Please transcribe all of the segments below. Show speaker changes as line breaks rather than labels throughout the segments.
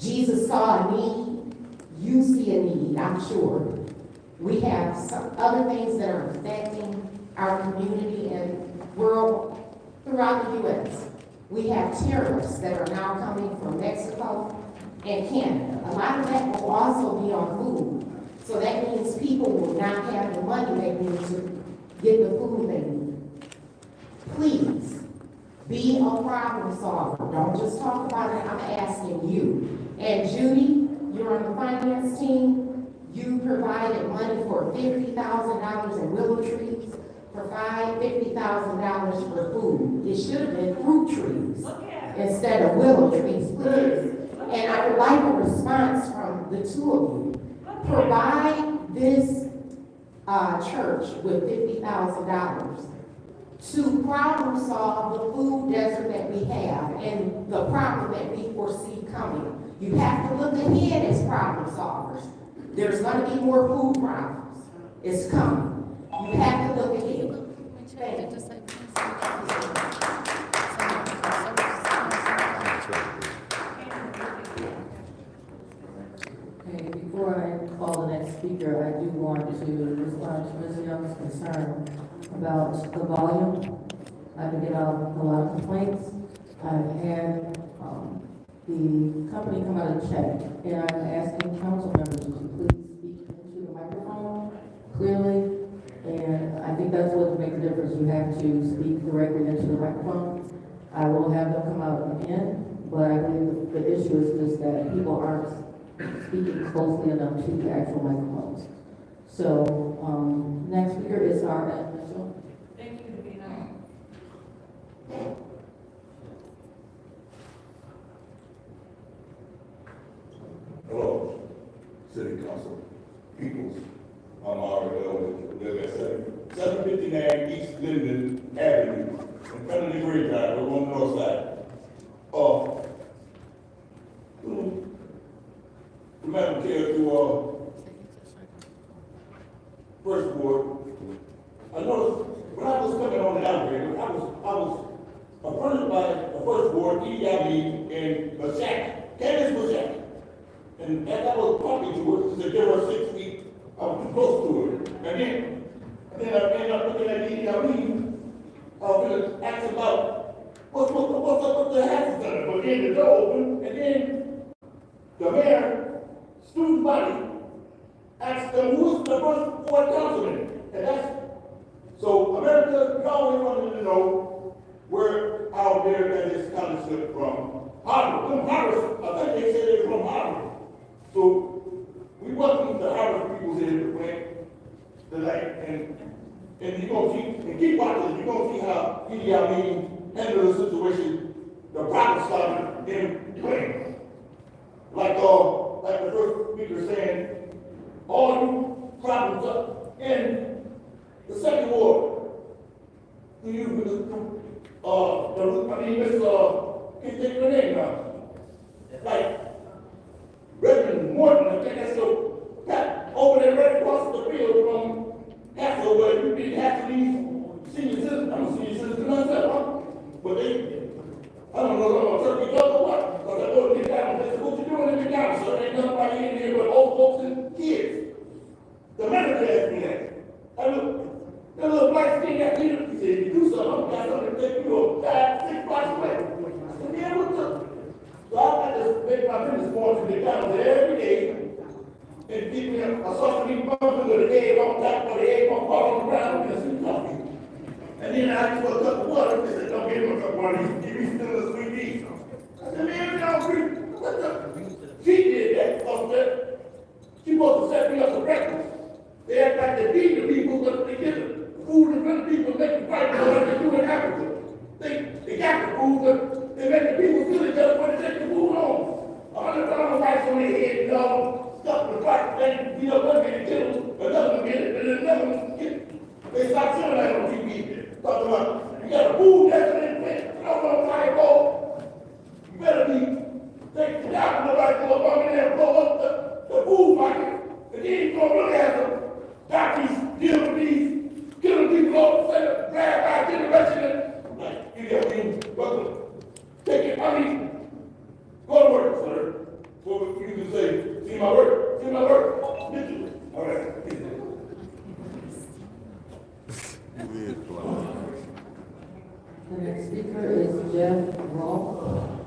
Jesus saw a need, you see a need, I'm sure. We have some other things that are affecting our community and world throughout the U.S. We have tariffs that are now coming from Mexico and Canada. A lot of that will also be on food. So that means people will not have the money they need to get the food they need. Please, be a problem solver. Don't just talk about it, I'm asking you. And Judy, you're on the finance team. You provided money for $50,000 in willow trees, provide $50,000 for food. It should have been fruit trees instead of willow trees, please. And I would like a response from the two of you. Provide this church with $50,000 to problem solve the food desert that we have and the problem that we foresee coming. You have to look ahead as problem solvers. There's going to be more food problems. It's coming. You have to look ahead. Thank you.
Okay, before I call the next speaker, I do want to respond to Ms. Young's concern about the volume. I've been getting a lot of complaints. I've had the company come out and check, and I'm asking council members to please speak into the microphone clearly, and I think that's what makes a difference. You have to speak directly into the microphone. I will have them come out again, but I believe the issue is just that people aren't speaking closely enough to the actual microphones. So, next speaker is our Mitchell.
Thank you, Davina.
Hello, City Council, peoples. I'm already live at 759 East Linden Avenue, in front of the graveyard, we're on the north side. Madam Chair, to first board, I noticed when I was coming on the elevator, I was confronted by the first board, EIB, and Bashak, Candace Bashak. And as I was talking to her, she said there were 6 feet, I was too close to her. And then I ended up looking at EIB, I was going to ask about what's up with the Hassel Center. But then the door opened, and then the mayor, student body, asked them who's the first board councilman. And that's, so America, you always wanted to know where out there that this scholarship from Harvard. From Harvard, I think they said they're from Harvard. So we welcome the Harvard people here to plant the land, and you're gonna see, and keep watching, you're gonna see how EIB handle the situation, the problem solving in plan. Like the first speaker saying, all you problems up in the second ward. Do you, can't think of the name now. Like, Reverend Morton, I think that's so, that over there right across the field from Hassel, where you didn't have to these senior citizens, I'm a senior citizen myself, but they, I don't know, I'm a turkey dog or what, because I go to get down, they said, what you doing in the county, sir? Ain't nobody in here but old folks and kids. The manager asked me that. I look, that little black skin got leader, he said, if you do something, I'm going to take you 5-6 blocks away. I said, yeah, what's up? So I got to make my business point to the county every day and keep me a sausage meat bumping with the egg on top or the egg on fall on the ground and some coffee. And then I asked for a cup of water. They said, don't give him a cup of water, give me still a sweet tea. I said, man, y'all agree. What the? She did that because she supposed to set me up for breakfast. They act like they feed the people, but they get the food in front of people, make the fight for what they do in Africa. They got the food, but they make the people feel each other when they take the food home. $100 rice on their head, you know, stuff the fight, they beat up one get killed, another one get it, and another one get it. They stop saying that on TV. Talking about, you got a food desert in there, you don't know how it goes. You better be, take the job, nobody go up in there and blow up the food market, and then you go look at them, doctors, killing people all the same, grab by generation, like, you know, welcome. Take it, I mean, go to work, sir. for you to say, see my work, see my work. Literally. All right.
The next speaker is Jeff Rawl.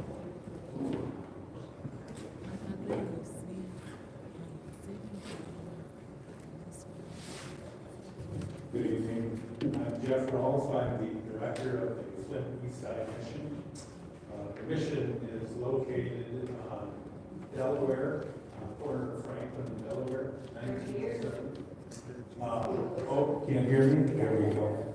Good evening. I'm Jeff Rawls. I'm the director of the Flint East Side Mission. The mission is located on Delaware, on the corner of Franklin and Delaware, 1907. Oh, can't hear me? There we go.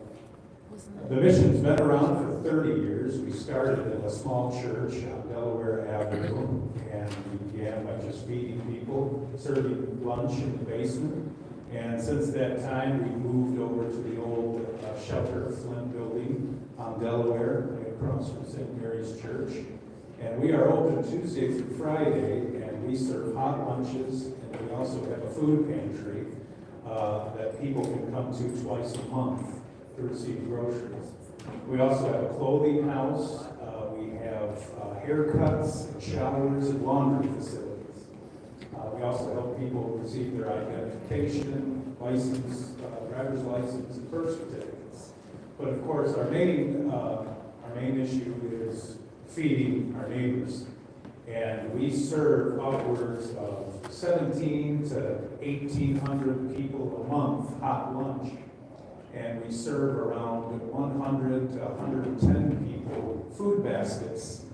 The mission's been around for 30 years. We started in a small church on Delaware Avenue, and we began by just feeding people, serving lunch in the basement. And since that time, we moved over to the old shelter Flint building on Delaware, right across from St. Mary's Church. And we are open Tuesday through Friday, and we serve hot lunches, and we also have a food pantry that people can come to twice a month to receive groceries. We also have a clothing house. We have haircuts, and showers, and laundry facilities. We also help people receive their identification, license, driver's license, and birth certificates. But of course, our main issue is feeding our neighbors. And we serve upwards of 17 to 1,800 people a month hot lunch. And we serve around 100 to 110 people food baskets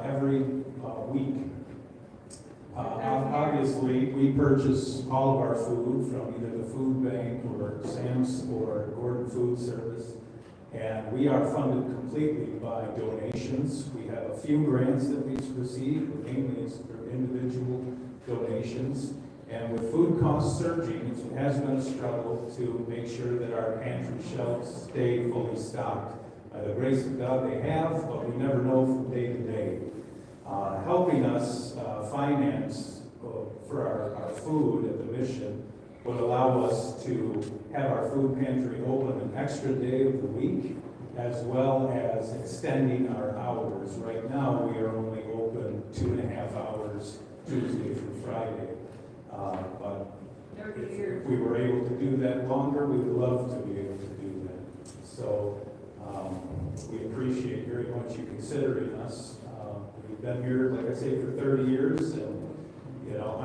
every week. Obviously, we purchase all of our food from either the food bank or Sam's or Gordon Food Service. And we are funded completely by donations. We have a few grants that we've received, but mainly it's through individual donations. And with food costs surging, it has been a struggle to make sure that our pantry shelves stay fully stocked. By the grace of God, they have, but we never know from day to day. Helping us finance for our food at the mission would allow us to have our food pantry open an extra day of the week, as well as extending our hours. Right now, we are only open 2.5 hours Tuesday through Friday. But if we were able to do that longer, we would love to be able to do that. So we appreciate very much you considering us. We've been here, like I say, for 30 years, and you know,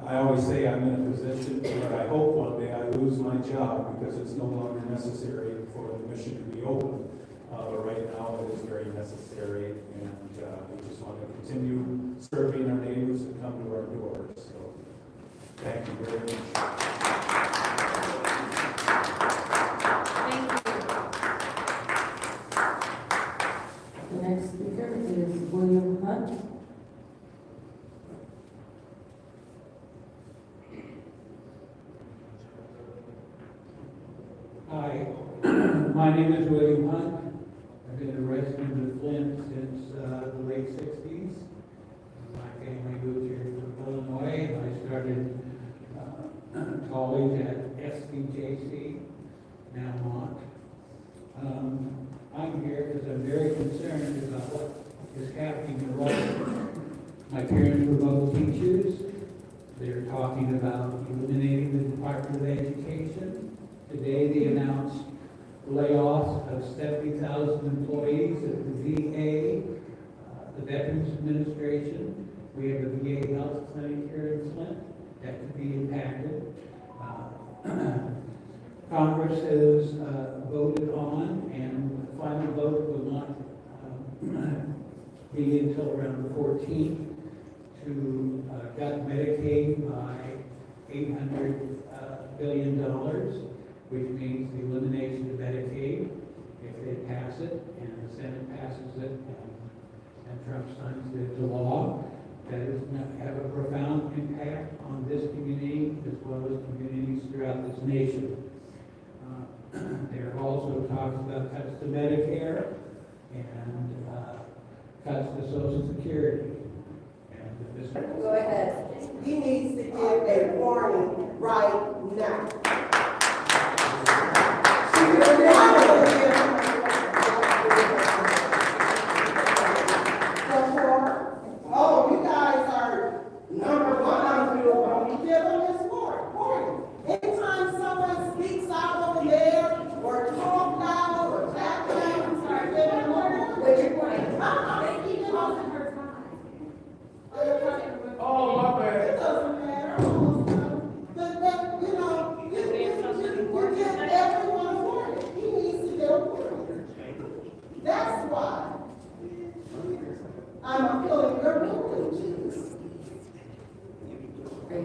I always say I'm in a position where I hope one day I lose my job because it's no longer necessary for the mission to be open. But right now it is very necessary, and we just want to continue serving our neighbors that come to our doors. So thank you very much.
The next speaker is William Hunt.
Hi, my name is William Hunt. I've been a resident of Flint since the late 60s. My family moved here from Illinois, and I started college at SVJC, now Mont. I'm here because I'm very concerned about what is happening in Raleigh. My parents were both teachers. They're talking about eliminating the Department of Education. Today they announced layoffs of 70,000 employees at the VA, the Veterans Administration. We have a VA health clinic here in Flint that could be impacted. Congress has voted on, and the final vote will not be until around the 14th, to cut Medicaid by $800 billion, which means the elimination of Medicaid if they pass it, and the Senate passes it, and Trump signs it into law. That is going to have a profound impact on this community as well as communities throughout this nation. There are also talks about cuts to Medicare and cuts to Social Security. And this
Go ahead. He needs to give a warning right now. Oh, you guys are almost done. But, you know, you give everyone a warning. He needs to get a warning. That's why I'm appealing your ruling.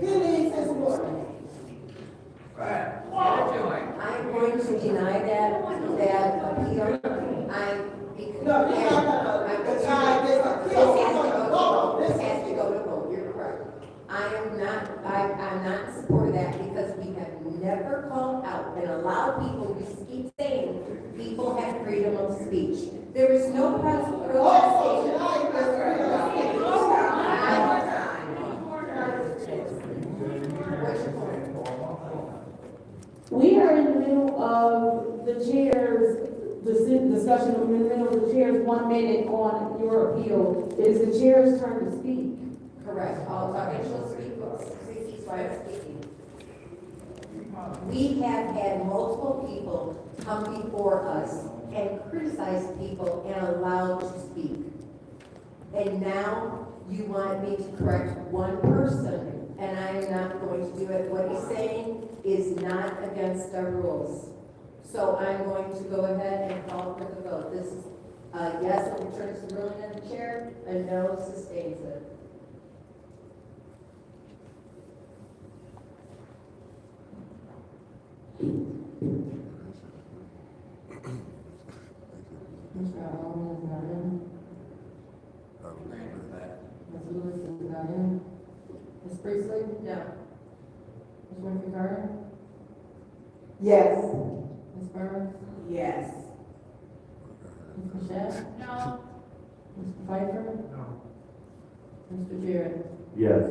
He needs his warning.
I am going to deny that appeal.
No, you're not gonna deny this appeal.
This has to go to vote, you're correct. I'm not in support of that because we have never called out and allowed people, we keep saying, people have freedom of speech. There is no prosecutor.
Also, tonight, Mr.
We are in the middle of the chair's discussion, we're in the middle of the chair's 1 minute on your appeal. It is the chair's turn to speak.
Correct, all talking shall speak, CC's right of speaking. We have had multiple people come before us and criticize people and allow to speak. And now you want me to correct one person, and I am not going to do it. What he's saying is not against our rules. So I'm going to go ahead and call for the vote. This is a yes, it returns the ruling in the chair, a no sustains it.
Mr. Allen is not in. Ms. Lewis is not in. Ms. Priestley?
No.
Ms. Winfrey Carter?
Yes.
Ms. Burns?
Yes.
Ms. Michelle?
No.
Mr. Pfeiffer?
No.
Mr. Jarrett?
Yes.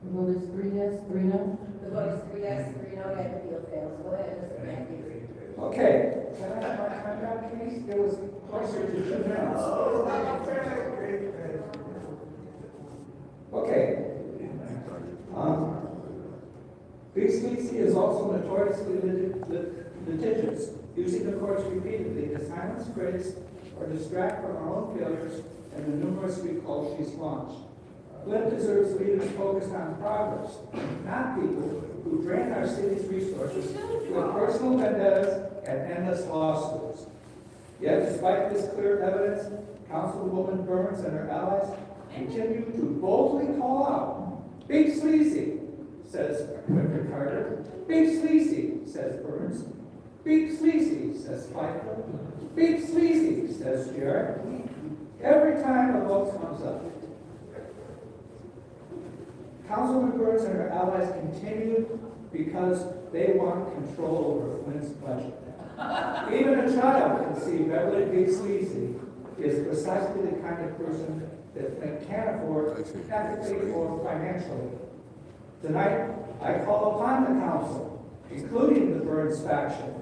The vote is 3 yes, 3 no.
The vote is 3 yes, 3 no, that appeal fails. Go ahead, Mr. Matthews.
Okay. My case, it was closer to 2 minutes. Okay. BCC is also notoriously litigious, using the courts repeatedly to silence critics or distract from our own failures and the numerous recalls she's launched. Flint deserves leaders focused on progress, not people who drain our city's resources with personal vendettas and endless lawsuits. Yet, despite this clear evidence, Councilwoman Burns and her allies continue to boldly call out, "Big sleazy," says Winfrey Carter. "Big sleazy," says Burns. "Big sleazy," says Pfeiffer. "Big sleazy," says Jarrett. Every time a vote comes up, Councilwoman Burns and her allies continue because they want control over Flint's budget. Even a child can see Beverly Big Sleazy is precisely the kind of person that Flint can't afford ethically or financially. Tonight, I call upon the council, including the Burns faction,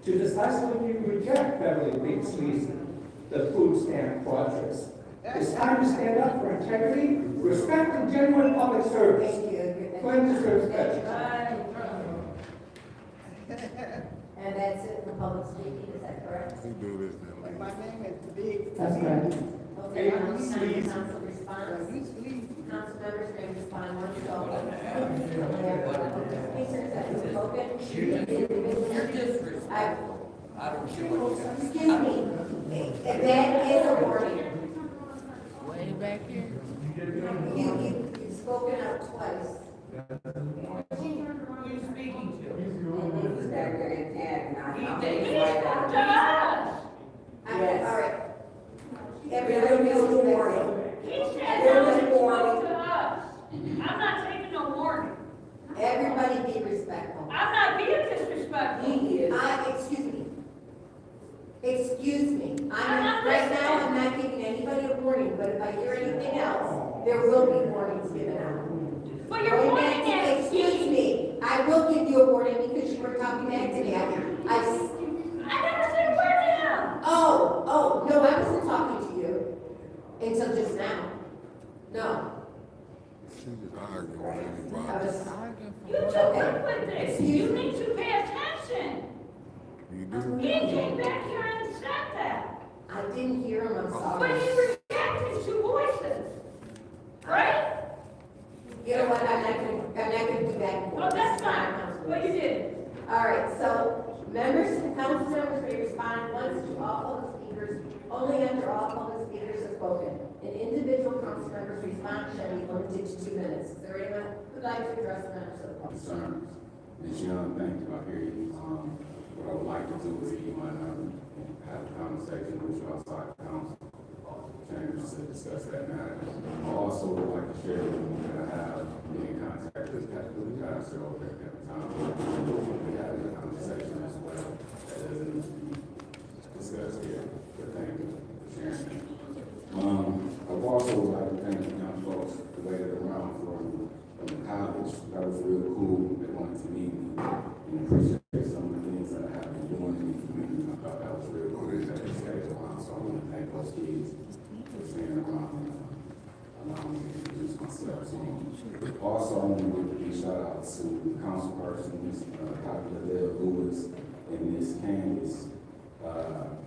to decisively reject Beverly Big Sleazy, the food stamp quadrants. It's time to stand up for integrity, respect, and genuine public service.
Thank you.
Flint deserves better.
And that's it for public speaking, is that correct?
My name is Big.
That's correct.
Okay, council response. Council members may respond once you all.
You're disrespectful. I don't care what you got.
Excuse me, that is a warning.
Way back here.
You've spoken up twice.
Who you speaking to?
He's back there in town,
He
not.
takes right on.
All right.
Everybody knows the warning.
He said no, he spoke to us. I'm not taking no warning.
Everybody be respectful.
I'm not being disrespectful.
He is.
Excuse me.
I'm not
Right now,
listening.
I'm not giving anybody a warning, but if I hear anything else, there will be warnings given out.
But you're
Going
pointing
back to-
at
Excuse me, I will give you a warning because you were talking back to me.
I never said a word to him.
Oh, no, I wasn't talking to you until just now. No, I was,
You took up with this. You need to pay attention. He came back here and said that.
I didn't hear him, I'm
But
sorry.
he rejected 2 voices. Right?
You know what, I'm An individual council member's response shall be limited to 2 minutes. Is there anyone who'd like to address the members of the public?
Concerns. Ms. Young, thank you. I hear you. What I would like to do is get my number and have a conversation with you outside the council. Chambers to discuss that matter. I also would like to share with you that I have been in contact with the pastor over at the time. We had a conversation as well that doesn't need to be discussed here. But thank you for sharing that. I've also would like to thank the young folks who waited around from the college. That was really cool. They wanted to meet me and appreciate some of the things that I have been doing in the community. I thought that was really cool that they stayed around. So I want to thank those kids for staying around and allowing me to introduce myself. So also I want to give a big shout out to the council person, Ms. Dr. Adele Lewis and Ms. Candace.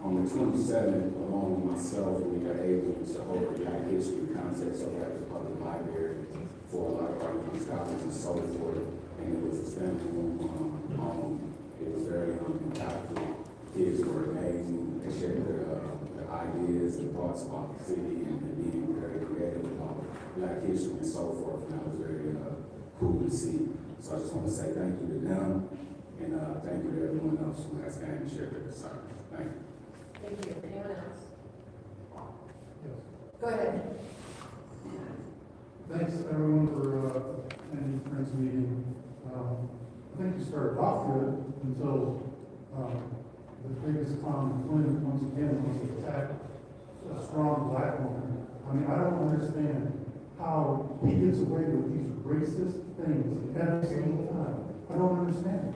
On the 27th, along with myself, we were able to hold a Black History contest over at the public library for a lot of our young scholars and so forth. And it was a standing home. It was very impactful. Kids were amazing. They shared their ideas and thoughts about the city and being very creative about Black history and so forth. And that was very cool to see. So I just want to say thank you to them. And thank you to everyone else who has came and shared their concerns. Thank you.
Thank you. Anyone else? Go ahead.
Thanks everyone for attending tonight's meeting. I think you started off good until the biggest common Flint once again was to attack a strong Black woman. I mean, I don't understand how he gets away with these racist things every single time. I don't understand it.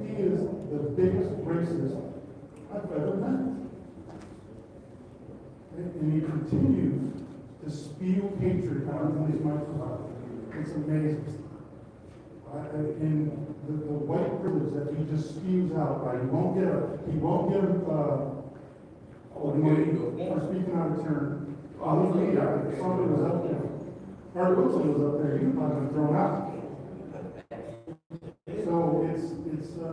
He is the biggest racist I've ever met. And he continues to spew hatred on these microphones. It's amazing. And the white privilege that he just spews out, right? He won't get for speaking out of turn. If somebody was up there, Art Wilson was up there, he would not have been thrown out. So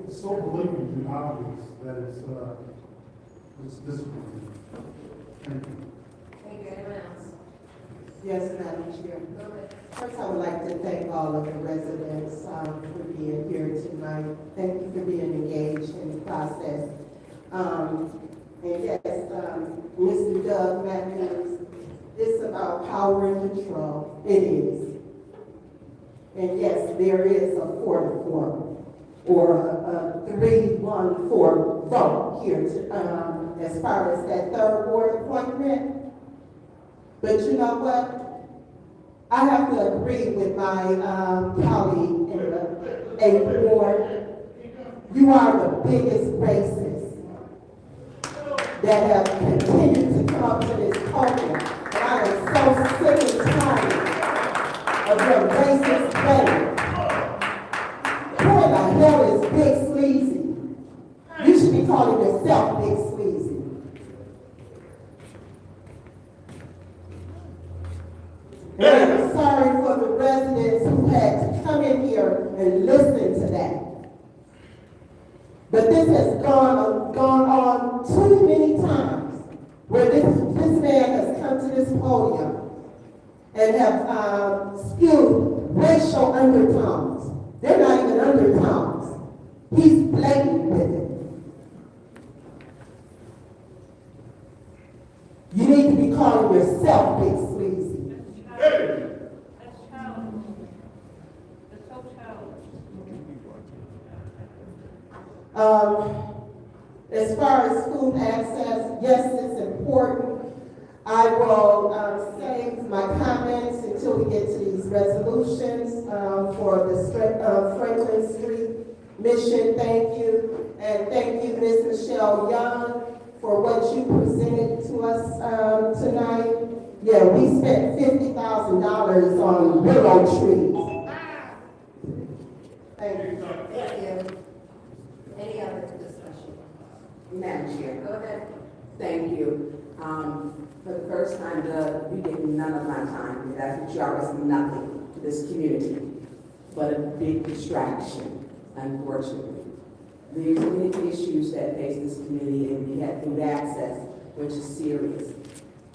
it's so blatantly obvious that it's disappointing. Thank you.
Thank you. Anyone else?
Yes, Madam Chair.
Go ahead.
First, I would like to thank all of the residents for being here tonight. Thank you for being engaged in the process. And yes, Mr. Doug Matthews, it's about power and control. It is. And yes, there is a 4-4 or a 3-1-4 vote here as far as that third ward appointment. But you know what? I have to agree with my colleague in the 8th ward. You are the biggest racist that have continued to come up to this podium. And I am so sick and tired of your racist rhetoric. Who in the hell is Big Sleazy? You should be calling yourself Big Sleazy. And I'm sorry for the residents who had to come in here and listen to that. But this has gone on too many times where this man has come to this podium and have spewed racial undertones. They're not even undertones. He's blatant with it. You need to be calling yourself Big Sleazy.
That's childish. That's so childish.
As far as food access, yes, it's important. I will save my comments until we get to these resolutions for the Franklin Street mission. Thank you. And thank you, Ms. Michelle Young, for what you presented to us tonight. Yeah, we spent $50,000 on willow trees. Thank you.
Thank you. Any other discussion?
Madam Chair,
Go ahead.
thank you. For the first time, you gave me none of my time, because that's what you always do nothing to this community, but a big distraction, unfortunately. There's many issues that face this community, and we had food access. which is serious.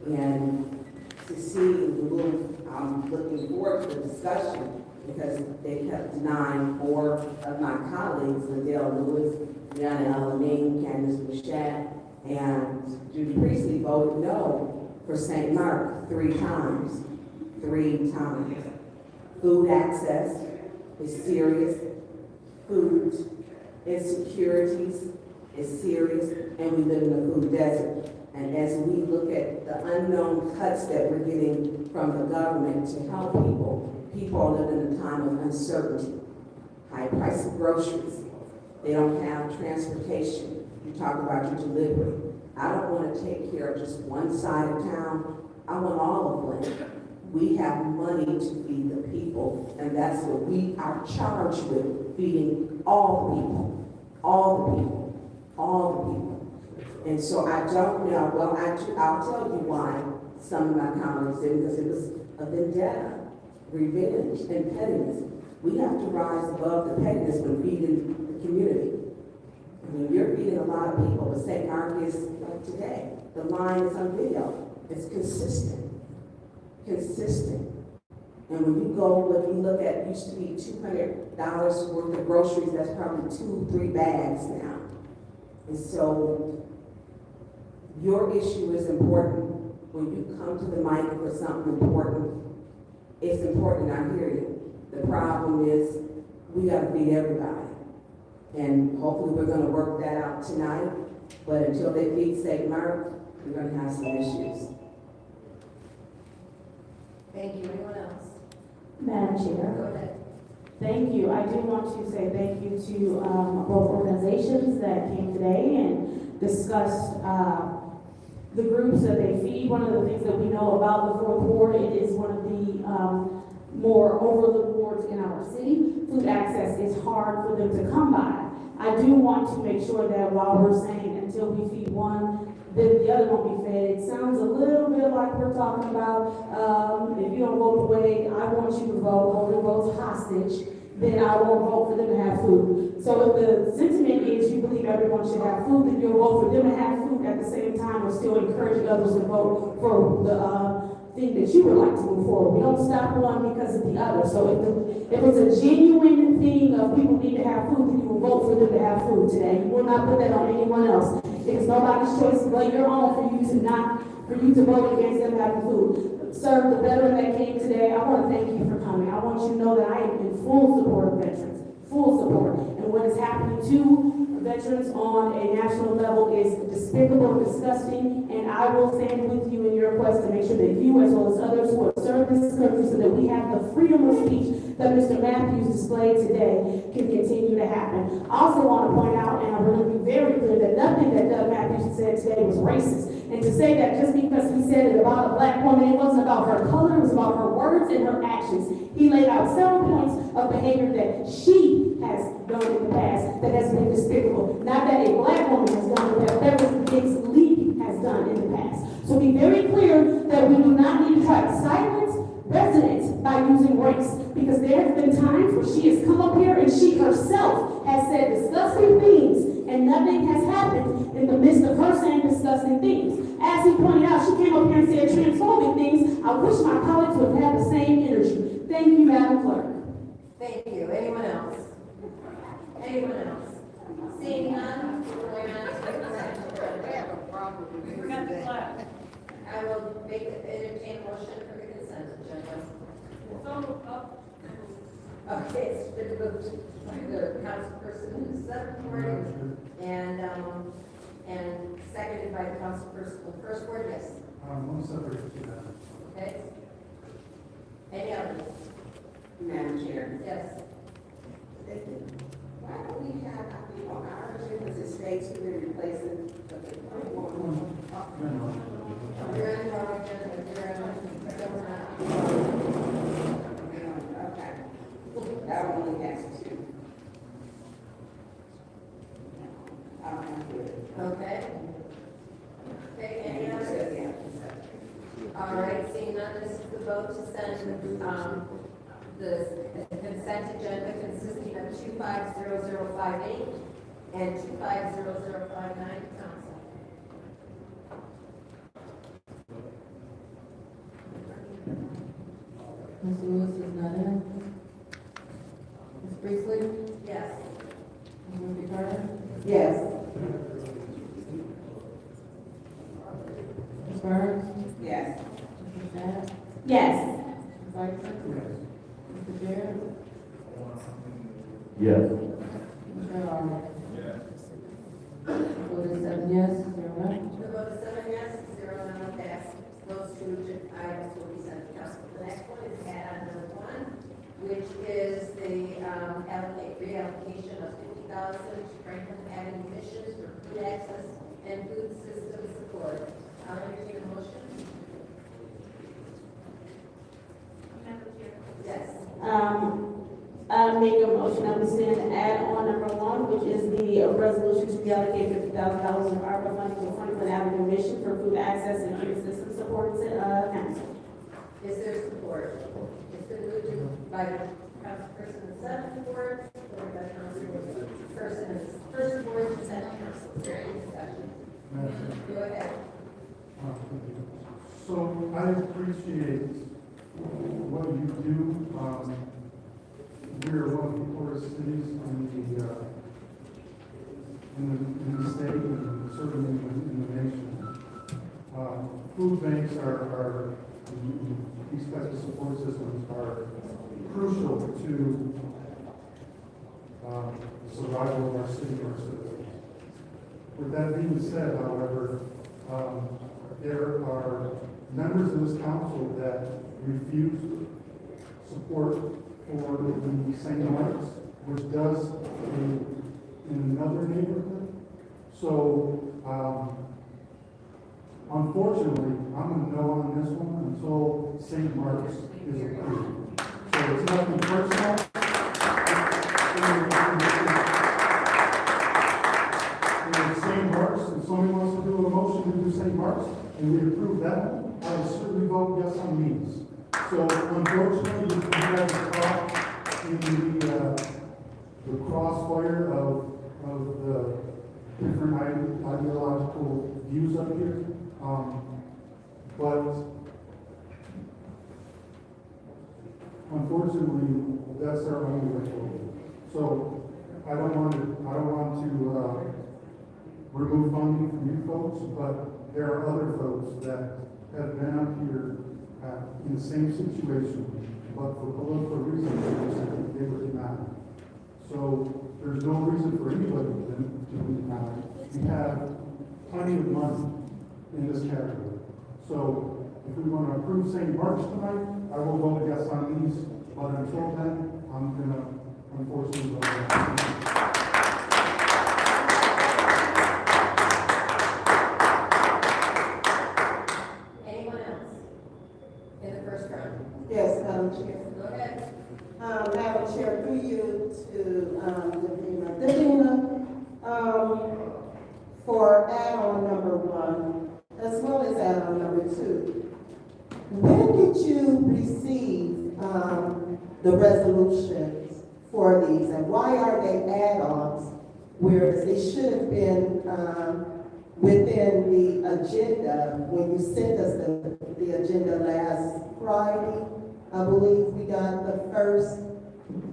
And to see the little, I'm looking forward to the discussion because they kept denying 4 of my colleagues, Liddell Lewis, Deanna Alamine, Candace Bouchette, and Judy Priestley voted no for St. Mark 3 times. 3 times. Food access is serious. Food insecurities is serious, and we live in a food desert. And as we look at the unknown cuts that we're getting from the government to help people, people are living in a time of uncertainty. High price of groceries. They don't have transportation. You talk about your delivery. I don't want to take care of just one side of town. I want all of Flint. We have money to feed the people, and that's what we are charged with, feeding all the people, all the people, all the people. And so I don't know, well, I'll tell you why some of my colleagues did, because it was a vendetta, revenge, and pettiness. We have to rise above the pettiness when feeding the community. I mean, you're feeding a lot of people, but St. Mark is like today. The line is on video. It's consistent. Consistent. And when you go, if you look at, used to be $200 worth of groceries, that's probably 2-3 bags now. And so your issue is important. When you come to the mic for something important, it's important, I hear you. The problem is we got to feed everybody. And hopefully we're going to work that out tonight. But until they feed St. Mark, we're going to have some issues.
Thank you. Anyone else?
Madam Chair.
Go ahead.
Thank you. I do want to say thank you to both organizations that came today and discussed the groups that they feed. One of the things that we know about the Fourth Ward, it is one of the more overlooked wards in our city. Food access is hard for them to come by. I do want to make sure that while we're saying until we feed one, then the other won't be fed. It sounds a little bit like we're talking about, if you don't vote the way I want you to vote, holding votes hostage, then I won't vote for them to have food. So if the sentiment is you believe everyone should have food, then you'll vote for them to have food at the same time or still encouraging others to vote for the thing that you would like to move forward. We don't stop one because of the other. So if it's a genuine thing of people need to have food, then you will vote for them to have food today. You will not put that on anyone else. It is nobody's choice but your own for you to vote against them having food. Sir, the veteran that came today, I want to thank you for coming. I want you to know that I am in full support of veterans. Full support. And what is happening to veterans on a national level is despicable and disgusting, and I will stand with you in your quest to make sure that you, as well as others who have served this country, so that we have the freedom of speech that Mr. Matthews displayed today can continue to happen. I also want to point out, and I want to be very clear, that nothing that Doug Matthews said today was racist. And to say that just because he said it about a black woman, it wasn't about her color, it was about her words and her actions. He laid out several points of behavior that she has done in the past that has been despicable. Not that a black woman has done, but that Beverly Hicks Lee has done in the past. So be very clear that we do not need to try to silence residents by using race, because there have been times where she has come up here and she herself has said disgusting things and nothing has happened in the midst of her saying disgusting things. As he pointed out, she came up here and said transphobic things. I wish my colleagues would have the same energy. Thank you, Madam Clerk.
Thank you. Anyone else? Anyone else? Seeing none, we're going on to the consent.
We got the flag.
I will entertain a motion for the consent agenda. Okay, it's been moved by the councilperson in the seventh ward and seconded by the councilperson in the first ward. Yes.
One separate to that.
Okay. Any others?
Madam Chair.
Yes.
Why don't we have, I think on our agenda, it states we're going to replace it, but the
You're in the wrong agenda.
okay. That one only has 2.
Okay. Okay, any others? All right, seeing none, this is the vote to send the consent agenda consisting of 250058 and 250059 to council.
Ms. Lewis is not in. Ms. Priestley?
Yes.
Ms. Murphy Carter?
Yes.
Ms. Burns?
Yes.
Ms. Shad?
Yes.
Ms. Iverson? Mr. Jarrett?
Yes.
Mr. Arnold? Vote is 7 yes, 0 no.
The vote is 7 yes, 0 no, passed. Those two items will be sent to council. The next one is add-on number 1, which is the reallocation of $50,000 to Franklin Avenue missions for food access and food system support. I'll entertain a motion. Yes.
I make a motion that we send add-on number 1, which is the resolution to reallocate $50,000 of ARPA funding to Franklin Avenue Mission for food access and food system support to council.
Is there support? It's been moved by the councilperson and second board, or by the councilperson and first board and second council. Is there any discussion? Go ahead.
So I appreciate what you do. We're one of the poorest cities in the state and certainly in the nation. Food banks are these types of support systems are crucial to the survival of our city and our citizens. With that being said, however, there are members of this council that refuse support for the St. Mark's, which does in another neighborhood. So, unfortunately, I'm going to no on this one until St. Mark's is approved. So it's nothing personal. If St. Mark's, if somebody wants to do a motion to do St. Mark's, and we approve that one, I will certainly vote yes on these. So unfortunately, you guys are caught in the crossfire of the different ideological views up here. But unfortunately, that's our only way forward. So I don't want to remove funding from you folks, but there are other folks that have been up here in the same situation, but for political reasons, they were denied. So there's no reason for anybody to be denied. We have plenty of money in this category. So if we want to approve St. Mark's tonight, I will vote yes on these, but until then, I'm going to unfortunately vote yes.
Yes, Madam Chair.
Go ahead.
Madam Chair, through you to Davina, for add-on number 1, as well as add-on number 2. When did you receive the resolutions for these, and why are they add-ons, whereas they should have been within the agenda when you sent us the agenda last Friday? I believe we got the first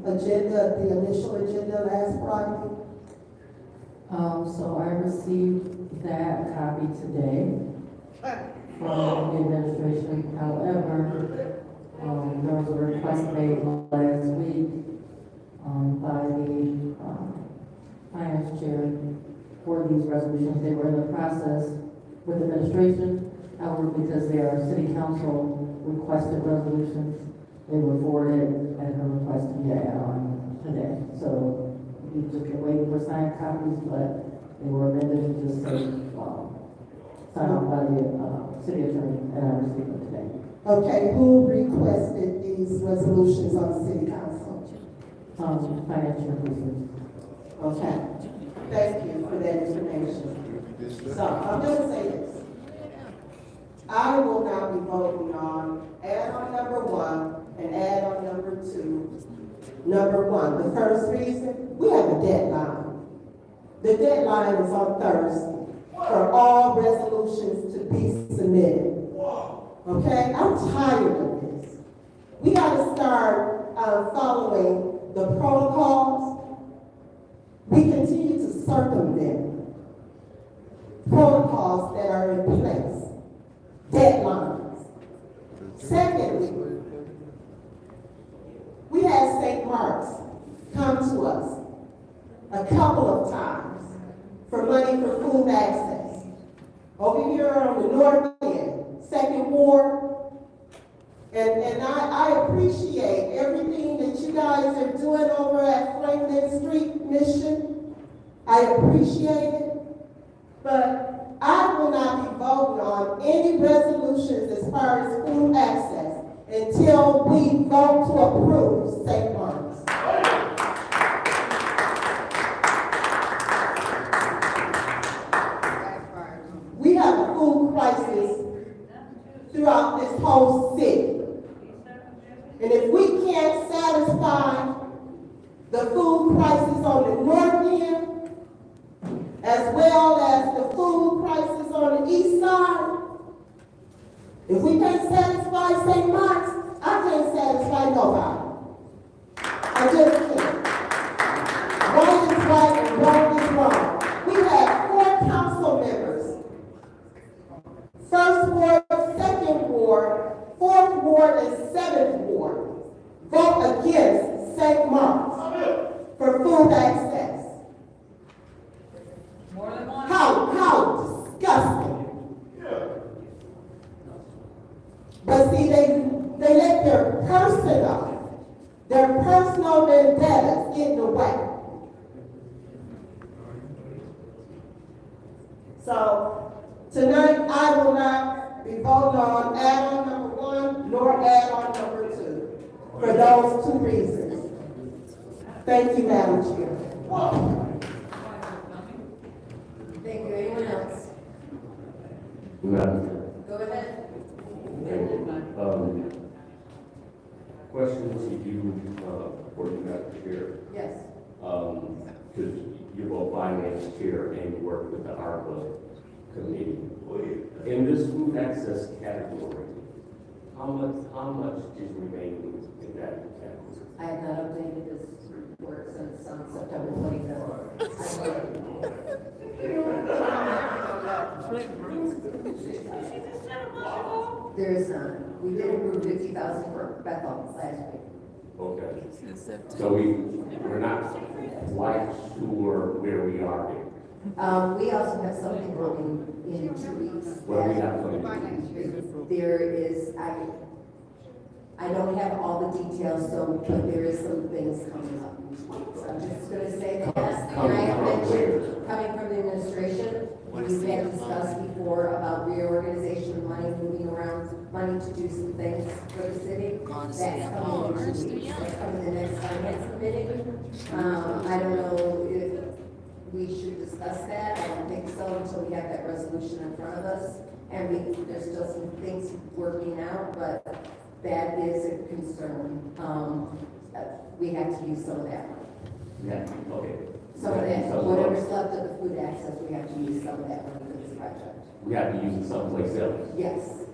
agenda, the initial agenda last Friday.
So I received that copy today from the administration. However, there was a request made last week by the finance chair for these resolutions. They were in the process with administration. However, because they are city council requested resolutions, they were forwarded at her request to get on today. So we just been waiting for signed copies, but they were amended and just signed off by the city attorney, and I received them today.
Okay, who requested these resolutions on the city council?
Financial reasons.
Okay, thank you for that information. So, I'm gonna say this. I will now be voting on add-on number 1 and add-on number 2. Number 1, the first reason, we have a deadline. The deadline is on Thursday for all resolutions to be submitted. Okay, I'm tired of this. we gotta start following the protocols. We continue to circumvent protocols that are in place, deadlines. Secondly, we had St. Mark's come to us a couple of times for money for food access. Over here on the north end, Second Ward, and I appreciate everything that you guys are doing over at Franklin Street Mission. I appreciate it, but I will not be voting on any resolutions as far as food access until we vote to approve St. Mark's. We have a food crisis throughout this whole city. And if we can't satisfy the food crisis on the north end, as well as the food crisis on the east side, if we can't satisfy St. Mark's, I can't satisfy nobody. I just can't. Right is right and wrong is wrong. We had 4 council members. First Ward, Second Ward, Fourth Ward, and 7th Ward vote against St. Mark's for food access.
More than one.
How disgusting. But see, they let their personal vendettas get in the way. So tonight, I will not be voting on add-on number 1 nor add-on number 2 for those 2 reasons. Thank you, Madam Chair.
Thank you. Anyone else? Go ahead.
Question to you, for you, Madam Chair.
Yes.
Because you're both finance chair and you work with the ARPA committee. In this food access category, how much is remaining in that category?
I have not updated this report since September 25th. There is none. We did approve 50,000 for Bethel last week.
Okay. So we're not quite sure where we are here.
We also have something coming in 2 weeks.
Well, we have something.
There is, I don't have all the details, so, but there is some things coming up. So I'm just gonna say that, and I have mentioned, coming from the administration, we've had discussed before about reorganization of money, moving around money to do some things for the city. That's coming in 2 weeks. That's coming the next finance committee. I don't know if we should discuss that. I don't think so until we have that resolution in front of us. And there's still some things working out, but that is a concern. We have to use some of that money.
Yeah, okay.
Some of that, whatever's left of the food access, we have to use some of that money for this project.
We have to use it someplace else.
Yes.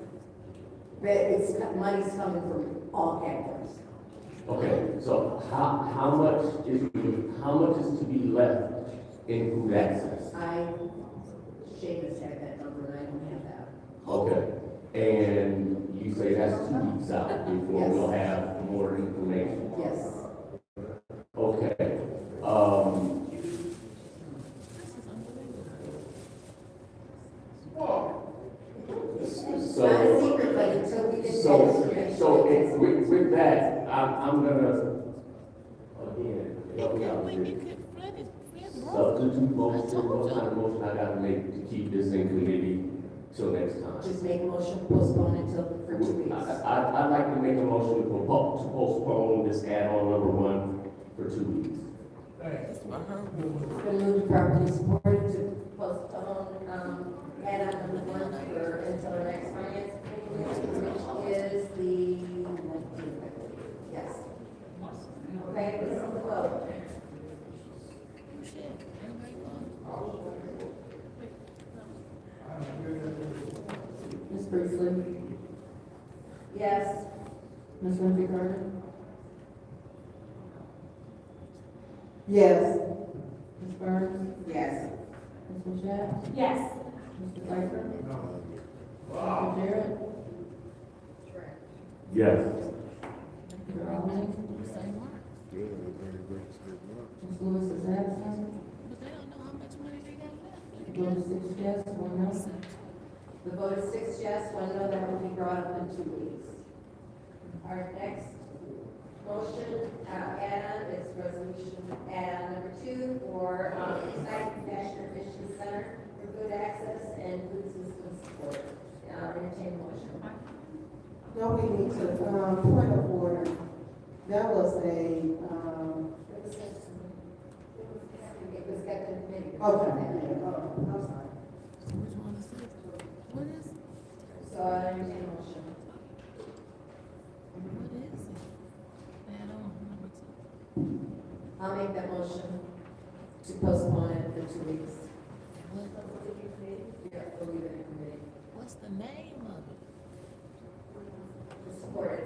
But money's coming from all categories.
Okay, so how much is to be left in food access?
Seamus had that number, and I don't have that.
Okay, and you say that's 2 weeks out before
Yes.
we'll have more information?
Yes.
Okay,
It's not a secret, but until we get that information.
So with that, I'm gonna, again, help me out here. Substitute motion, what kind of motion I gotta make to keep this in committee till next time?
Just make a motion to postpone until for 2 weeks.
I'd like to make a motion to postpone this add-on number 1 for 2 weeks.
It's been moved properly supported to postpone, add-on number 1 for until the next finance committee, which is the 19th, I believe. Yes. Okay, this is the vote.
Ms. Priestley?
Yes.
Ms. Winfrey Carter?
Yes.
Ms. Burns?
Yes.
Ms. Mashat?
Yes.
Mr. Pfeiffer?
Wow.
Mr. Jarrett?
Yes.
Mr. Allen? Ms. Lewis is absent. Vote is 6 yes, 1 no.
The vote is 6 yes, 1 no, that will be brought up in 2 weeks. Our next motion, add-on, is resolution add-on number 2 for, site National Mission Center for good access and food system support. Entertain motion.
No, we need to, point of order. That was a,
It was kept in committee.
okay, I'm sorry.
So I entertain motion. I'll make that motion to postpone it for 2 weeks. Yeah, we'll leave it in committee.
What's the name of it?
To support it,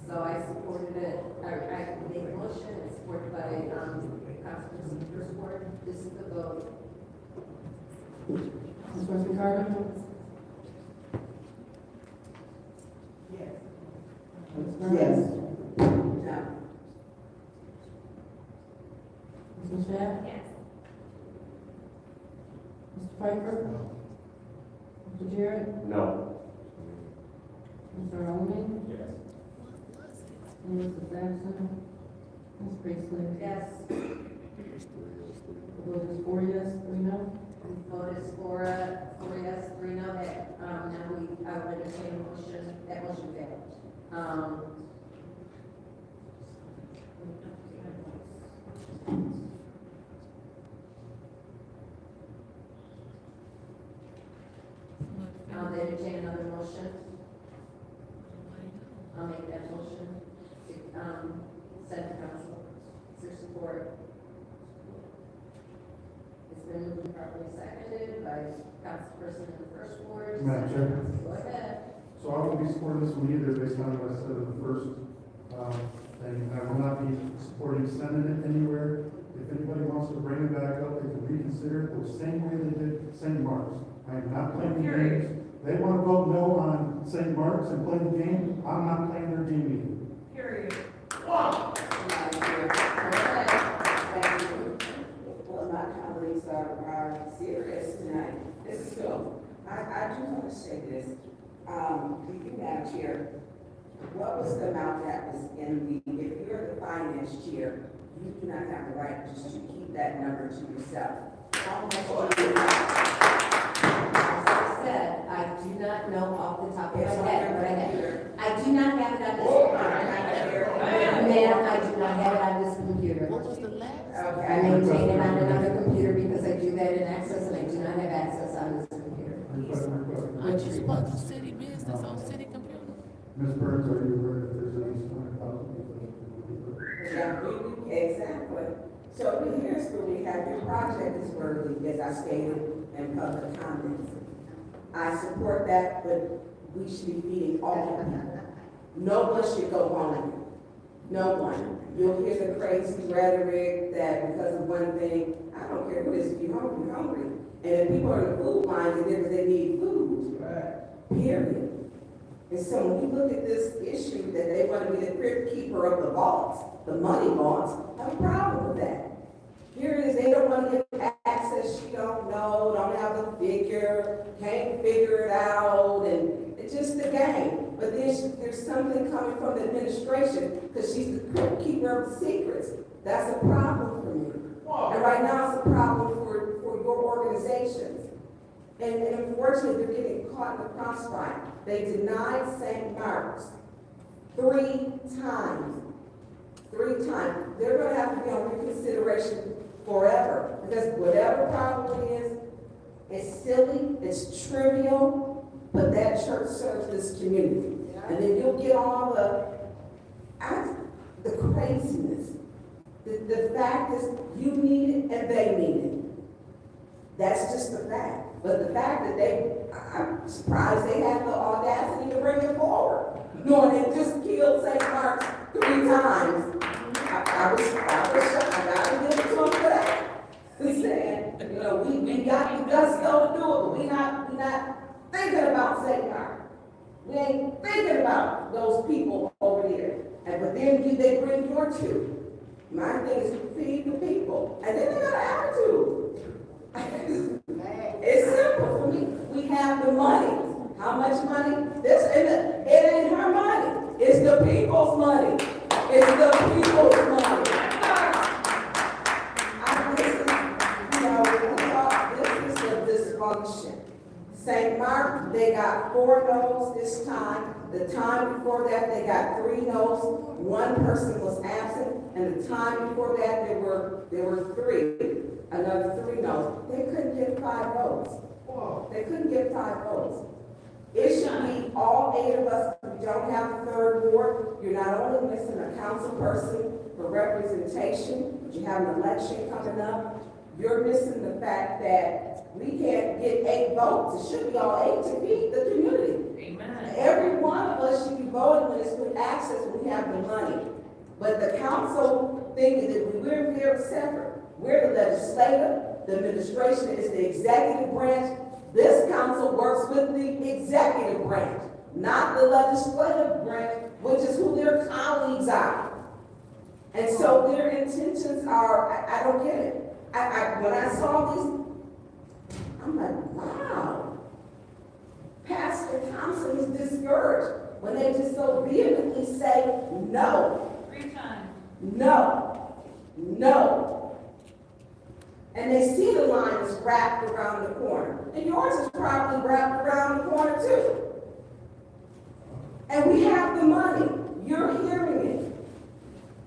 so I supported it, I made a motion, it's supported by, Councilperson First Ward. This is the vote.
Ms. Winfrey Carter?
Yes.
Ms. Burns?
Yes.
No.
Ms. Mashat?
Yes.
Mr. Pfeiffer? Mr. Jarrett?
No.
Mr. Allen?
Yes.
Ms. Lewis is absent. Ms. Priestley?
Yes.
The vote is 4 yes, 3 no.
Vote is 4 yes, 3 no, that, now I will entertain a motion, that motion failed. I'll entertain another motion. I'll make that motion to, send to council, to support. It's been moved and properly seconded by Councilperson in the First Ward.
Madam Chair.
Go ahead.
So I won't be supporting this one either based on what I said in the first, thing. I will not be supporting sending it anywhere. If anybody wants to bring it back up, they can reconsider it the same way they did St. Mark's. I am not playing the games. They want to vote no on St. Mark's and play the game. I'm not playing their game either.
Period.
Go ahead. Thank you.
Well, my colleagues are serious tonight. So, I do want to say this. Madam Chair, what was the amount that was in the, if you're the finance chair, you do not have the right just to keep that number to yourself. How much do you
As I said, I do not know off the top of my head, but I do not have it on this computer. Ma'am, I do not have it on this computer.
What was the last?
Okay.
I maintain it on another computer because I do that in access and I do not have access on this computer.
Aren't you supposed to city business on city computer?
Ms. Burns, are you aware that there's at least 100,000
Yeah, exactly. So here's where we have, your project is worthy, as I stated in public comments. I support that, but we should be feeding all people. No one should go hungry. No one. You'll hear the crazy rhetoric that because of one thing, I don't care who it is, if you're hungry, you're hungry. And if people are in the food line, then because they need food. Period. And so when we look at this issue that they want to be the crypt keeper of the vaults, the money vaults, I have a problem with that. Here it is, they don't want to give access, she don't know, don't have the figure, can't figure it out, and it's just a game. But then there's something coming from the administration, because she's the crypt keeper of the secrets. That's a problem for me. And right now it's a problem for your organizations. And unfortunately, they're getting caught in the crossfire. They denied St. Mark's 3 times. 3 times. They're going to have to be on reconsideration forever. Because whatever problem it is, it's silly, it's trivial, but that church serves this community. And then you'll get all the craziness. The fact is, you need it and they need it. That's just the fact. But the fact that I'm surprised they have the audacity to bring it forward. knowing they just killed St. Mark's 3 times. I was shocked. I gotta give it to them for that. Saying, you know, we got the gusto to do it, but we not thinking about St. Mark. We ain't thinking about those people over there. But then they bring your two. My thing is to feed the people. And then they got an attitude. It's simple for me. We have the money. How much money? It ain't her money. It's the people's money. It's the people's money. This is a dysfunction. St. Mark, they got 4 no's this time. The time before that, they got 3 no's. 1 person was absent, and the time before that, there were 3. Another 3 no's. They couldn't get 5 votes. They couldn't get 5 votes. It should be all 8 of us. We don't have a 3rd ward. You're not only missing a council person for representation, but you have an election coming up. You're missing the fact that we can't get 8 votes. It should be all 8 to feed the community. Amen. Every one of us should be voting when it's with access when we have the money. But the council thinking that we're very separate. We're the legislative, the administration is the executive branch. This council works with the executive branch, not the legislative branch, which is who their colleagues are. And so their intentions are, I don't get it. When I saw these, I'm like, wow. Pastor Thompson is discouraged when they just so vehemently say no.
3 times.
No. No. And they see the line is wrapped around the corner. And yours is probably wrapped around the corner too. And we have the money. You're hearing it.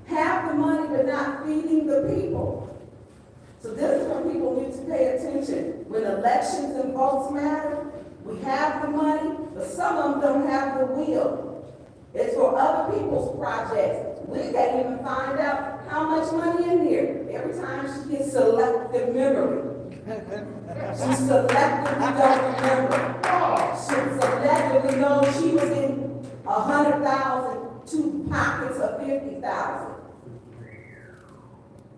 Have the money but not feeding the people. So this is when people need to pay attention. When elections and votes matter, we have the money, but some of them don't have the will. It's for other people's projects. We can't even find out how much money in here. Every time she gets selective memory. She selectively don't remember. She selectively knows she was in 100,000, 2 pockets of 50,000.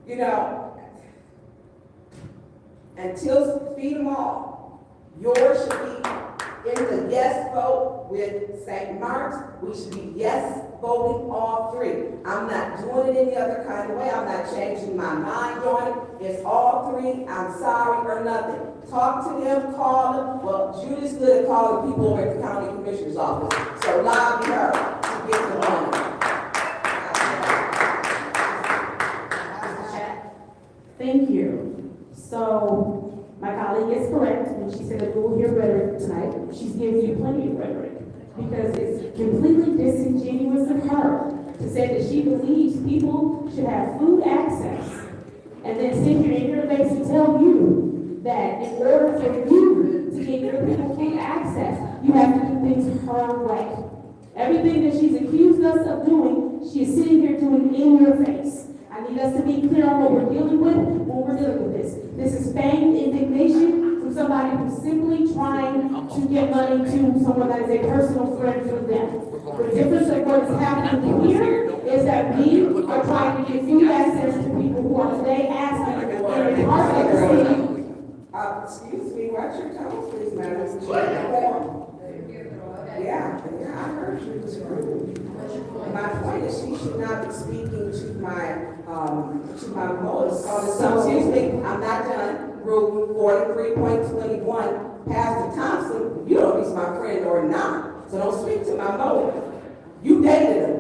You know, until feed them all. Yours should be in the yes vote with St. Mark's. We should be yes voting all 3. I'm not doing it any other kind of way. I'm not changing my mind on it. It's all 3. I'm sorry or nothing. Talk to them, call them. Well, Judy's good at calling people over at the county commissioner's office. So lobby her to get the money.
Thank you. So, my colleague is correct when she said that we will hear rhetoric tonight. She's giving you plenty of rhetoric because it's completely disingenuous of her to say that she believes people should have food access and then sit here in your face and tell you that in order for you to get your people food access, you have to do things her way. Everything that she's accused us of doing, she is sitting here doing in your face. I need us to be clear on what we're dealing with when we're dealing with this. This is feigned indignation from somebody who's simply trying to get money to someone that is a personal friend from them. The difference of what is happening here is that we are trying to get food access to people who are today asking in a part of the city.
Excuse me, watch your tones, please, madam. Yeah, I heard you was rude. My point is she should not be speaking to my motives. So, excuse me, I'm not done. Rule 43.21, Pastor Thompson, you don't know if he's my friend or not. So don't speak to my motive. You dated him.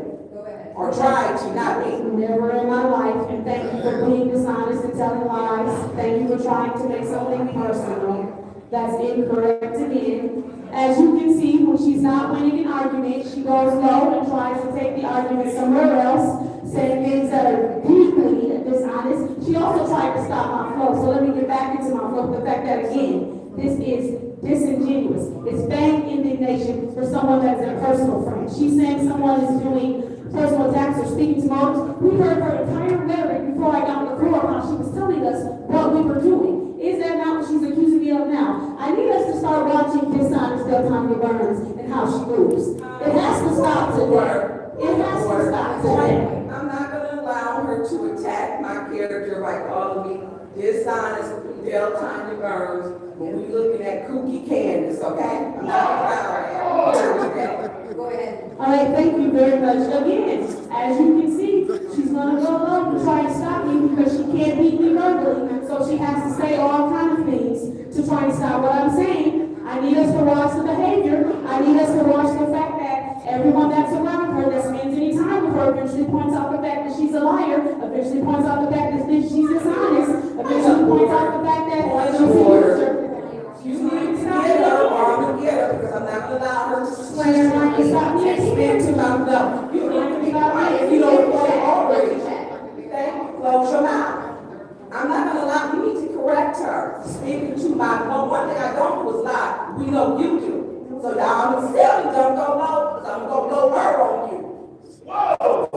Or tried to, not me.
Never in my life, and thank you for being dishonest and telling lies. Thank you for trying to make something personal. That's incorrect again. As you can see, when she's not winning an argument, she goes low and tries to take the argument somewhere else, saying things that are deeply dishonest. She also tried to stop my flow, so let me get back into my flow. The fact that, again, this is disingenuous. It's feigned indignation for someone that's a personal friend. She's saying someone is doing personal attacks or speaking to motives. We heard her entire rhetoric before I got on the floor how she was telling us what we were doing. Is that not what she's accusing me of now? I need us to start watching dishonest Tanya Burns and how she moves. It has to stop today.
Order.
It has to stop today.
I'm not gonna allow her to attack my character by calling me dishonest, Del Tanya Burns, when we looking at Kooky Candace, okay? I'm not gonna allow her.
Go ahead.
All right, thank you very much. Again, as you can see, she's gonna go along to try and stop me because she can't beat me verbally, so she has to say all kinds of things to try and stop what I'm saying. I need us to watch the behavior. I need us to watch the fact that everyone that's around her that spends any time with her eventually points out the fact that she's a liar, eventually points out the fact that she's dishonest, eventually points out the fact that she's a user.
You need to get her or I'm gonna get her because I'm not gonna allow her to swear
Right,
me
stop me.
and spin to my mouth. You need to be quiet if you don't play already. Okay? Close your mouth. I'm not gonna allow, you need to correct her. Speaking to my, no, one thing I don't do is lie. We know you do. So now I'm still don't go low because I'm gonna blow her on you. Whoa!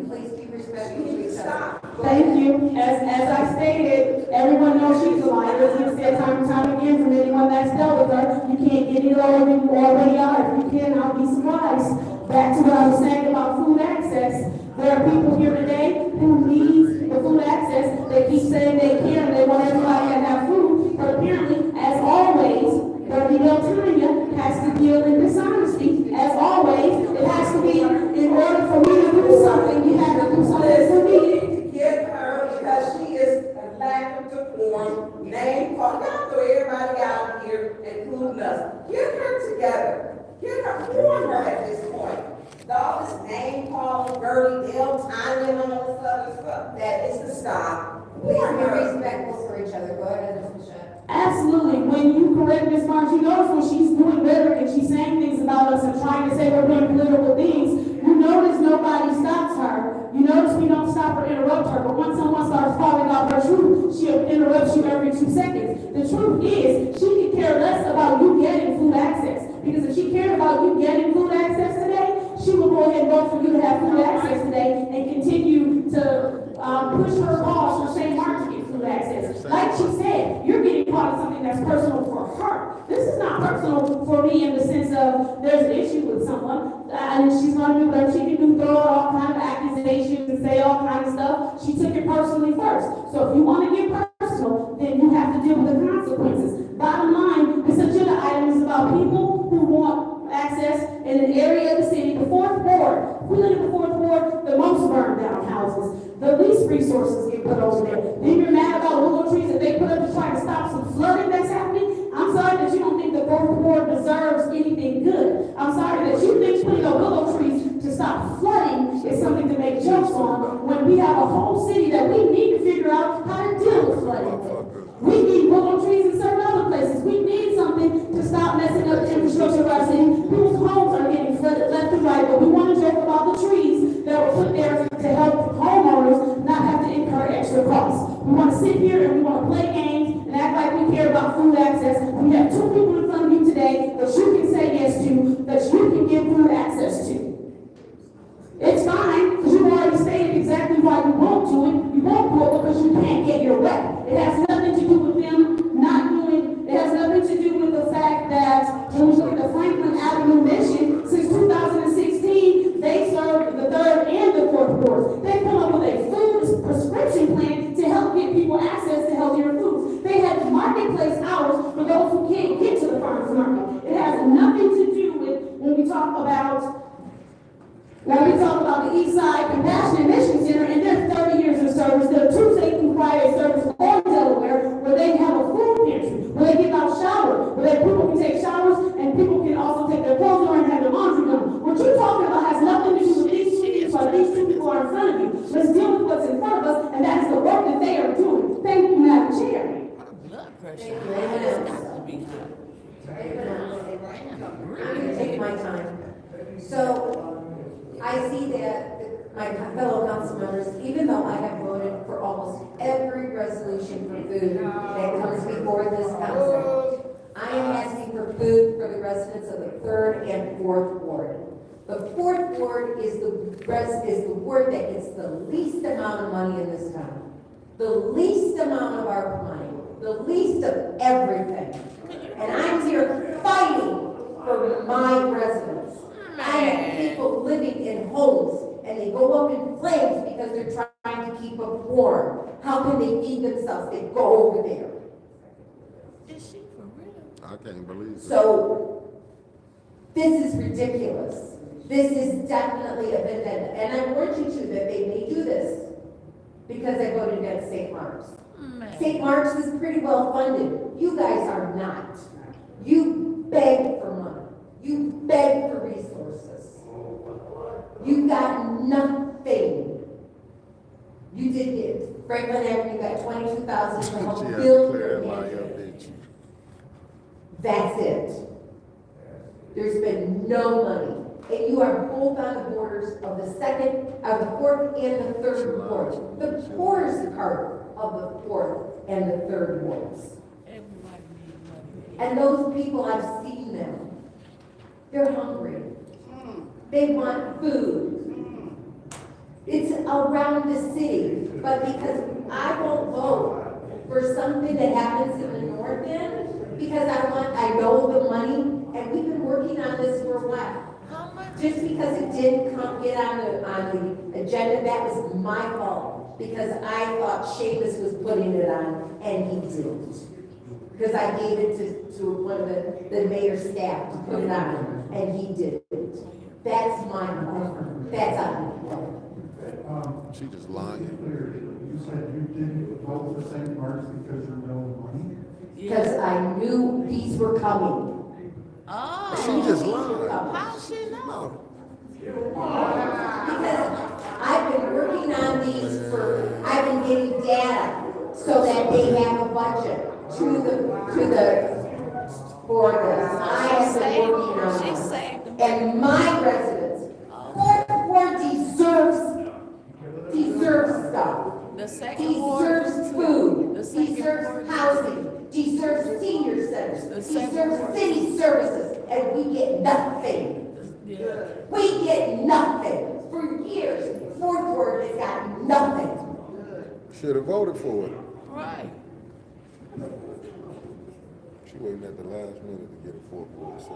Please be respectful to each other.
Stop.
Thank you. As I stated, everyone knows she's a liar. As we've said time and time again from anyone that's dealt with her, you can't get it lower than you already are. If you can, I'll be surprised. Back to what I was saying about food access. There are people here today who need the food access. They keep saying they care and they want everybody to have food. But apparently, as always, Bernie Del Tanya has to deal in dishonesty. As always, it has to be in order for me to do something, you have to do something for me.
Get her because she is a lack of decorum, name call. Y'all throw everybody out here, including us. Get her together. Get her, warn her at this point. All this name calling, Bernie, Del Tanya, and all this other stuff. That is to stop.
Please
Warn
be
her.
respectful for each other. Go ahead, Ms. Michelle.
Absolutely. When you correct Ms. Barnes, you notice when she's doing better and she's saying things about us and trying to say we're doing political things, you notice nobody stops her. You notice we don't stop or interrupt her. But once someone starts calling out her truth, she'll interrupt you every 2 seconds. The truth is, she could care less about you getting food access. Because if she cared about you getting food access today, she will go ahead and vote for you to have food access today and continue to push her cause for St. Martin to get food access. Like she said, you're getting part of something that's personal for her. This is not personal for me in the sense of there's an issue with someone and she's going to do whatever she can do, throw out all kinds of accusations and say all kinds of stuff. She took it personally first. So if you want to get personal, then you have to deal with the consequences. Bottom line, this agenda item is about people who want access in an area of the city, the fourth ward. We live in the fourth ward, the most burned down houses. The least resources get put over there. Then you're mad about willow trees that they put up to try to stop some flooding that's happening. I'm sorry that you don't think the fourth ward deserves anything good. I'm sorry that you think putting up willow trees to stop flooding is something to make jokes on when we have a whole city that we need to figure out how to deal with flooding. We need willow trees in certain other places. We need something to stop messing up the infrastructure of our city. People's homes are getting flooded left and right, but we want to joke about the trees that were put there to help homeowners not have to incur extra costs. We want to sit here and we want to play games and act like we care about food access. We have 2 people in front of you today that you can say yes to, that you can give food access to. It's fine, because you've already stated exactly why you won't do it. You won't do it because you can't get your way. It has nothing to do with them not doing, it has nothing to do with the fact that when we look at the Franklin Avenue mission, since 2016, they served the 3rd and the 4th wards. They come up with a food prescription plan to help get people access to healthier foods. They had marketplace hours for those who can't get to the farmers market. It has nothing to do with when we talk about the East Side Compassionate Mission Center and their 30 years of service. There are 2 state required service in Delaware where they have a food pantry, where they give out showers, where people can take showers and people can also take their clothes on and have their laundry done. What you're talking about has nothing to do with these 2 people, or these 2 people are in front of you. Let's deal with what's in front of us, and that is the work that they are doing. Thank you, Madam Chair.
Thank you. Anyone else? I'm going to take my time. So, I see that my fellow council members, even though I have voted for almost every resolution for food that comes before this council, I am asking for food for the residents of the 3rd and 4th ward. The 4th ward is the ward that gets the least amount of money in this town. The least amount of our money. The least of everything. And I'm here fighting for my residents. I have people people living in homes and they go up in flames because they're trying to keep them warm. How can they feed themselves? They go over there.
Is she for real?
I can't believe it.
So, this is ridiculous. This is definitely a vendetta. And I warned you too that they may do this because I voted against St. Mark's. St. Mark's is pretty well funded. You guys are not. You beg for money. You beg for resources. You got nothing. You did get Franklin Avenue, you got 22,000 to help build your mansion. That's it. There's been no money. And you are both on the borders of the fourth and the third ward. The poorest part of the fourth and the third wards.
Everybody needs money.
And those people, I've seen them. They're hungry. They want food. It's around the city, but because I won't vote for something that happens in the north end, because I know the money, and we've been working on this for a while. Just because it didn't get on the agenda, that was my fault, because I thought Seamus was putting it on, and he didn't. Because I gave it to one of the mayor's staff to put it on, and he didn't. That's my fault. That's on me.
She just lying.
You said you didn't vote for St. Mark's because you know money?
Because I knew these were coming.
Oh.
She just lied.
How she know?
Because I've been working on these I've been getting data so that they have a budget for this. I have been working on this. And my residents, Fourth Ward deserves stuff.
The second ward.
Deserves food.
The second
Deserves
ward.
housing. Deserves senior centers.
The second
Deserves
ward.
city services. And we get nothing.
Yeah.
We get nothing. For years, Fourth Ward has got nothing.
Should have voted for it.
Right.
She waiting at the last minute to get a fourth ward, so.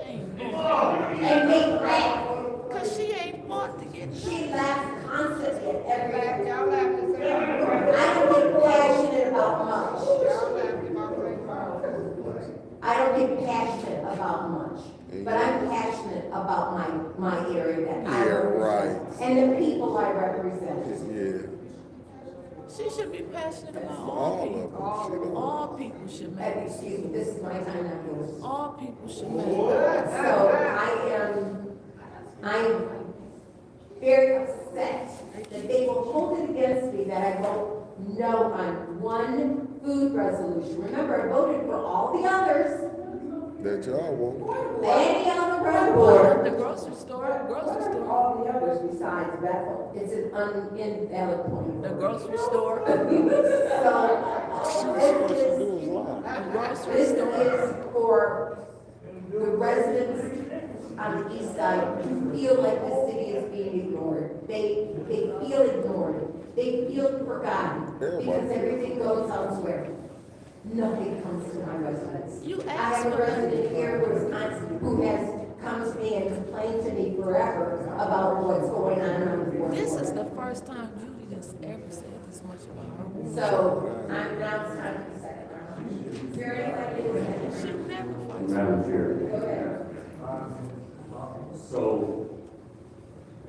And they laugh.
Cause she ain't fought to get
She laughs constantly at everything. I don't get passionate about much. I don't get passionate about much. But I'm passionate about my area that I represent.
Right.
And the people I represent.
Yeah.
She should be passionate about
All
all
of
people.
them.
All people should make it.
Excuse me, this is my time, not yours.
All people should make it.
So I'm very upset that they will hold it against me that I vote no on one food resolution. Remember, I voted for all the others.
That y'all want.
Any other road board.
The grocery store.
All the others besides Bethel. It's an invalid point.
The grocery store.
So, this is for the residents on the east side who feel like the city is being ignored. They feel ignored. They feel forgotten because everything goes elsewhere. Nothing comes to my residents. I have a resident here who has come to me and complained to me forever about what's going on the board.
This is the first time Judy has ever said this much about her.
So, I'm now it's time for the second round. Is there anybody?
She never fights.
Madam Chair.
Go ahead.
So,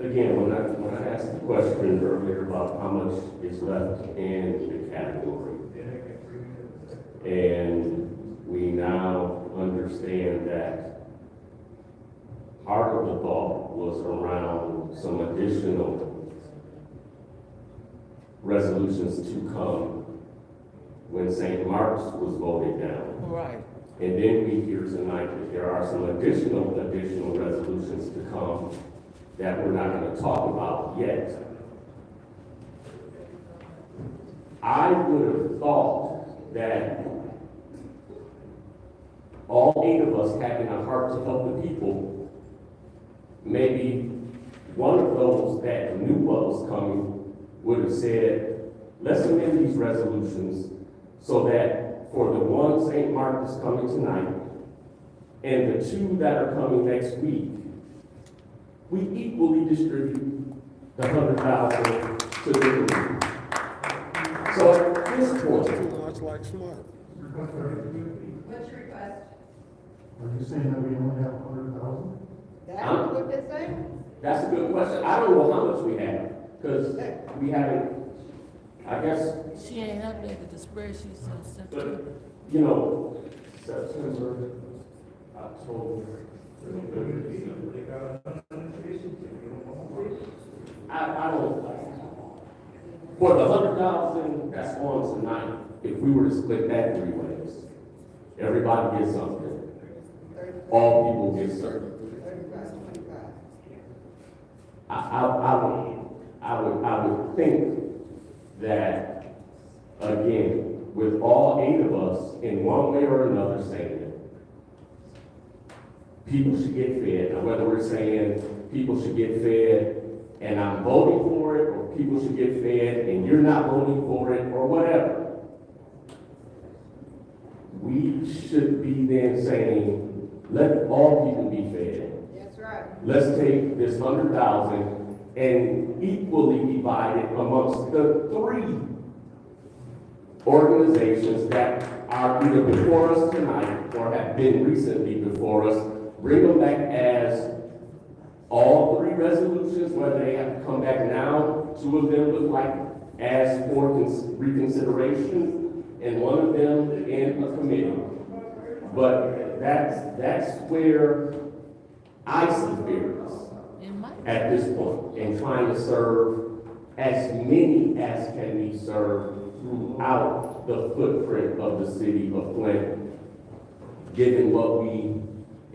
again, when I asked the question earlier about how much is left in the category, and we now understand that part of the thought was around some additional resolutions to come when St. Mark's was voted down.
Right.
And then we hear tonight that there are some additional resolutions to come that we're not going to talk about yet. I would have thought that all 8 of us having a heart to help the people, maybe one of those that knew what was coming would have said, let's amend these resolutions so that for the one St. Mark is coming tonight and the 2 that are coming next week, we equally distribute the 100,000 to the community. So at this point,
Too much like smart.
What's your request?
Are you saying that we only have 100,000?
That's what they're saying?
that's a good question. I don't know how much we have, because we haven't, I guess,
She ain't updated the spreadsheet since September.
but, you know, September, October. I don't, for the 100,000 that's on tonight, if we were to split that 3 ways, everybody gets something. All people get something. I would think that, again, with all 8 of us in one way or another saying it, people should get fed. Now, whether we're saying people should get fed and I'm voting for it, or people should get fed and you're not voting for it, or whatever, we should be then saying, let all people be fed.
That's right.
Let's take this 100,000 and equally divide it amongst the 3 organizations that are either before us tonight or have been recently before us. Bring them back as all 3 resolutions, whether they have to come back now. 2 of them look like as for reconsideration, and 1 of them in a committee. But that's where I see fairness at this point, in trying to serve as many as can be served throughout the footprint of the city of Flint, given what we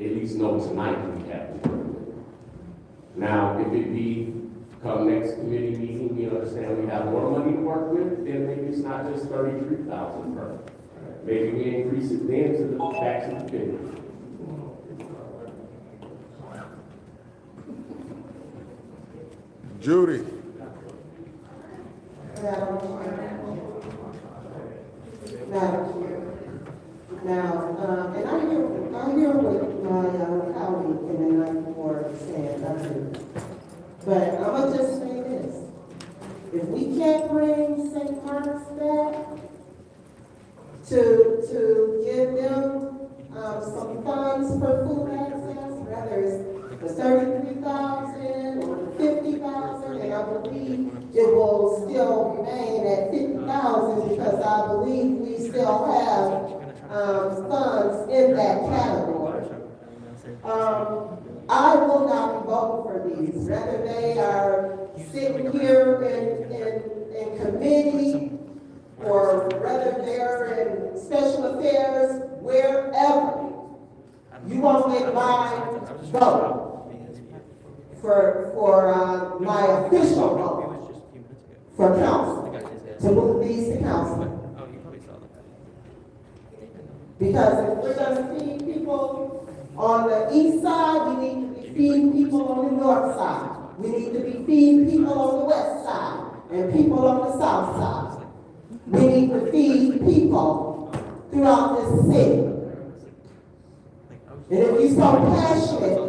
at least know tonight we have to work with. Now, if it be come next committee meeting, we understand we have more money to work with, then maybe it's not just 33,000 per. Maybe we increase it then to the back to the 50.
Judy.
Now, and I hear what my colleague in the ninth ward is saying, I do. But I'm gonna just say this. If we can't bring St. Mark's back to give them, some funds for food access, whether it's the 33,000 or the 50,000, and I believe it will still remain at 50,000 because I believe we still have funds in that category. I will not be voting for these, whether they are sitting here in committee or whether they're in special affairs, wherever. You won't get my vote for my official vote for council, to move these to council. Because if we're gonna feed people on the east side, we need to be feeding people on the north side. We need to be feeding people on the west side and people on the south side. We need to feed people throughout this city. And if you're so passionate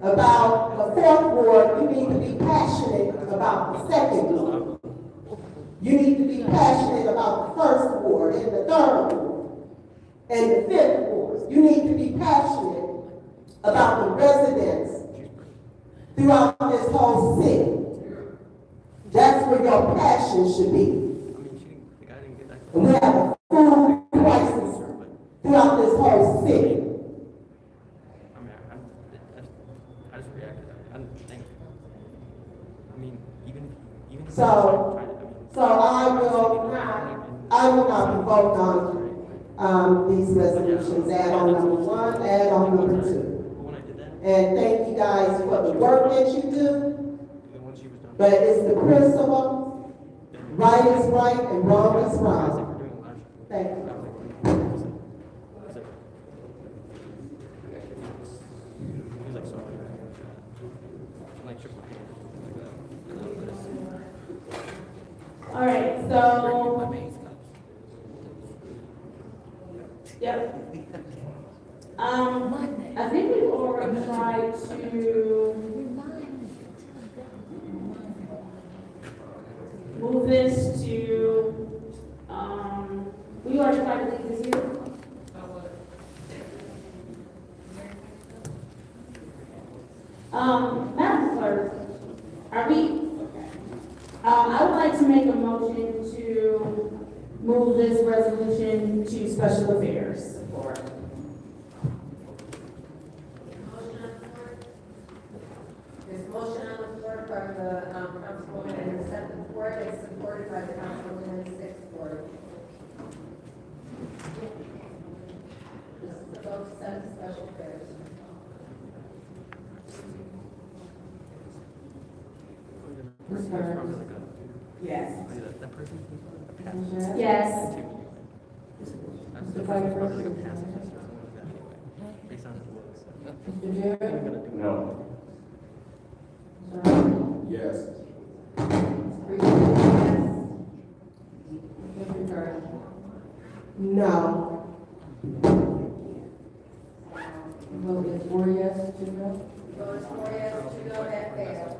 about the 4th ward, you need to be passionate about the 2nd ward. You need to be passionate about the 1st ward and the 3rd ward and the 5th ward. You need to be passionate about the residents throughout this whole city. That's where your passion should be. And we have a food crisis throughout this whole city. So I will not be voting on these resolutions, add on number 1, add on number 2. And thank you guys for the work that you do, but it's the principle, right is right and wrong is wrong. Thank you.
All right, so. Yep. I think we've already tried to move this to, will you already try to leave this here? Madam Clerk, are we, I would like to make a motion to move this resolution to special affairs.
There's a motion on the floor from the Councilwoman in the seventh ward, it's supported by the Councilwoman in the sixth ward. This is the vote to send to special affairs.
Ms. Burns?
Yes.
Yes.
Mr. Vice President? Mr. Jarrett?
No.
Yes.
Mr. Carter?
No.
Vote is 4 yes, 2 no.
Vote is 4 yes, 2 no, that fails.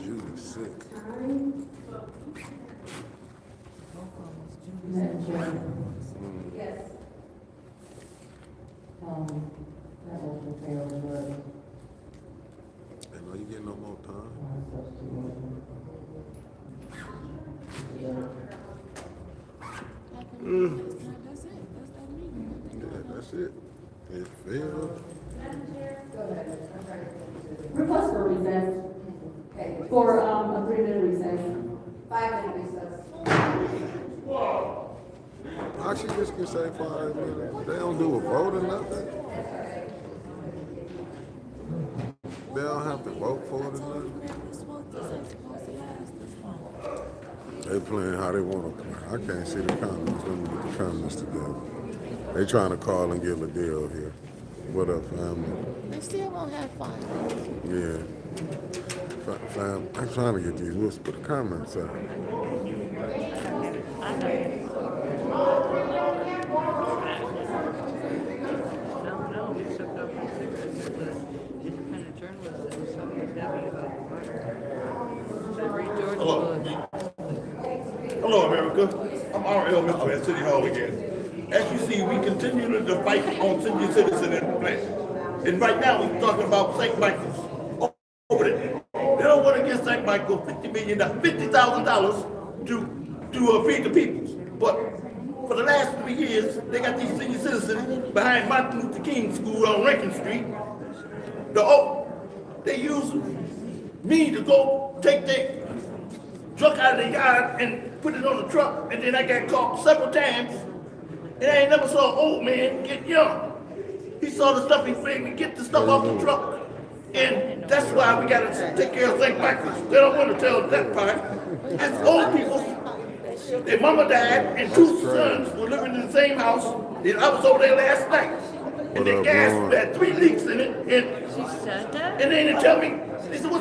Julie's sick.
Madam Chair,
Yes.
that motion fails, but
Hey, no, you get no more time. Yeah, that's it. It failed.
Go ahead, I'm trying to.
Request for recess,
Okay,
for, a 3-minute recess.
5-minute recess.
Actually, just can say 5 minutes. They don't do a vote or nothing. They don't have to vote for it or nothing. They playing how they want to play. I can't see the comments. Let me get the comments together. They trying to call and give a deal here. What up, family?
They still won't have fun.
Yeah. Fam, I'm trying to get these lists, put the comments up.
Hello, America. I'm R.L. Mitchell at City Hall again. As you see, we continue to fight on senior citizen and Flint. And right now, we're talking about St. Michael's over there. They don't want to give St. Michael $50,000 to feed the people. But for the last 3 years, they got these senior citizens behind Martin Luther King School on Rankin Street. They use me to go take their truck out of the yard and put it on the truck, and then I got caught several times, and I ain't never saw an old man get young. He saw the stuff, he made me get the stuff off the truck, and that's why we gotta take care of St. Michael's. They don't want to tell that part. It's old people. Their mama died, and 2 sons were living in the same house. And I was over there last night, and the gas had 3 leaks in it, and then they tell me, they said, I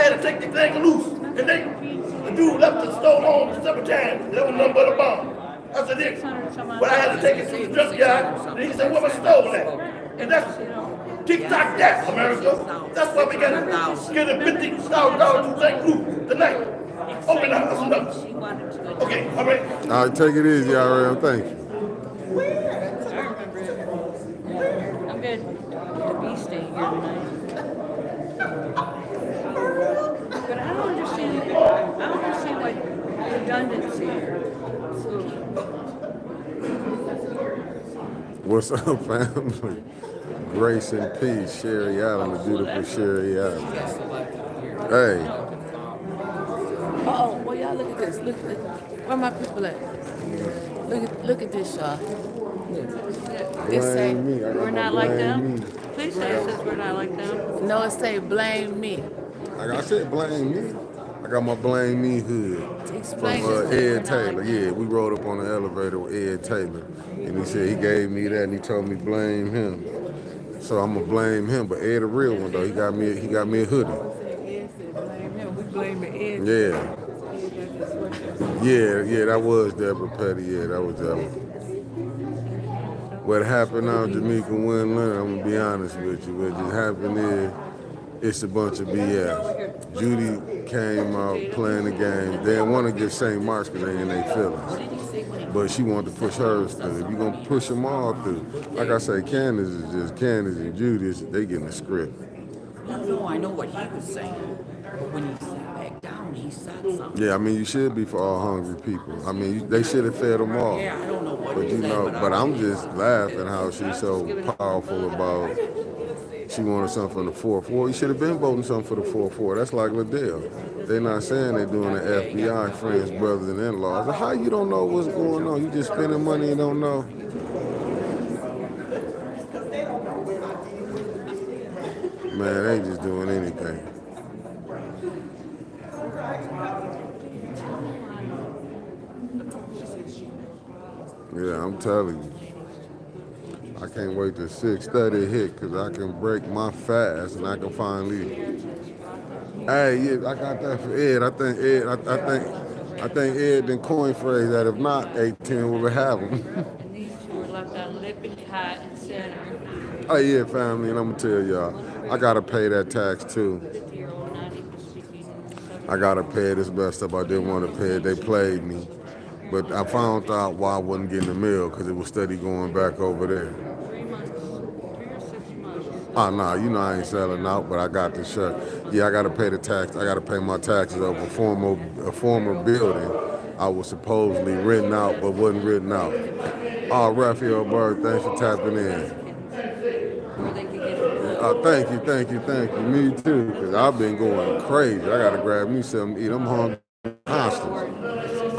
had to take the thing loose, and the dude left the stove on several times. There was nothing but a bomb. I said, Dick, but I had to take it to the junkyard, and he said, where my stove at? And that's tick-tock that, America. That's why we gotta get a $50,000 to St. Louis tonight. Open the house up. Okay, all right.
All right, take it easy, RL. Thank you.
I'm good. The bee staying here tonight. But I don't understand what redundancy here.
What's up, family? Grace and peace, Sherry Allen, the beautiful Sherry Allen. Hey.
Oh, well, y'all look at this. Look at this. Where my people at? Look at this, y'all. It say we're not like them. Please say it says we're not like them. No, it say blame me.
Like I said, blame me. I got my blame me hood
Explain
from Ed Taylor. Yeah, we rode up on the elevator with Ed Taylor, and he said he gave me that, and he told me blame him. So I'm gonna blame him, but Ed a real one though. He got me a hoodie.
Ed said blame him. We blame Ed.
Yeah, that was Deborah Petty. Yeah, that was Deborah. What happened out Jamaica wouldn't learn, I'm gonna be honest with you. What just happened is, it's a bunch of BS. Judy came out playing the game. They didn't want to get St. Mark's because they in their feelings. But she wanted to push hers through. If you're going to push them all through, like I say, Candace and Judy, they getting the script.
No, I know what he was saying. But when he sat back down, he said something.
Yeah, I mean, you should be for all hungry people. I mean, they should have fed them all.
Yeah, I don't know what
But
he
you
said,
know, but
I
I'm just laughing how she's so powerful about. She wanted something from the 4th Ward. You should have been voting something for the 4th Ward. That's like Liddell. They're not saying they're doing the FBI, friends, brothers, and in-laws. How you don't know what's going on? You just spending money and don't know. Man, they just doing anything. Yeah, I'm telling you. I can't wait till 6:30 hit because I can break my fast and I can finally. Hey, yeah, I got that for Ed. I think Ed done coined phrase that if not 810 would have him.
These two are left on Lippin Hot and Center.
Oh yeah, family, and I'm gonna tell y'all, I gotta pay that tax too. I gotta pay it. It's best stuff. I didn't want to pay it. They played me. But I found out why I wasn't getting the mail because it was steady going back over there.
3 months, 3 or 6 months.
Oh, no, you know I ain't selling out, but I got the shirt. Yeah, I got to pay the tax. I got to pay my taxes over a former building I was supposedly renting out, but wasn't renting out. Oh, Raphael Bird, thanks for tapping in. Oh, thank you. Me too, because I've been going crazy. I got to grab me something to eat. I'm hungry constantly.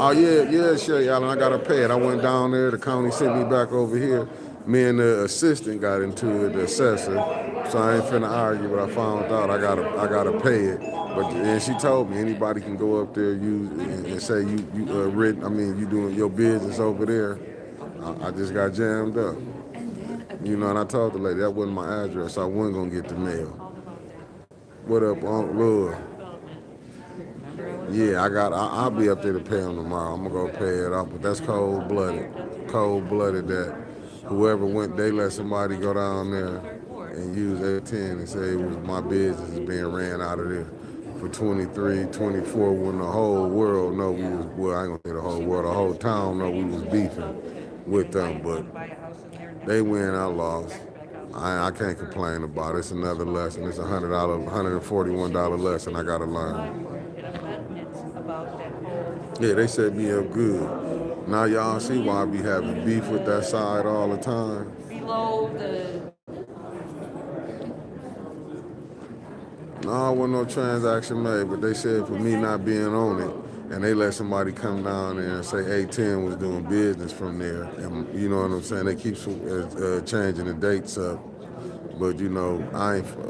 Oh, yeah, Sherry Allen, I got to pay it. I went down there. The county sent me back over here. Me and the assistant got into it, the assessor. So I ain't finna argue, but I found out I gotta pay it. But and she told me anybody can go up there and say you doing your business over there. I just got jammed up. You know, and I told the lady that wasn't my address. So I wasn't gonna get the mail. What up, Uncle Lord? Yeah, I'll be up there to pay them tomorrow. I'm gonna go pay it off, but that's cold-blooded that whoever went, they let somebody go down there and use 810 and say it was my business is being ran out of there for 23, 24, when the whole world know we was, well, I ain't gonna say the whole world, the whole town know we was beefing with them, but they win, I lost. I can't complain about it. It's another lesson. It's $100, $141 lesson I gotta learn. Yeah, they set me up good. Now y'all see why I be having beef with that side all the time.
Below the.
No, wasn't no transaction made, but they said for me not being on it, and they let somebody come down there and say 810 was doing business from there. And you know what I'm saying? They keep changing the dates up. But you know,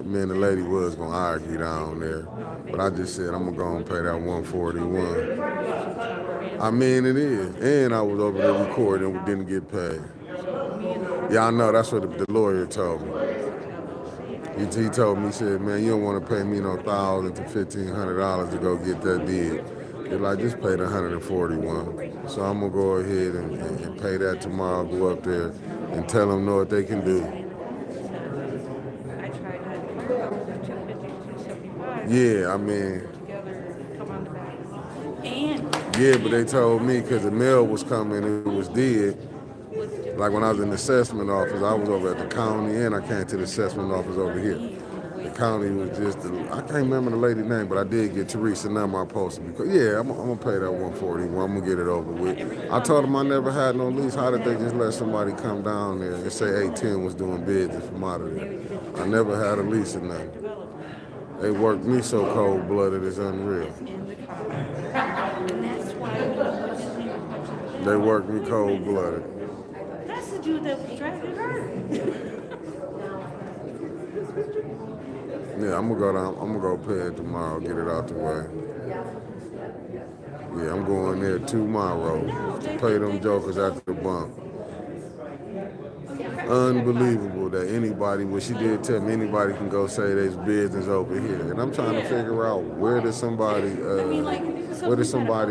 me and the lady was gonna argue down there. But I just said I'm gonna go and pay that 141. I mean it is. And I was over there recording and didn't get paid. Yeah, I know, that's what the lawyer told me. He told me, he said, man, you don't wanna pay me no $1,000 to $1,500 to go get that deed. They're like, just pay the 141. So I'm gonna go ahead and pay that tomorrow, go up there and tell them know what they can do. Yeah, I mean. Yeah, but they told me because the mail was coming and it was dead. Like when I was in the assessment office, I was over at the county and I came to the assessment office over here. The county was just, I can't remember the lady's name, but I did get Teresa number I posted because, yeah, I'm gonna pay that 141. I'm gonna get it over with. I told them I never had no lease. How did they just let somebody come down there and say 810 was doing business from out of there? I never had a lease or nothing. They worked me so cold-blooded, it's unreal. They worked me cold-blooded.
That's the dude that was dragging her.
Yeah, I'm gonna go pay it tomorrow, get it out the way. Yeah, I'm going there tomorrow to pay them jokers after the bump. Unbelievable that anybody, what she did tell me, anybody can go say there's business over here. And I'm trying to figure out where did somebody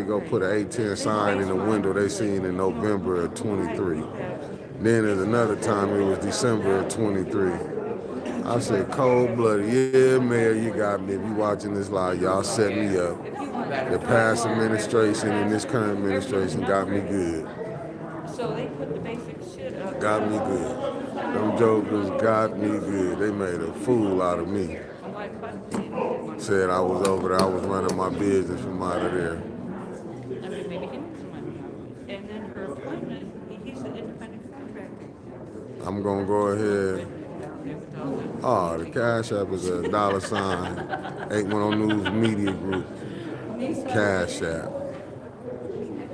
go put an 810 sign in the window they seen in November of 23. Then there's another time, it was December of 23. I said, cold-blooded, yeah, Mayor, you got me. If you watching this live, y'all set me up. The past administration and this current administration got me good.
So they put the basic shit up.
Got me good. Them jokers got me good. They made a fool out of me. Said I was over there, I was running my business from out of there.
I mean, maybe he needs some money. And then her appointment, he's an independent contractor.
I'm gonna go ahead. Oh, the Cash App is a $, 810 News Media Group. Cash App.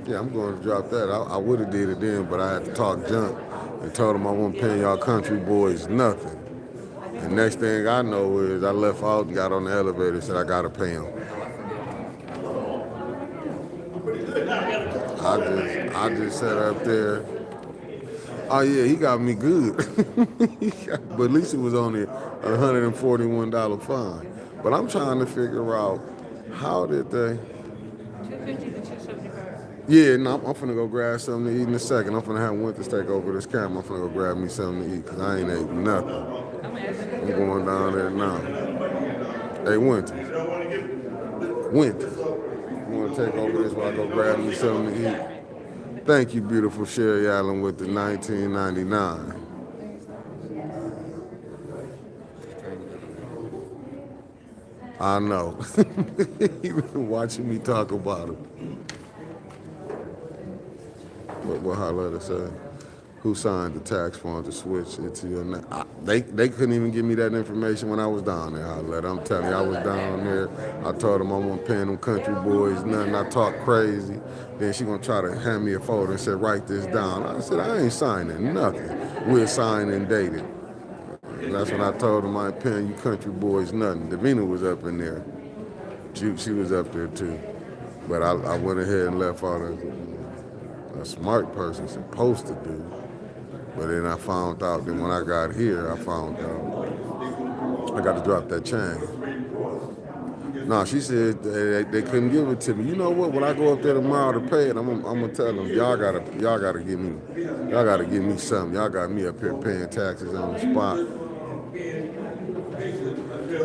Yeah, I'm going to drop that. I would have did it then, but I had to talk junk and told them I wasn't paying y'all country boys nothing. And next thing I know is I left out and got on the elevator and said I got to pay them. I just sat up there. Oh yeah, he got me good. But at least it was only a $141 fine. But I'm trying to figure out how did they...
250 to 275.
Yeah, no, I'm finna go grab something to eat in a second. I'm finna have Winters take over this camera. I'm finna go grab me something to eat because I ain't ate nothing. I'm going down there now. Hey, Winters. Winters. You want to take over this while I go grab me something to eat? Thank you, beautiful Sherry Allen with the 1999. I know. You been watching me talk about him. What her letter say? Who signed the tax form to switch it to your name? They couldn't even give me that information when I was down there, her letter. I'm telling you, I was down there. I told them I wasn't paying them country boys nothing. I talked crazy. Then she gonna try to hand me a folder and said, write this down. I said, I ain't signing nothing. We'll sign and date it. And that's when I told them I ain't paying you country boys nothing. Davina was up in there. She was up there too. But I went ahead and left out a smart person supposed to do. But then I found out that when I got here, I found out I got to drop that chain. No, she said they couldn't give it to me. You know what? When I go up there tomorrow to pay it, I'm gonna tell them y'all gotta give me something. Y'all got me up here paying taxes on the spot.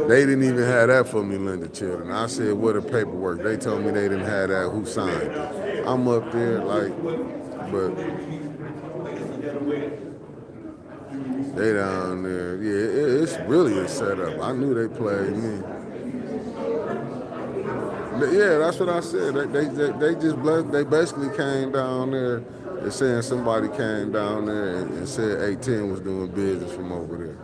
They didn't even have that for me, Linda Children. I said, what the paperwork? They told me they didn't have that. Who signed it? I'm up there like, but they down there. Yeah, it's really a setup. I knew they played me. Yeah, that's what I said. They basically came down there. They're saying somebody came down there and said 810 was doing business from over there.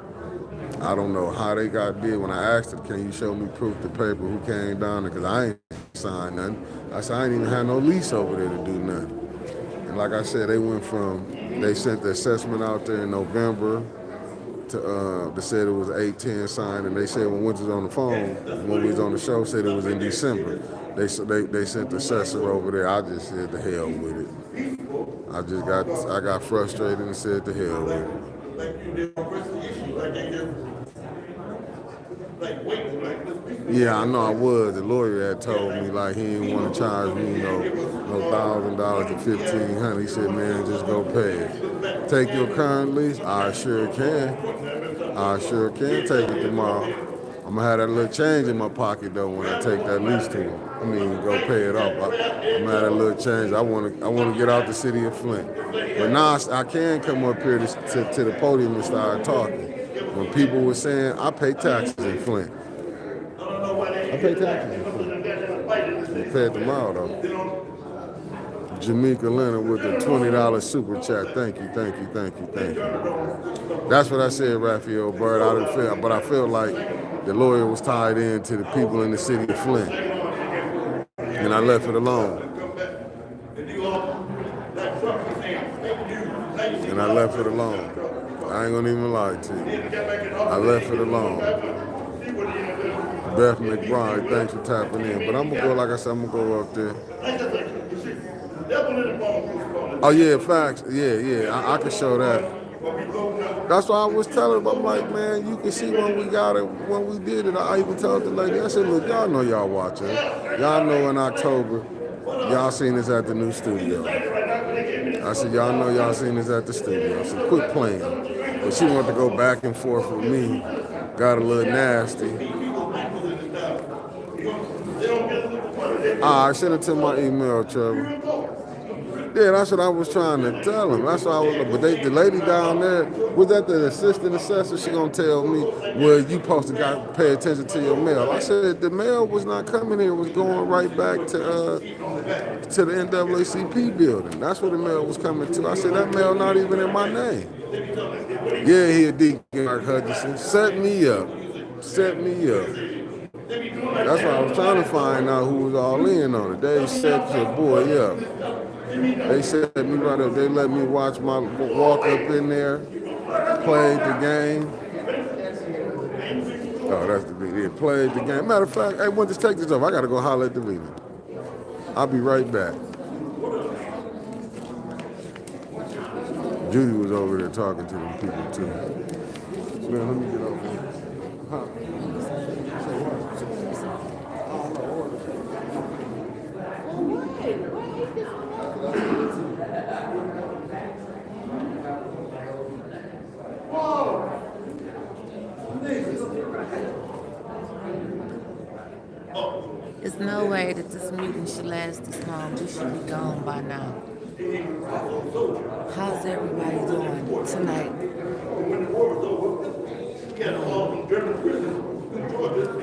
I don't know how they got there. When I asked them, can you show me proof the paper who came down there? Because I ain't signed nothing. I said, I ain't even had no lease over there to do nothing. And like I said, they sent the assessment out there in November to they said it was 810 signed, and they said when Winters on the phone, when we was on the show, said it was in December. They sent the assessor over there. I just said the hell with it. I got frustrated and said the hell with it. Yeah, I know I was. The lawyer had told me like he didn't want to charge me no $1,000 to $1,500. He said, man, just go pay it. Take your current lease? I sure can. I sure can take it tomorrow. I'm gonna have that little change in my pocket though when I take that lease to him. I mean, go pay it off. I'm gonna have that little change. I wanna get out the city of Flint. But now I can come up here to the podium and start talking. When people were saying, I pay taxes in Flint. I pay taxes in Flint. I'll pay it tomorrow though. Jamaica Leonard with the $20 super chat. Thank you. That's what I said, Raphael Bird. But I felt like the lawyer was tied in to the people in the city of Flint. And I left it alone. I ain't gonna even lie to you. I left it alone. Beth McBride, thanks for tapping in. But I'm gonna go, like I said, I'm gonna go up there. Oh yeah, facts. Yeah. I can show that. That's why I was telling them, I'm like, man, you can see when we got it, when we did it. I even told the lady, I said, look, y'all know y'all watching. Y'all know in October, y'all seen us at the new studio. I said, y'all know y'all seen us at the studio. I said, quit playing. But she wanted to go back and forth with me. Got a little nasty. I sent it to my email, Trevor. Yeah, that's what I was trying to tell him. That's why I was. But the lady down there was that the assistant assessor. She gonna tell me, well, you supposed to pay attention to your mail. I said the mail was not coming here. It was going right back to the NAACP building. That's where the mail was coming to. I said that mail not even in my name. Yeah, he a Deacon Mark Hutchinson. Set me up. Set me up. That's why I was trying to find out who was all in on it. They set your boy up. They set me right up. They let me watch my walk up in there, played the game. Oh, that's the video. Played the game. Matter of fact, hey, just take this off. I gotta go holler at the video. I'll be right back. Judy was over there talking to them people too. Man, let me get over here. Huh?
There's no way that this meeting should last this long. We should be gone by now. How's everybody doing tonight?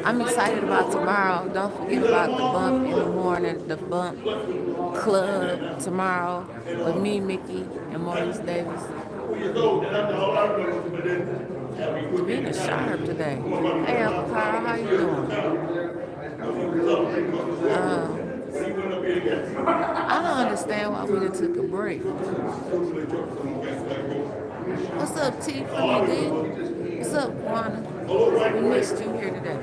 I'm excited about tomorrow. Don't forget about the bump in the morning, the bump club tomorrow with me, Mickey, and Maurice Davis. Being sharp today. Hey, Uncle Carl, how you doing? I don't understand why we done took a break. What's up, T from the D? What's up, Juana? We missed you here today.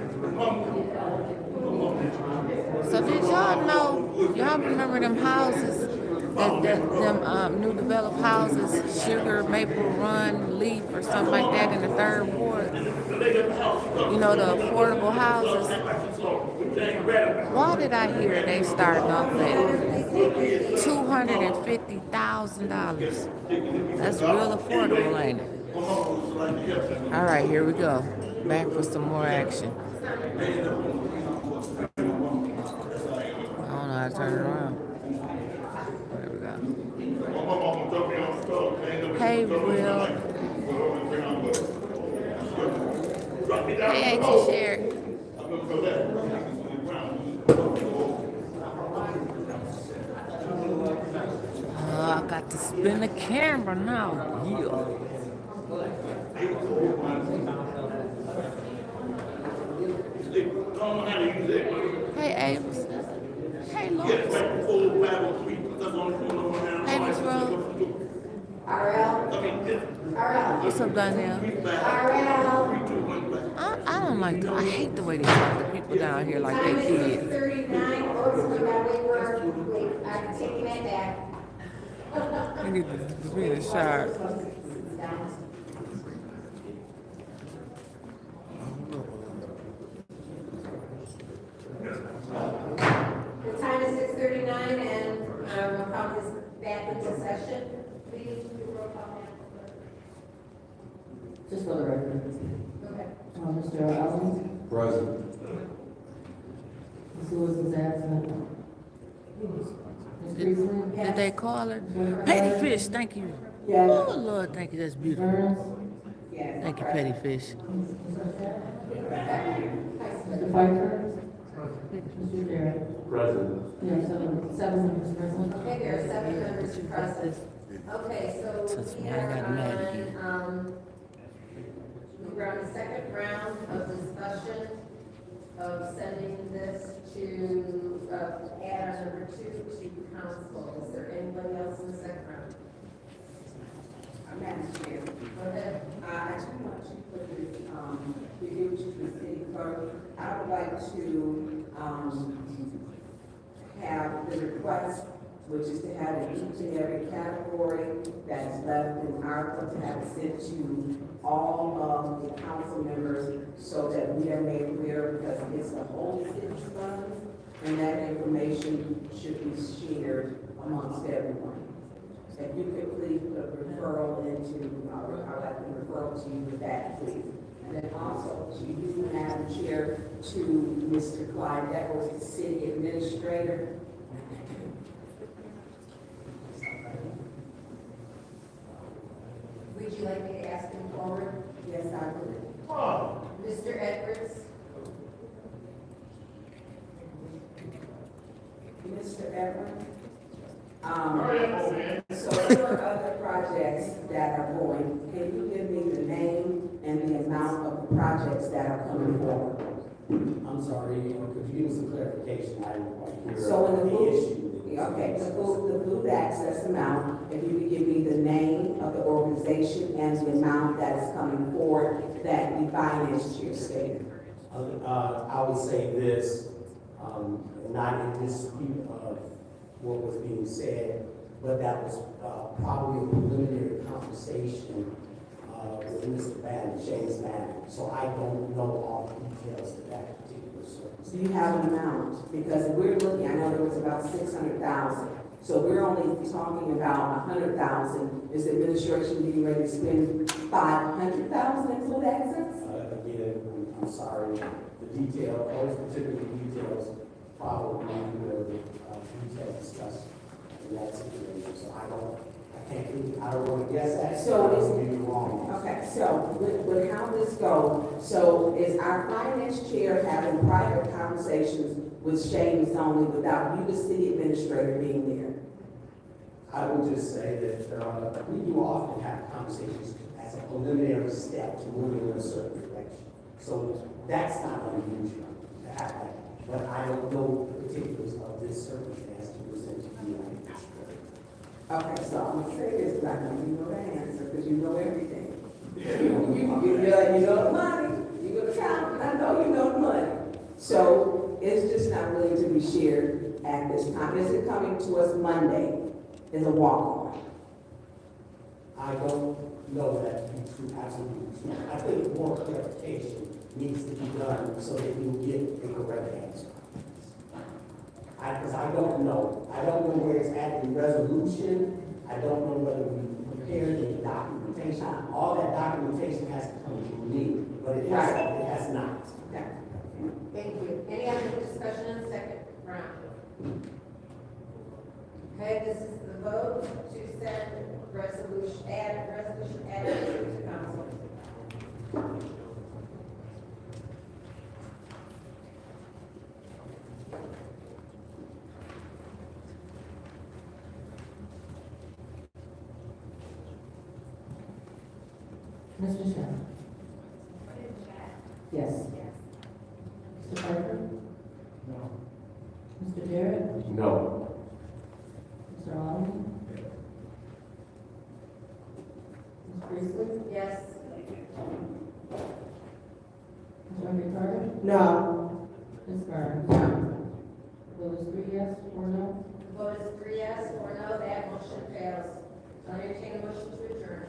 So did y'all know, y'all remember them houses, them new developed houses, Sugar, Maple Run, Leaf, or something like that in the 3rd Ward? You know, the affordable houses. Why did I hear they starting off at $250,000? That's real affordable, ain't it? All right, here we go. Back for some more action. I don't know how to turn it around. There we go. Hey, Will. Hey, Auntie Sherry. I got to spin the camera now. Yeah. Hey, Avis. Hey, Lawrence. Hey, Miss Rose.
RL.
What's up, Donnell? I don't like I hate the way they talk to people down here like they kids.
39. Oops, we got wait, I'm taking that back.
You need to be in the shower.
The time is 6:39 and we'll call this back into session. Please do roll call.
Just for the record.
Okay.
Mr. Allen?
Present.
Ms. Lewis is absent. Ms. Priestley?
Did they call her? Petty Fish, thank you.
Yes.
Oh, Lord, thank you, that's beautiful.
Burns?
Yes.
Thank you, Petty Fish.
Mr. Pfeiffer? Mr. Jarrett?
Present.
There are seven members present.
Okay, there are 7 members present. Okay, so
Touch me,
we
I
are
got mad at you.
we're on the 2nd round of discussion of sending this to, add-on number 2 to council. Is there anybody else in the 2nd round?
Madam Chair.
Go ahead.
I just want to put this, review to the city clerk. I would like to, have the request, which is to have in each and every category that is left in ARPA to have it sent to all of the council members so that we are made aware, because it's the whole city's funds, and that information should be shared amongst everyone. If you could please put a referral into, I'd like to refer to you with that, please. And then also to you, Madam Chair, to Mr. Clyde Deckles, the city administrator.
Would you like me to ask him forward?
Yes, I would.
Mr. Edwards?
Mr. Edwards? So for other projects that are going, can you give me the name and the amount of the projects that are coming forward?
I'm sorry, could you give me some clarification? I didn't quite hear
So in the
the issue.
food, okay, the food access amount, if you could give me the name of the organization and the amount that is coming forward that the finance chair stated.
I would say this, not in dispute of what was being said, but that was probably a preliminary conversation with Mr. Bannon, James Bannon. So I don't know all the details of that particular service.
Do you have an amount? Because we're looking, I know there was about 600,000. So we're only talking about 100,000. Is the administration getting ready to spend 500,000 in food access?
Again, I'm sorry, the detail, those particular details probably will be detailed discussed in that situation. So I don't want to guess that.
So
it's maybe wrong.
Okay, so with how this goes, so is our finance chair having private conversations with James only without you, the city administrator, being there?
I would just say that we do often have conversations as a preliminary step to moving in a certain direction. So that's not unusual to have that. But I don't know the particulars of this circumstance to present to you.
Okay, so I'm gonna say this, but I know you know the answer, because you know everything. You know the money, you know the account, and I know you know the money. So it's just not willing to be shared at this time. Is it coming to us Monday as a walk-on?
I don't know that to be true, absolutely true. I think more clarification needs to be done so that you get a correct answer. Because I don't know. I don't know where it's at in resolution. I don't know whether we prepared any documentation. All that documentation has to come to me, but it has not.
Okay. Thank you. Any other discussion in the second round? Okay, this is the vote to send resolution added to council.
Mr. Sherman? Yes. Mr. Parker?
No.
Mr. Jarrett?
No.
Mr. Allen? Ms. Priestley?
Yes.
Mr. Carter?
No.
Ms. Burns? No. Vote is 3 yes, 4 no?
The vote is 3 yes, 4 no, that motion fails. I'll entertain a motion to adjourn.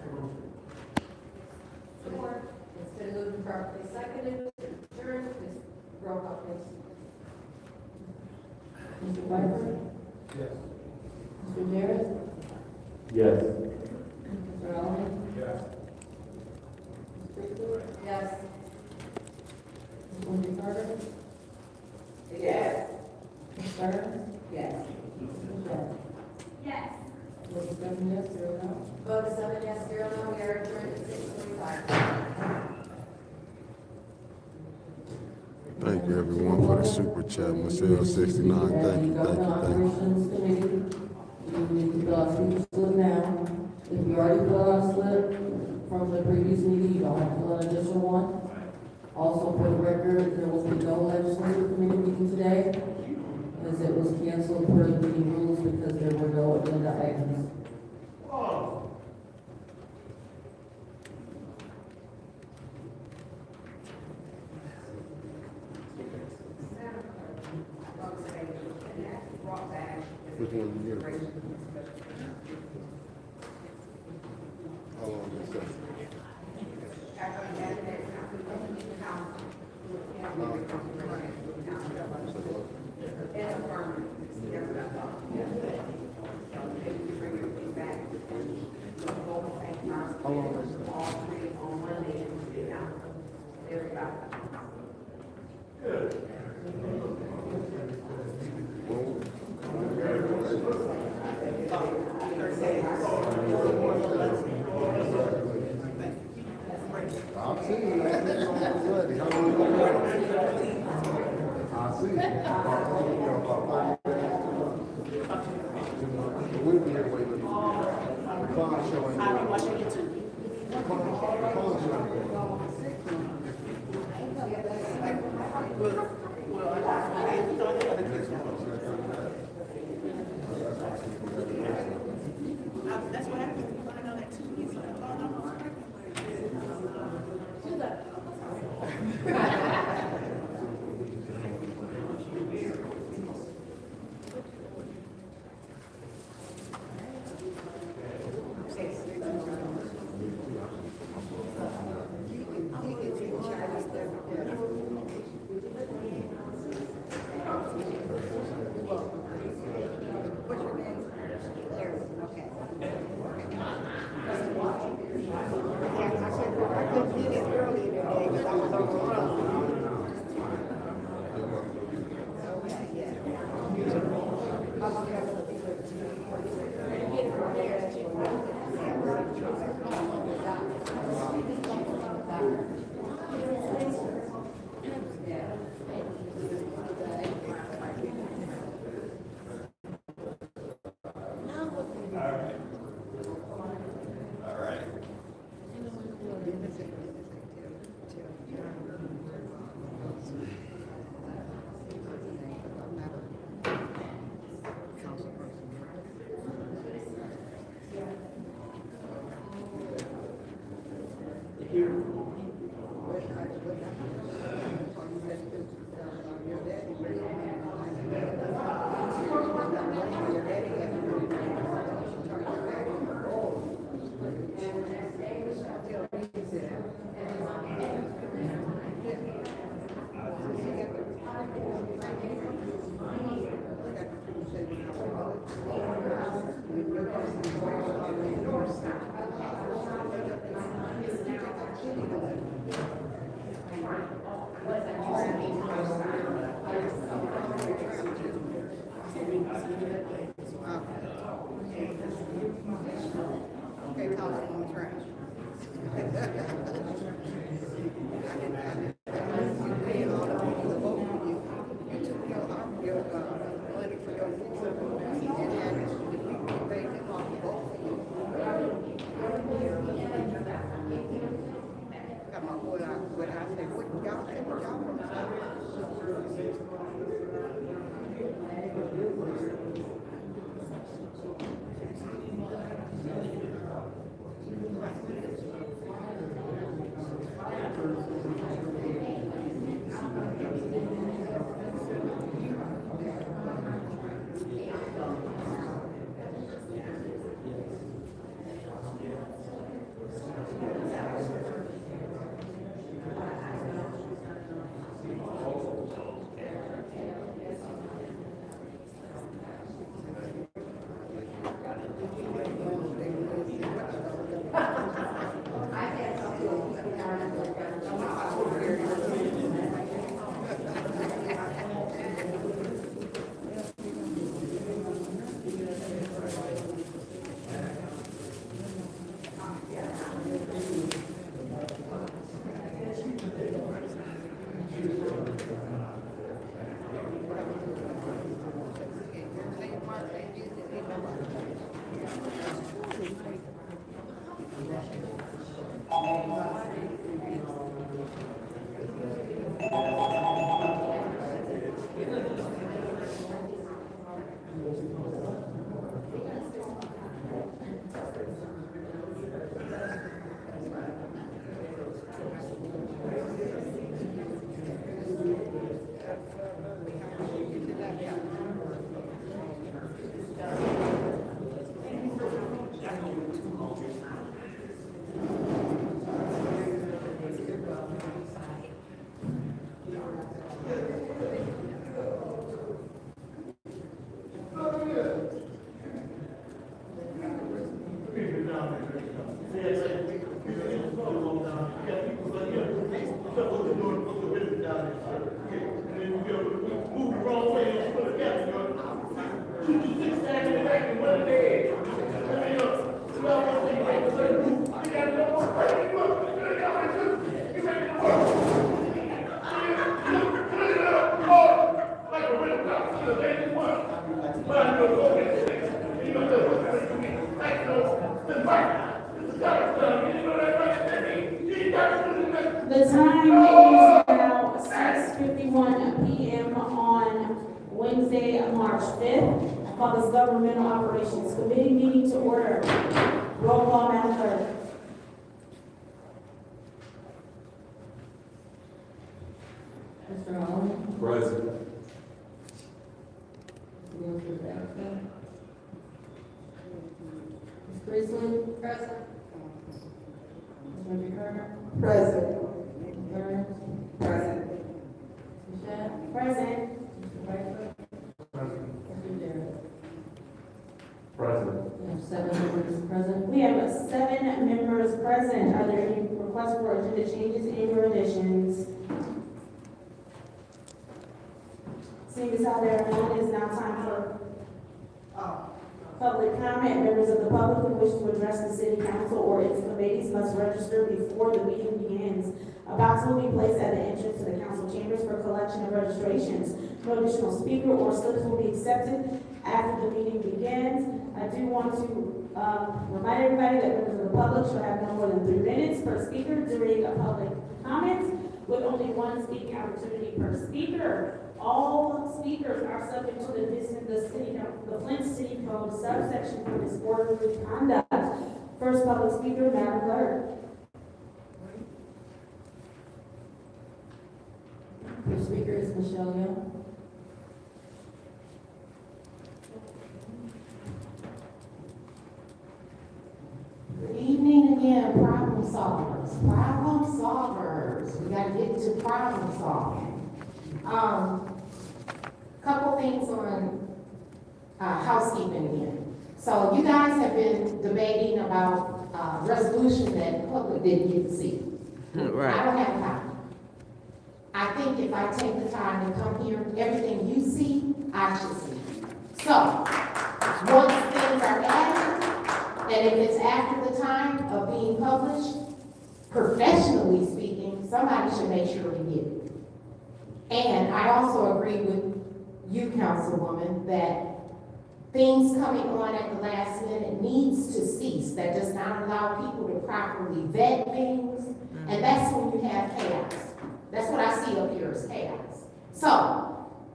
Support. It's been moved and properly seconded to adjourn. Please roll call, please.
Mr. Piper?
Yes.
Mr. Jarrett?
Yes.
Mr. Allen?
Yes.
Ms. Priestley?
Yes.
Mr. Carter?
Yes.
Ms. Burns?
Yes.
Ms. Sherman?
Yes.
Vote is 7 yes, 0 no?
Vote is 7 yes, 0 no. We are adjourned at 6:45.
Thank you, everyone, for the super chat. Michelle 69, thank you.
Operations Committee, you need to fill out a slip now. If you already filled out a slip from the previous meeting, you don't have to fill out an additional one. Also, for the record, there will be no legislative committee meeting today, as it was canceled per the meeting rules because there were no agenda items.
Which one you get? How long is that? I'll see you. I'll see you. We'll be here waiting. The car's showing.
I'll be watching YouTube.
The car's showing.
That's what happens when you find out that too. He's like, oh, no.
Okay, Councilwoman Trash.
stuff what we're doing, what we're doing down there. And then we move the wrong way, and put it together, you know. 226 standing in the back and one dead. You know, we all want to think like the same group. We got to know what's right. You ready to work. Like a real cop, the lady one. But I know the organization. You know, like, the fight.
The time is now 6:51 p.m. on Wednesday, March 5th. I call this Governmental Operations Committee meeting to order. Roll call, Madam Clerk.
Mr. Allen?
Present.
Mr. Jackson? Ms. Priestley? Present. Ms. Carter?
Present.
Ms. Burns?
Present.
Ms. Shad?
Present.
Mr. Piper? Mr. Darrell?
Present.
We have 7 members present.
We have 7 members present. Are there any requests for agenda changes and/or additions? Seeing as how there are none, it is now time for public comment. Members of the public who wish to address the city council or its committees must register before the meeting begins. A box will be placed at the entrance to the council chambers for collection of registrations. No additional speaker or slips will be accepted after the meeting begins. I do want to remind everybody that members of the public should have no more than 3 minutes per speaker during a public comment, with only 1 speaking opportunity per speaker. All speakers are subject to the Flint City Code subsection for disorderly conduct. First public speaker, Madam Clerk.
First speaker is Michelle Young.
Good evening again, problem solvers. Problem solvers. We gotta get to problem solving. Couple things on housekeeping again. So you guys have been debating about resolution that the public didn't get to see.
Right.
I don't have time. I think if I take the time to come here, everything you see, I should see. So, once things are added, and if it's after the time of being published, professionally speaking, somebody should make sure we get it. And I also agree with you, Councilwoman, that things coming on at the last minute needs to cease. That does not allow people to properly vet things, and that's when you have chaos. That's what I see up here as chaos. So,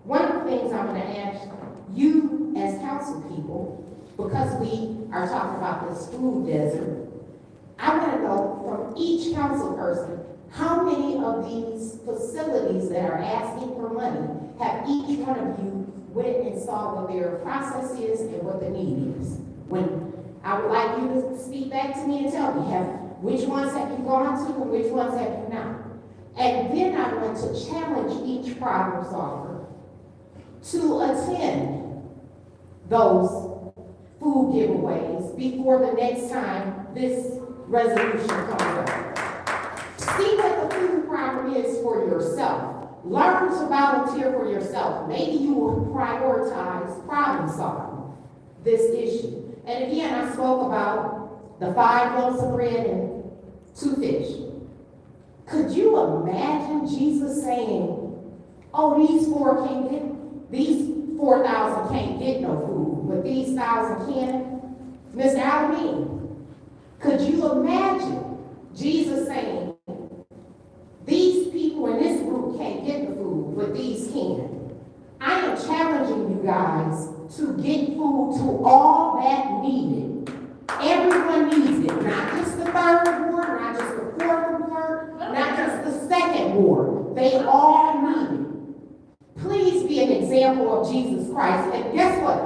one of the things I'm gonna ask you as council people, because we are talking about this food desert, I wanna know from each council person, how many of these facilities that are asking for money have each one of you went and saw what their process is and what the need is? When I would like you to speak back to me and tell me, which ones have you gone to and which ones have you not? And then I want to challenge each problem solver to attend those food giveaways before the next time this resolution comes up. See what the food problem is for yourself. Learn to volunteer for yourself. Maybe you will prioritize problem solving this issue. And again, I spoke about the 5 loaves of bread and 2 fish. Could you imagine Jesus saying, oh, these 4,000 can't get no food, but these 1,000 can? Mr. Alameen, could you imagine Jesus saying, these people in this group can't get the food, but these can? I am challenging you guys to get food to all that needed. Everyone needs it, not just the 3rd ward, not just the 4th ward, not just the 2nd ward. They all need it. Please be an example of Jesus Christ. And guess what?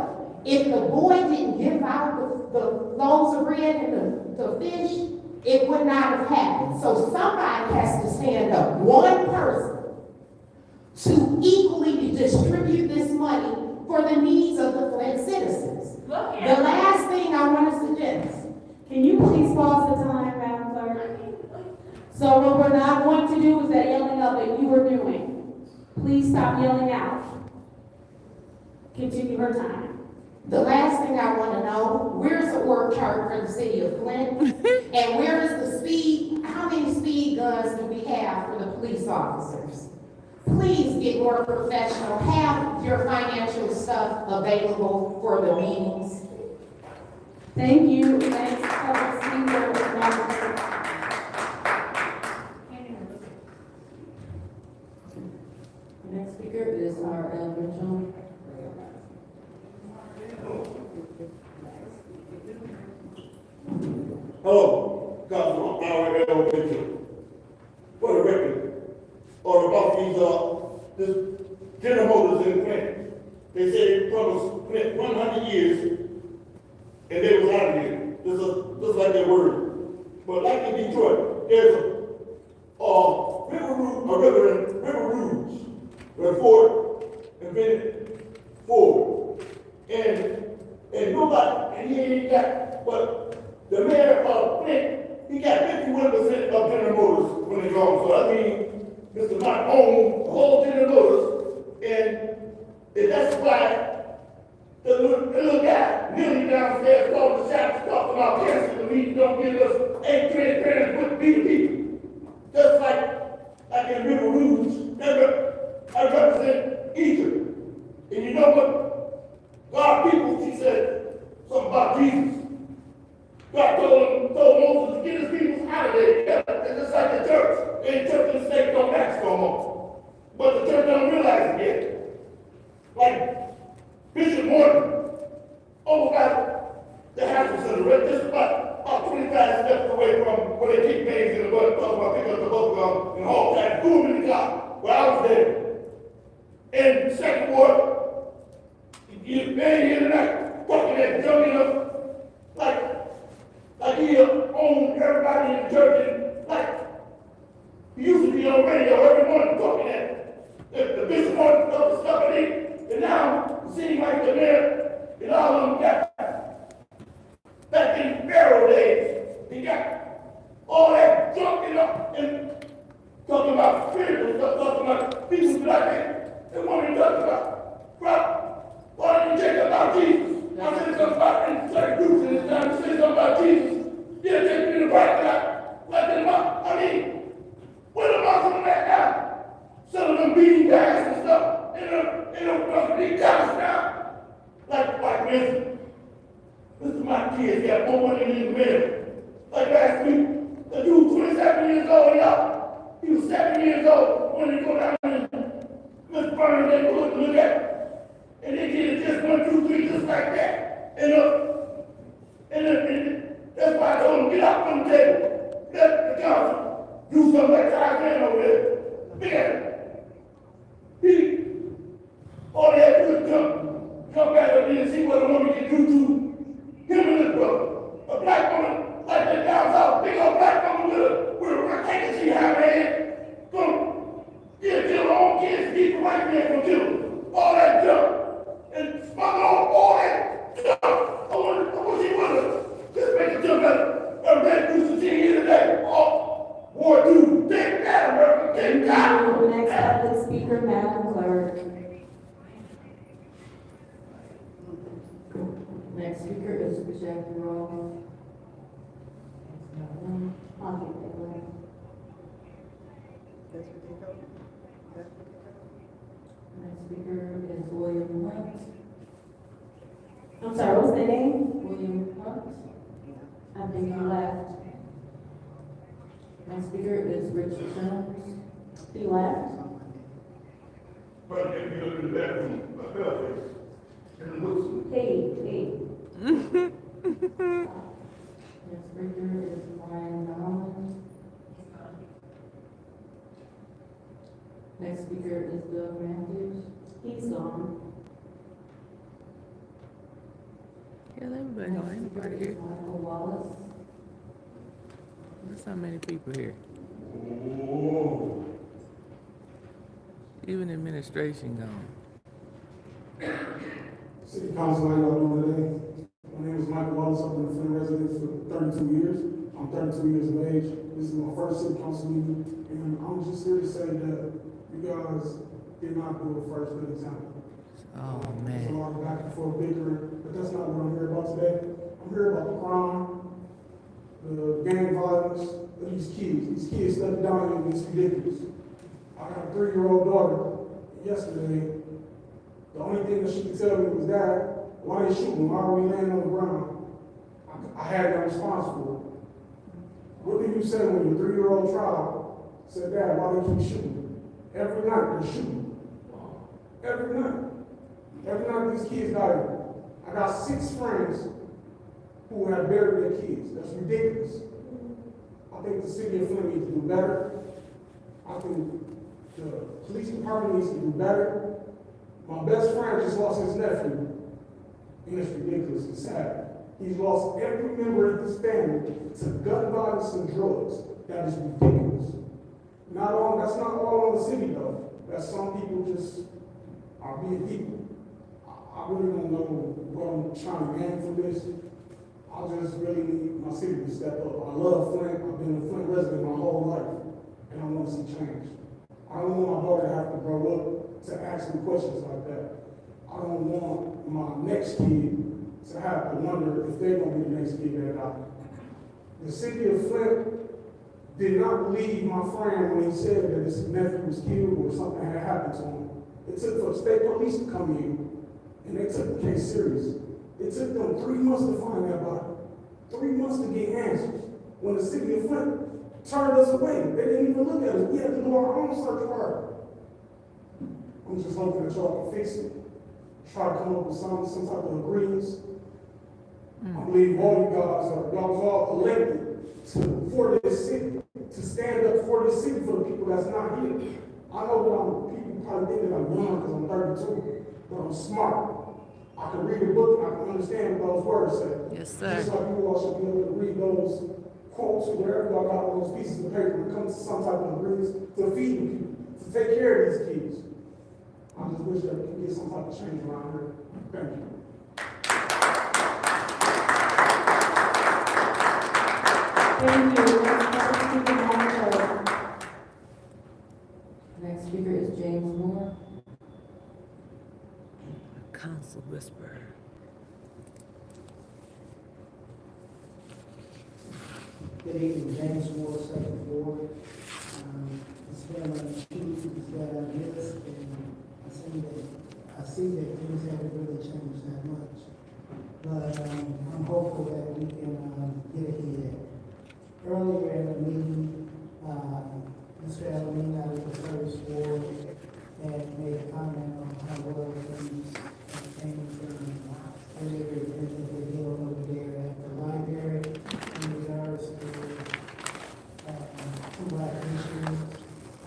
If the boy didn't give out the loaves of bread and the fish, it would not have happened. So somebody has to stand up, one person, to equally distribute this money for the needs of the Flint citizens. The last thing I want to suggest.
Can you please pause the time, Madam Clerk? So what we're not going to do is that yelling that you were doing. Please stop yelling out. Continue her time.
The last thing I want to know, where's the org chart for the city of Flint? And where is the speed, how many speed guns do we have for the police officers? Please get more professional, have your financial stuff available for the meetings.
Thank you. Next, public speaker,
Next speaker is our Mitchell.
Hello, Councilman L. Mitchell. For the record, or about this General Motors in Flint. They say it promised Flint 100 years, and they was out of here. Just like their word. But like in Detroit, there's River Rouge, where Ford invented Ford. And nobody, and he ain't got, but the mayor of Flint, he got 51% of General Motors when it's gone. So I mean, Mr. Mike owns the whole General Motors, and that's why the little guy kneeling downstairs calling the shots, talking about cancer, and he don't give us 8 transparent with the people. Just like in River Rouge, I represent Egypt. And you know what? God people, she said something about Jesus. God told Moses to get his people out of there. It's just like the church. And the church and the state don't match no more. But the church don't realize it yet. Like Bishop Morton, over by the Hassel Center, just about 25 steps away from where they keep bags in the butt, talking about picking up the bubble gum and haul that boom in the car, where I was there. And second ward, you man here tonight, fucking that junkie up, like he owned everybody in the church, and like he used to be on radio every morning talking that. The bishop wanted the stuff in it, and now it seems like the mayor and all of them got back in Pharaoh days. He got all that junk and talking about spiritual stuff, talking about people like that. They want to talk about, bro, why didn't you take about Jesus? I said something about in certain groups in this time, say something about Jesus. Yeah, take me to the parking lot, let them up. I mean, what about some of that now? Some of them beating bags and stuff, and them big guys now. Like for instance, listen to my kids, got more money in the middle. Like last week, the dude 27 years old, y'all. He was 7 years old when he go down and Mr. Burns, they look at him. And they did it just 1, 2, 3, just like that. And that's why I told him, get up from the table. Let the council do something like Tarzan over there. Man, all they had to do is come back up here and see what a woman can do to him and his brother. A black woman, like that down south, big old black woman with a handkerchief behind her head, gonna kill her own kids, keep the white man from killing them. All that junk. And smuggle all that stuff. I want to see what just make a jump at Red Goose here today. Oh, War 2, take that, America, take that.
Next public speaker, Madam Clerk.
Next speaker is Jackie Ross. Next speaker is William Hunt.
I'm sorry, what's the name?
William Hunt.
I think you left.
Next speaker is Richard Jones.
He left.
But if you look in the bathroom, my face, and looks.
Hey.
Next speaker is Brian Nolan. Next speaker is Doug Matthews.
He's gone.
Yeah, everybody know anybody here.
Michael Wallace.
There's so many people here.
Oh.
Even administration gone.
City Council, how y'all doing today? My name is Michael Wallace. I've been a Flint resident for 32 years. I'm 32 years of age. This is my first City Council meeting, and I'm just here to say say that you guys did not do a first good example.
Oh,
There's a
man.
lot of back and forth bickering, but that's not what I'm here about today. I'm here about the crime, the gang violence of these kids. These kids stepping down here, it's ridiculous. I got a 3-year-old daughter. Yesterday, the only thing that she could tell me was, Dad, why they shooting? Why are we laying on the ground? I had no response for it. What do you say when your 3-year-old child said, Dad, why they keep shooting? Every night they're shooting. Every night. Every night these kids die. I got 6 friends who have buried their kids. That's ridiculous. I think the city of Flint needs to do better. I think the police department needs to do better. My best friend just lost his nephew. And it's ridiculous and sad. He's lost every member of his family to gun violence and drugs. That is ridiculous. That's not all on the city though. That's some people just are being people. I really don't know what I'm trying to gain from this. I just really need my city to step up. I love Flint. I've been a Flint resident my whole life. And I want to see change. I don't want my daughter to have to grow up to ask me questions like that. I don't want my next kid to have to wonder if they're going to be the next kid that died. The city of Flint did not believe my friend when he said that his nephew was killed or something had happened to him. It took for state police to come in, and they took the case serious. It took them 3 months to find that body, 3 months to get answers. When the city of Flint turned us away, they didn't even look at us. We had to do our own search warrant. I'm just hoping that y'all can fix it, try to come up with some type of agreements. I believe all you guys y'all was all elected for this city, to stand up for this city for the people that's not here. I know that people probably think that I'm young because I'm 32, but I'm smart. I can read a book and I can understand what those words say.
Yes, sir.
Just like you all should be able to read those quotes or wherever y'all got on those pieces of paper and come to some type of agreements to feed the people, to take care of these kids. I just wish that we could get some type of change around here. Thank you.
Thank you.
Next speaker is James Moore.
Council whisperer.
Good evening, James Moore, second ward. It's been a few weeks that I missed, and I see that things haven't really changed that much. But I'm hopeful that we can get ahead. Earlier in the meeting, Mr. Alamina out of the first ward had made a comment on how well things came from earlier in the deal over there at the library in regards to 2 Black issues.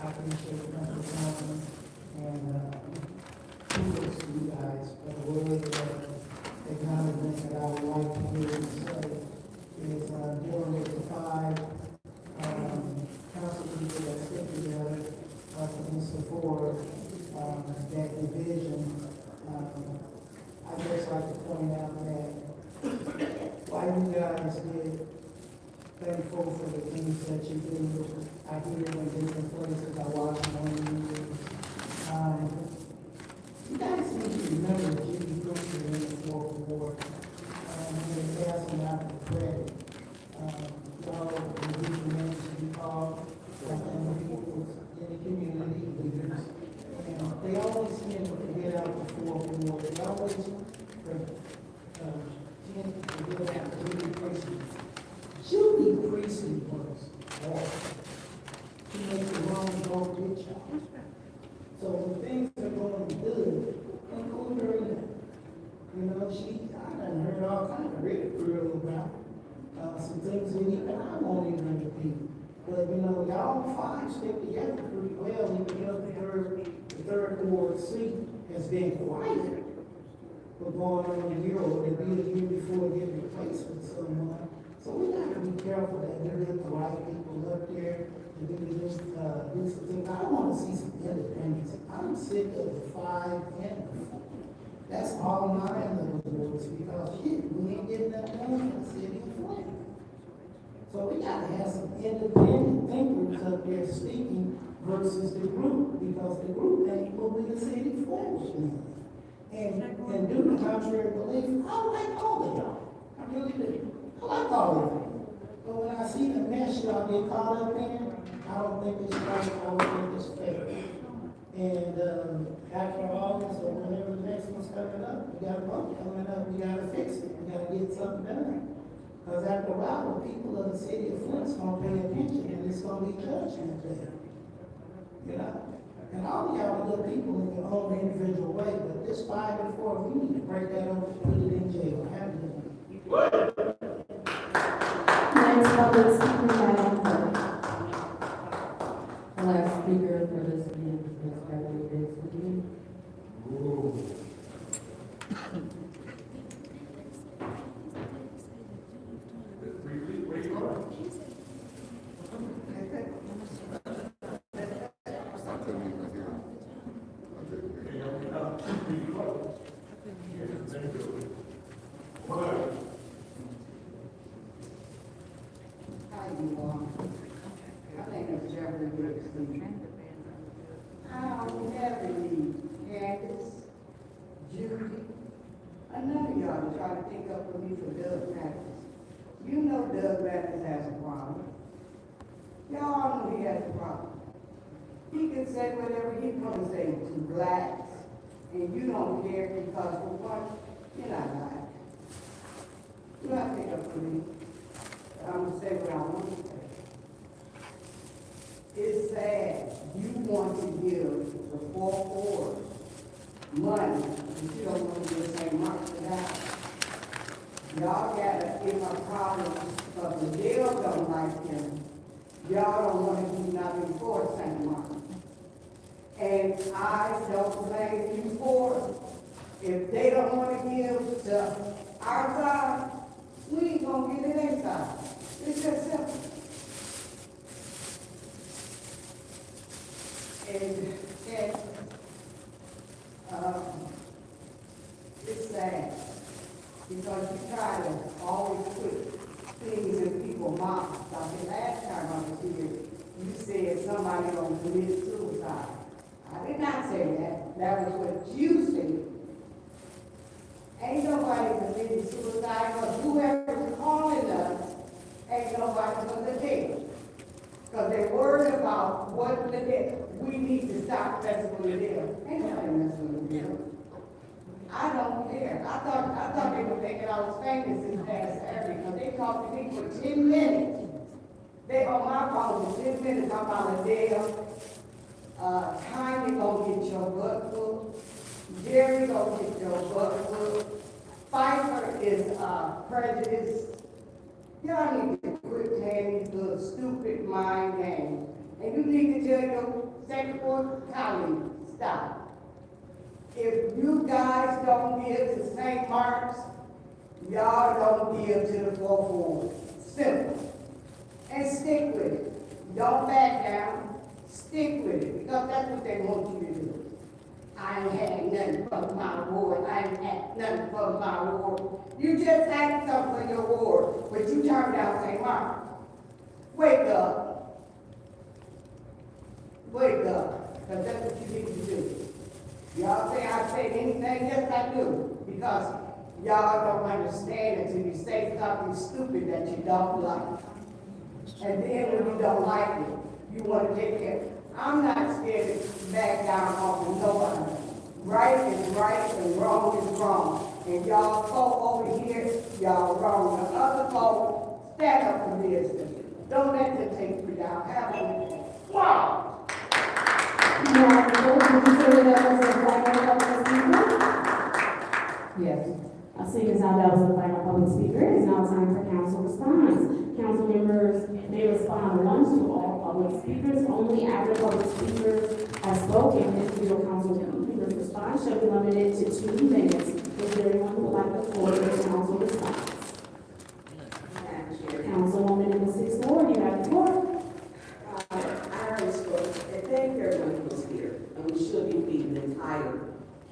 I appreciate Mr. Thomas and kudos to you guys for the word acknowledgement that I would like to hear you say is dealing with the 5 council people that stick together to support that division. I'd just like to point out that while you guys did thankful for the things that you do, I hear in different places, I watch them on the news. You guys need to remember Jimmy Brooker in the 4th ward. They're passing out the credit. Y'all, the people names to be called, and the people in the community leaders. And they always tend to get out the 4th ward. They always tend to get out the Judy Priestley. Judy Priestley was awful. She makes the wrong vote with y'all. So when things are going good, include her in it. You know, I done heard all kinds of ridicule about some things that even I won't even repeat. But you know, y'all 5 stick together pretty well, even though the third ward seat has been quiet for going on a year or to be a year before getting replaced with someone. So we got to be careful that we get the right people up there to do some things. I want to see some independence. I'm sick of the 5 and the 4. That's all 9 of those boards because shit, we ain't getting that money in the city of Flint. So we got to have some independent thinkers up there speaking versus the group, because the group ain't moving the city forward. And due to contrary belief, I like all of y'all. I really do. I like all of y'all. But when I see the mess y'all get caught up in, I don't think it's right, I don't think it's fair. And, after August or whenever the next one's coming up, we got a vote coming up, we gotta fix it, we gotta get something done. Because after a while, the people of the city of Flint's gonna pay attention and it's gonna be judgment there. You know? And all of y'all are good people in your own individual way, but this 5 and 4, we need to break that up and put it in jail. Have a good one.
Next public speaker, Madam Clerk.
The last speaker for this meeting is Ms. Beverly Davis.
How you want? I think it's Jeffrey Brooks. I don't have any Candace, Judy, none of y'all to try to pick up for me for Doug Mathis. You know Doug Mathis has a problem. Y'all know he has a problem. He can say whatever he want to say to blacks, and you don't care because for one, you're not black. You don't pick up for me. I'm gonna say what I want to say. It's sad you want to give the 4 money, but you don't want to give St. Mark's to that. Y'all gotta give a problem, because the jail don't like him. Y'all don't want to do nothing for St. Mark's. And I don't blame you for it. If they don't want to give to our side, we ain't gonna get it inside. It's just simple. And it's sad because you try to always put things in people's mouths. Like the last time I was here, you said somebody gonna commit suicide. I did not say that. That was what you said. Ain't nobody committing suicide, because whoever's calling us, ain't nobody gonna jail. Because they're worried about what the deal. We need to stop messing with the deal. Ain't nobody messing with the deal. I don't care. I thought they were thinking I was famous this past Saturday, because they talked to me for 10 minutes. They on my phone for 10 minutes about a deal. Tiny gonna get your butt whooped. Jerry gonna get your butt whooped. Pfeiffer is prejudiced. Y'all need to quit playing these little stupid mind games. And you need to tell your second or colleague, stop. If you guys don't give to St. Mark's, y'all don't give to the 4-4. Simple. And stick with it. Don't back down. Stick with it, because that's what they want you to do. I ain't had nothing from my ward. I ain't had nothing from my ward. You just had something for your ward, but you turned down St. Mark. Wake up. Wake up, because that's what you need to do. Y'all say I say anything, yes I do, because y'all don't understand it until you say something stupid that you don't like. And then when you don't like it, you want to take care. I'm not scared to back down off of nobody. Right is right and wrong is wrong. And y'all folk over here, y'all wrong. The other folk, stand up for business. Don't let them take you down. Have a good day. Wow!
Madam Clerk, would you say that was the final public speaker?
Yes.
Seeing as how that was the final public speaker, it is now time for council response. Council members may respond once to all public speakers. Only after public speakers have spoken, individual council members' response shall be limited to 2 minutes. Is there anyone who would like the floor for the council response? Councilwoman in the 6th Ward, you have the floor.
I already spoke, and thank everyone who was here, and we should be feeding the entire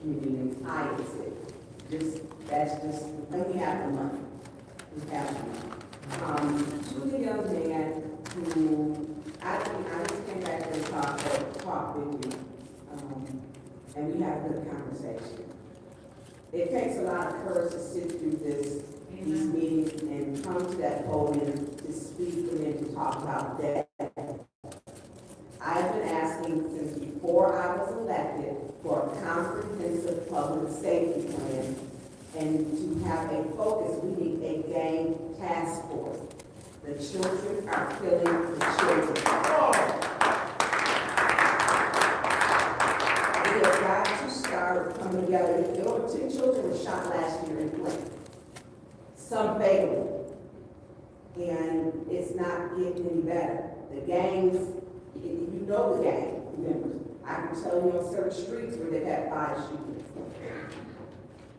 community, the entire city. That's just, when we have the money. We have the money. To the young man who, I think I came back and talk with you, and we had a good conversation. It takes a lot of courage to sit through these meetings and come to that podium to speak and then to talk about that. I've been asking since before I was elected for a comprehensive public safety plan and to have a focus. We need a gang task force. The children are killing the children. We have got to start coming together. There were 10 children were shot last year in Flint. Some fatally. And it's not getting any better. The gangs, you know the gang members. I can tell you on certain streets where they've had 5 shootings.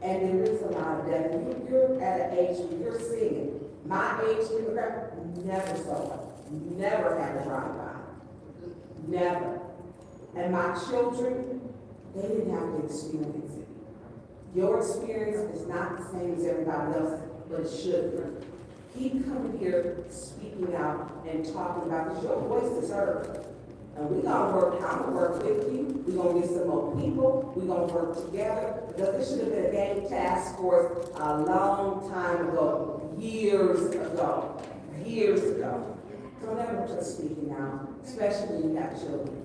And there is a lot of death. You're at an age where you're seeing it. My age demographic never saw it. Never had a drive-by. Never. And my children, they didn't have to experience it. Your experience is not the same as everybody else's, but it should be. Keep coming here, speaking out, and talking about, because your voice is heard. And we're gonna work, I'm gonna work with you, we're gonna get some more people, we're gonna work together, because this should have been a gang task force a long time ago, years ago. Don't ever just speaking out, especially when you have children.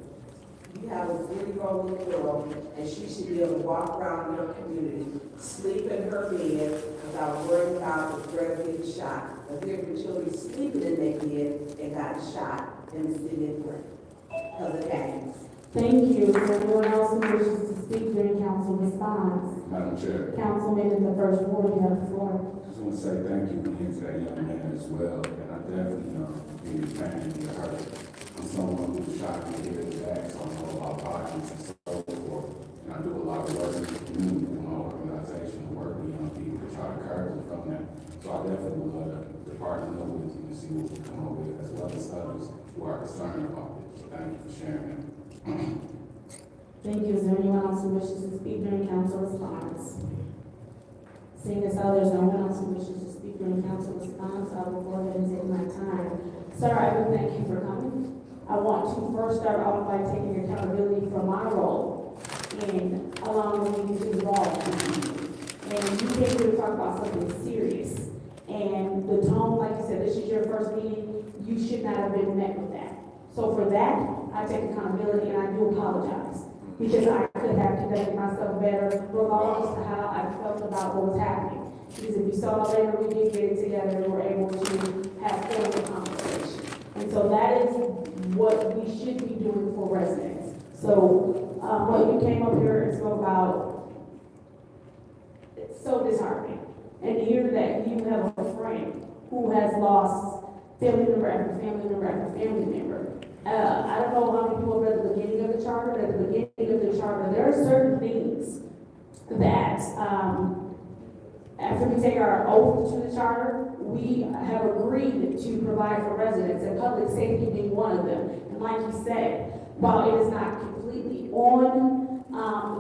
You have a 3-year-old little girl, and she should be able to walk around your community, sleep in her bed, without worrying about the threat of getting shot. But there are children sleeping in their bed and got shot in the city of Flint. Because of gangs.
Thank you. Is there anyone else who wishes to speak during council response?
Madam Chair.
Councilman in the first ward, you have the floor.
I just want to say thank you again to that young man as well, and I definitely be pain to her. I'm someone who's shot me here in the back, so I know about violence and so forth. And I do a lot of work in the community with my organization, work with young people to try to curb them from that. So I definitely would love to partner with you and see what we come up with, as well as others who are concerned about it. So thank you for sharing that.
Thank you. Is there anyone else who wishes to speak during council response? Seeing as how there's no one else who wishes to speak during council response, I will go ahead and take my time. Sir, I do thank you for coming. I want to first start off by taking accountability for my role in allowing me to involve you. And you came here to talk about something serious. And the tone, like you said, this is your first meeting, you should not have been met with that. So for that, I take accountability and I do apologize. Because I could have conducted myself better regardless of how I felt about what was happening. Because if you saw later, we did get it together and were able to have formal conversation. And so that is what we should be doing for residents. So what you came up here and spoke about, it's so disheartening. And to hear that you have a friend who has lost family member after family member after family member. I don't know how many people read the beginning of the charter, but at the beginning of the charter, there are certain things that, after we take our oath to the charter, we have agreed to provide for residents, and public safety being one of them. And like you said, while it is not completely on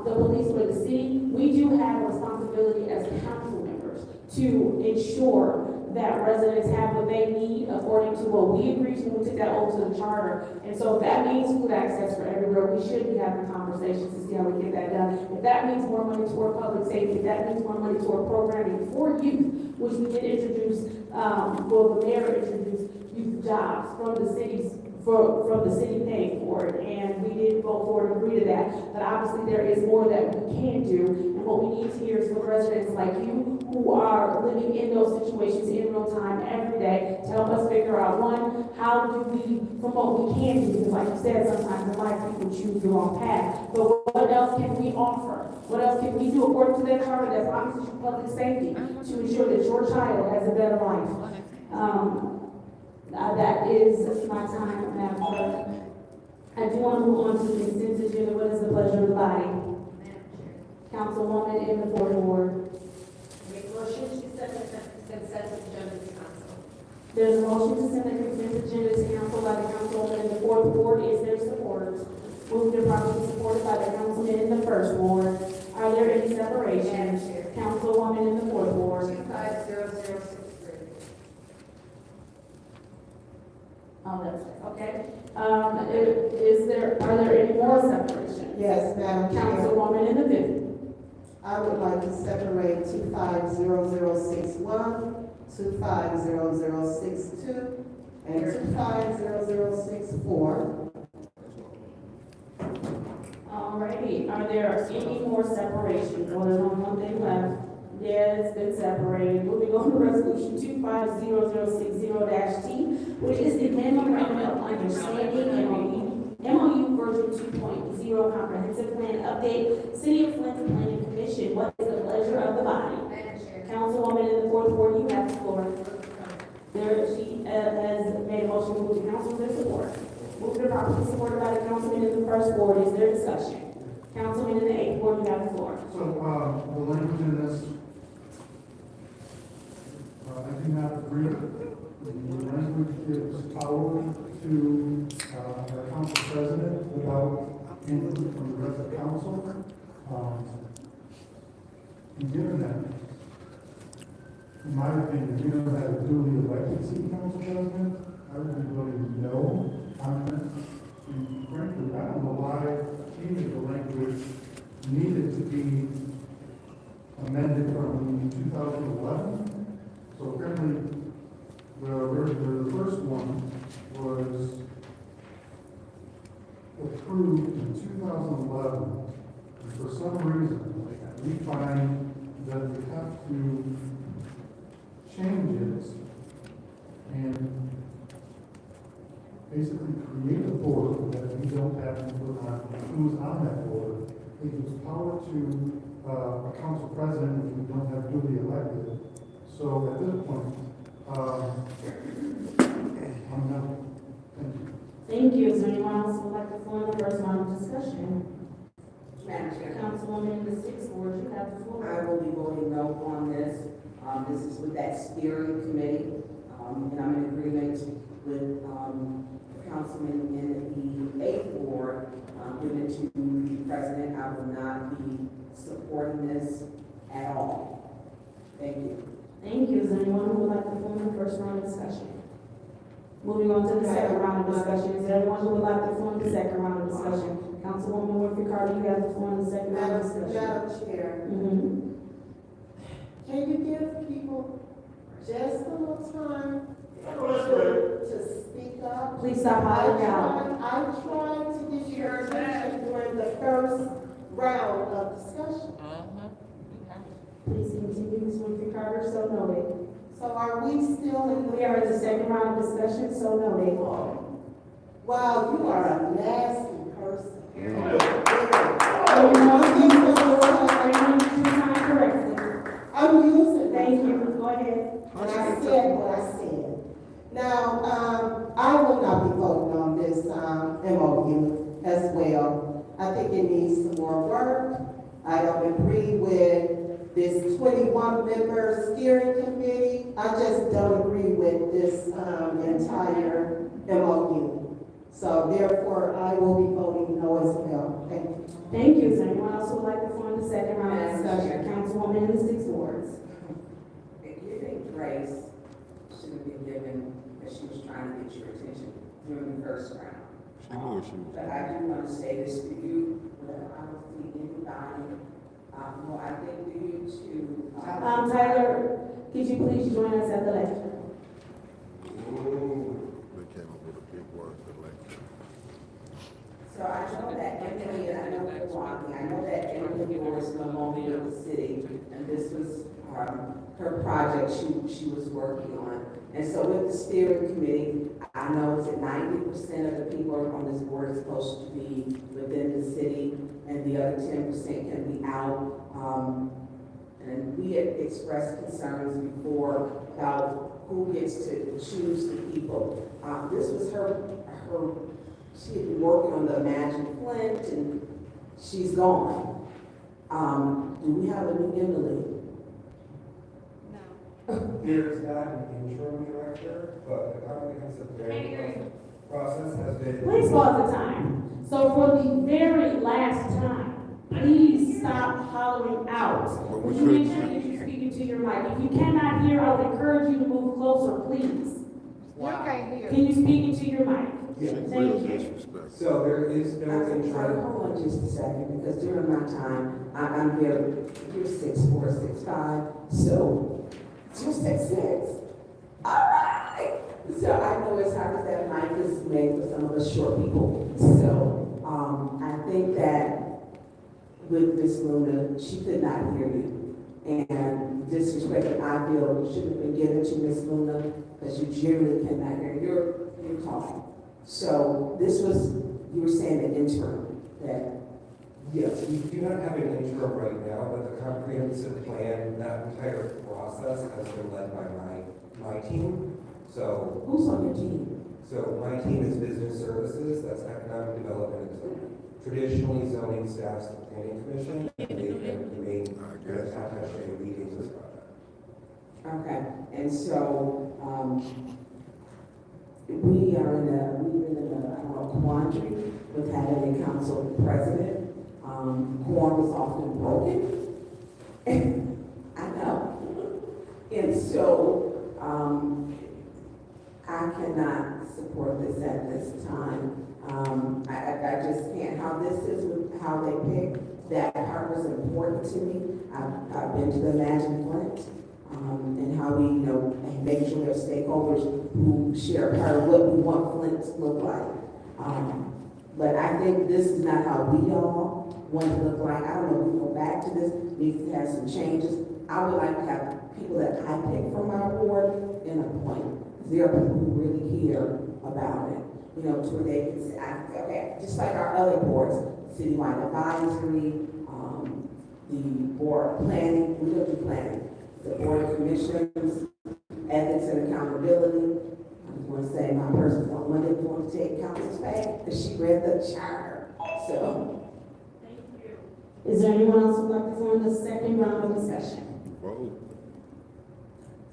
the police or the city, we do have a responsibility as council members to ensure that residents have what they need according to what we agreed to when we took that oath to the charter. And so if that means food access for everywhere, we should be having conversations to see how we get that done. If that means more money toward public safety, if that means more money toward programming for youth, which we did introduce, the mayor introduced youth jobs from the cities, from the city paying for it, and we did vote for and agree to that. But obviously there is more that we can do, and what we need to hear is from residents like you who are living in those situations in real time every day to help us figure out, one, how do we, from what we can do, because like you said, sometimes in life people choose the wrong path, but what else can we offer? What else can we do according to that charter that's obviously public safety to ensure that your child has a better life? That is my time, Madam Clerk. I do want to move on to the consent agenda. What is the pleasure of the body? Councilwoman in the fourth ward.
Make motion to send the consent agenda to council.
There's a motion to send the consent agenda to council by the councilwoman in the fourth ward. Is there support? Moved and properly supported by the councilman in the first ward. Are there any separations? Councilwoman in the fourth ward.
250063.
Oh, that's it, okay. Are there any more separations?
Yes, Madam Chair.
Councilwoman in the fifth.
I would like to separate 250061, 250062, and 250064.
Alrighty, are there any more separations? Well, there's only one thing left. Yeah, it's been separated. Moving on to resolution 250060-T, which is the memorandum of understanding, MOU version 2.0 comprehensive plan update, City of Flint Planning Commission. What is the pleasure of the body? Councilwoman in the fourth ward, you have the floor. She has made a motion to move to council. Is there support? Moved and properly supported by the councilman in the first ward. Is there discussion? Councilman in the eighth ward, you have the floor.
So, the language in this, I do not agree. The language gives power to our council president without input from the rest of the council. And given that, in my opinion, we don't have a duly elected city council president. I would be voting no on this. And frankly, I don't know why any of the language needed to be amended from 2011. So apparently, the first one was approved in 2011. And for some reason, we find that we have to change it and basically create a board that we don't have to put on who's on that board. It gives power to a council president if we don't have duly elected. So at this point, I'm not. Thank you.
Thank you. Is there anyone else who would like the floor in the first round of discussion?
Madam Chair.
Councilwoman in the sixth ward, you have the floor.
I will be voting no on this. This is with that steering committee, and I'm in agreement with Councilman in the eighth ward, given it to the president. I will not be supporting this at all. Thank you.
Thank you. Is there anyone who would like the floor in the first round of discussion? Moving on to the second round of discussion. Is there anyone who would like the floor in the second round of discussion? Councilwoman Winfrey Carter, you have the floor in the second round of discussion.
Madam Chair, can you give people just a little time to speak up?
Please stop hollering out.
I'm trying to get your attention during the first round of discussion.
Please continue, Ms. Winfrey Carter, so noted.
So are we still in the?
We are in the second round of discussion, so noted.
Wow, you are a nasty person. I'm using.
Thank you. Go ahead.
And I said what I said. Now, I will not be voting on this MOU as well. I think it needs some more work. I don't agree with this 21-member steering committee. I just don't agree with this entire MOU. So therefore, I will be voting no as well. Thank you.
Thank you. Is there anyone else who would like to form the second round of discussion? Councilwoman in the sixth wards.
Giving grace should have been given as she was trying to get your attention during the first round. But I do want to say this to you, that I don't see anybody, well, I think to you too.
Tyler, could you please join us at the lecture?
So I know that Emily, and I know Milwaukee, I know that Emily was no longer with the city, and this was her project she was working on. And so with the steering committee, I know it's that 90% of the people on this board is supposed to be within the city, and the other 10% can be out. And we had expressed concerns before about who gets to choose the people. This was her, she had been working on the Imagine Flint, and she's gone. Do we have a new Emily?
There's not an interim director, but the comprehensive planning process has been.
Please pause the time. So for the very last time, please stop hollering out. Would you make sure that you're speaking to your mic? If you cannot hear, I would encourage you to move closer, please. Can you speak into your mic?
Yeah.
Thank you.
Disrespect.
So there is no interim.
Hold on just a second, because during my time, I'm very, you're 6'4", 6'5", so you're 6'6". All right. So I know it's hard because that mic is made for some of us short people. So, I think that with Miss Luna, she could not hear you. And disrespect that I feel should have been given to Miss Luna, because you generally cannot hear. You're talking. So this was, you were saying an interim, that.
Yes, we do not have an interim right now, but the comprehensive plan, that entire process has been led by my team. So.
Who's on your team?
So my team is business services, that's economic development and zoning. Traditionally, zoning staffs the planning commission, and they've been the main attaché leading this project.
Okay, and so, we are in a, I don't know, quandary with having a council president. Quorum is often broken. I know. And so, I cannot support this at this time. I just can't, how this is with how they pick, that part was important to me. I've been to the Imagine Flint, and how we, you know, make sure we have stakeholders who share part of what we want Flint to look like. But I think this is not how we all want to look like. I don't know if we go back to this, needs to have some changes. I would like to have people that I pick from our board in a point. There are people who really care about it. You know, to where they can say, okay, just like our other boards, citywide advisory, the board of planning, we don't do planning, the board of commissioners, ethics and accountability. I just want to say my person's on Monday going to take council's pay, because she read the charter. So.
Thank you. Is there anyone else who'd like to join the second round of discussion?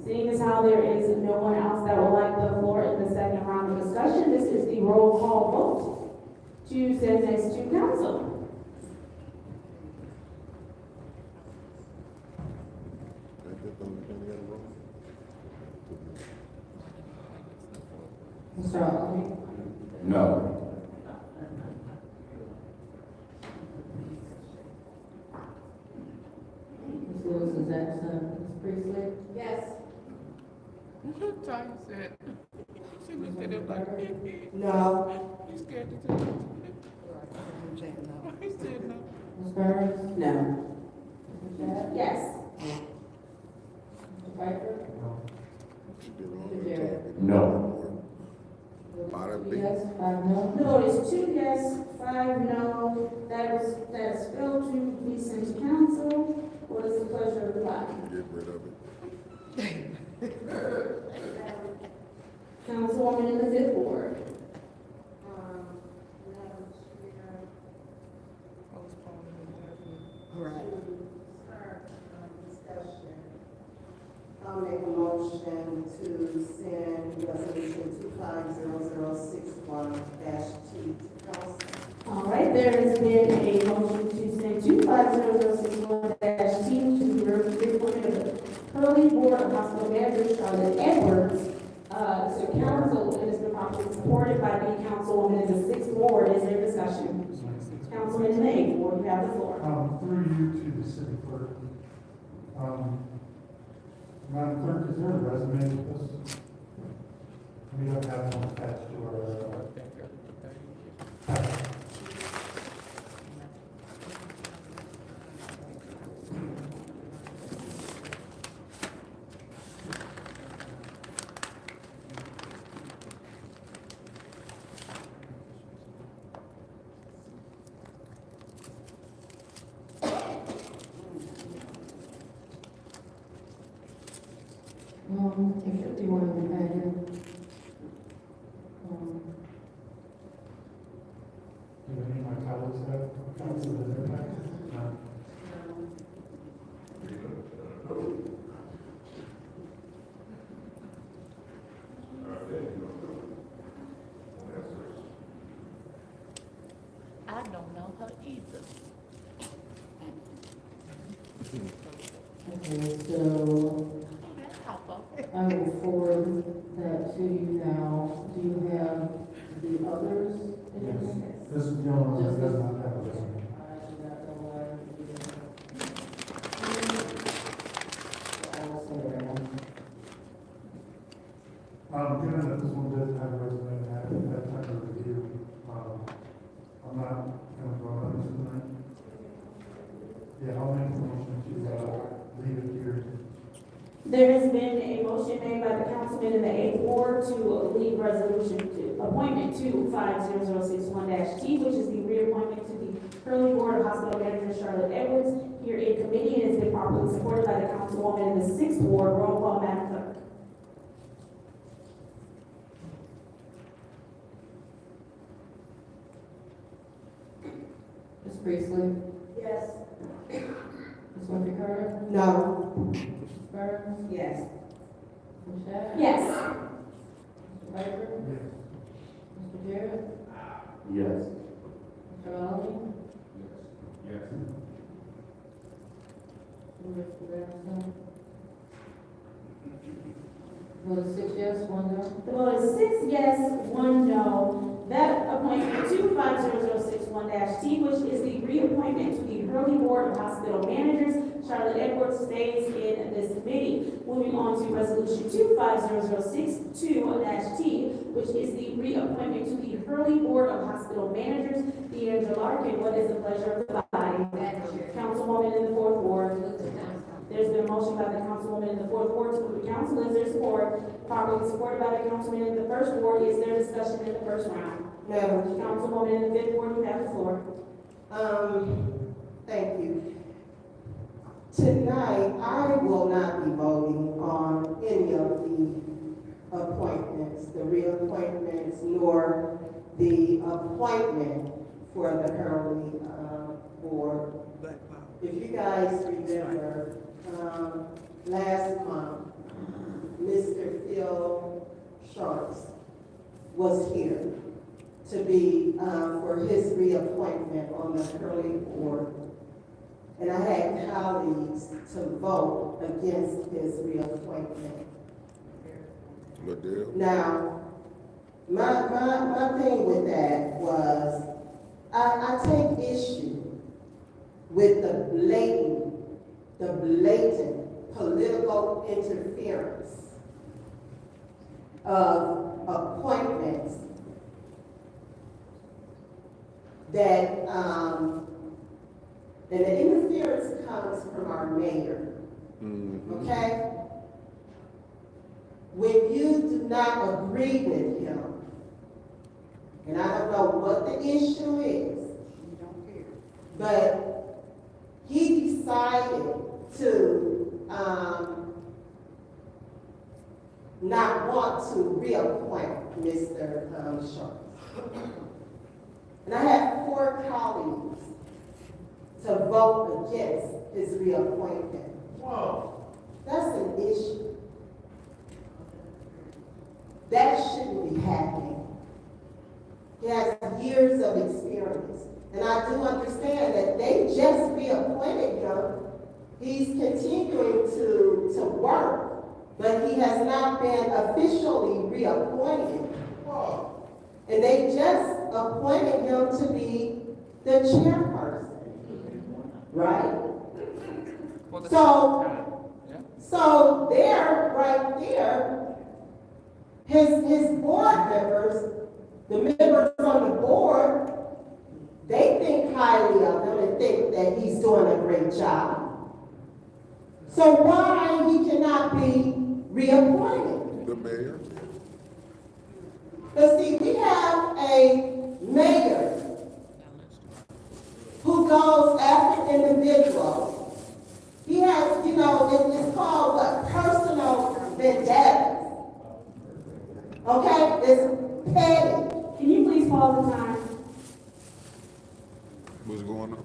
Seeing as how there is no one else that would like the floor in the second round of discussion, this is the roll call vote to send next to council.
Mr. Allen?
No.
Ms. Lewis is absent. Ms. Priestley?
Yes.
Tanya said, she looked at him like,
No.
he's scared to tell him. He said no.
Ms. Burns?
No.
Ms. Shad?
Yes.
Mr. Piper? Mr. Jarrett?
No.
Two yes, 5 no.
The vote is 2 yes, 5 no. That is failed to be sent to council. What is the pleasure of the body?
Get rid of it.
Councilwoman in the fifth ward.
Right. Discussion. I'll make a motion to send resolution 250061-T to council.
All right, there has been a motion to send 250061-T to the reappointment of the Curly Board of Hospital Managers, Charlotte Edwards, to council, and has been properly supported by the councilwoman in the sixth ward. Is there discussion? Councilman in the eighth ward, you have the floor.
Through you to the city clerk. Madam Clerk, is there a resume with this? We don't have one attached to our,
There should be one in the packet.
do any of my colleagues have copies of their packets? No.
I don't know her either.
Okay, so,
Papa.
I will forward that to you now. Do you have the others?
Yes. This gentleman does not have a resume. Given that this one doesn't have a resume and I haven't had time to review, I'm not gonna go on this tonight. Yeah, I'll make a motion to, leave it here.
There has been a motion made by the councilman in the 8th Ward to leave resolution to appointment 250061-T, which is the reappointment to the Hurley Board of Hospital Manager Charlotte Edwards here in committee, and has been properly supported by the councilwoman in the 6th Ward. Roll call, Madam Clerk.
Ms. Priestley?
Yes.
Ms. Winfrey Carter?
No.
Ms. Burns?
Yes.
Ms. Shaq?
Yes.
Mr. Piper? Mr. Jarrett?
Yes.
Mr. Rowley?
Yes.
Mr. Robinson? Vote is 6 yes, 1 no.
The vote is 6 yes, 1 no. That appointment 250061-T, which is the reappointment to the Hurley Board of Hospital Managers, Charlotte Edwards, stays in this committee. Moving on to resolution 250062-T, which is the reappointment to the Hurley Board of Hospital Managers, Deandra Larkin. What is the pleasure of the body? Councilwoman in the 4th Ward. There's been a motion by the councilwoman in the 4th Ward to move the council. Is there support? Properly supported by the councilman in the 1st Ward. Is there discussion in the first round?
No.
Councilwoman in the 5th Ward, you have the floor.
Thank you. Tonight, I will not be voting on any of the appointments, the reappointments, nor the appointment for the Hurley Board. If you guys remember, last month, Mr. Phil Sharps was here to be, for his reappointment on the Hurley Board. And I had colleagues to vote against his reappointment. Now, my thing with that was, I take issue with the blatant political interference of appointments that, and the interference comes from our mayor, okay? When you do not agree with him, and I don't know what the issue is, but he decided to not want to reappoint Mr. Sharp. And I had 4 colleagues to vote against his reappointment. Whoa. That's an issue. That shouldn't be happening. He has years of experience. And I do understand that they just reappointed him. He's continuing to work, but he has not been officially reappointed. And they just appointed him to be the chairperson, right? So there, right there, his board members, the members on the board, they think highly of him and think that he's doing a great job. So why he cannot be reappointed?
The mayor.
But see, we have a mayor who goes after individuals. He has, it's called what? Personal vendettas. Okay? It's petty.
Can you please pause the time?
What's going on?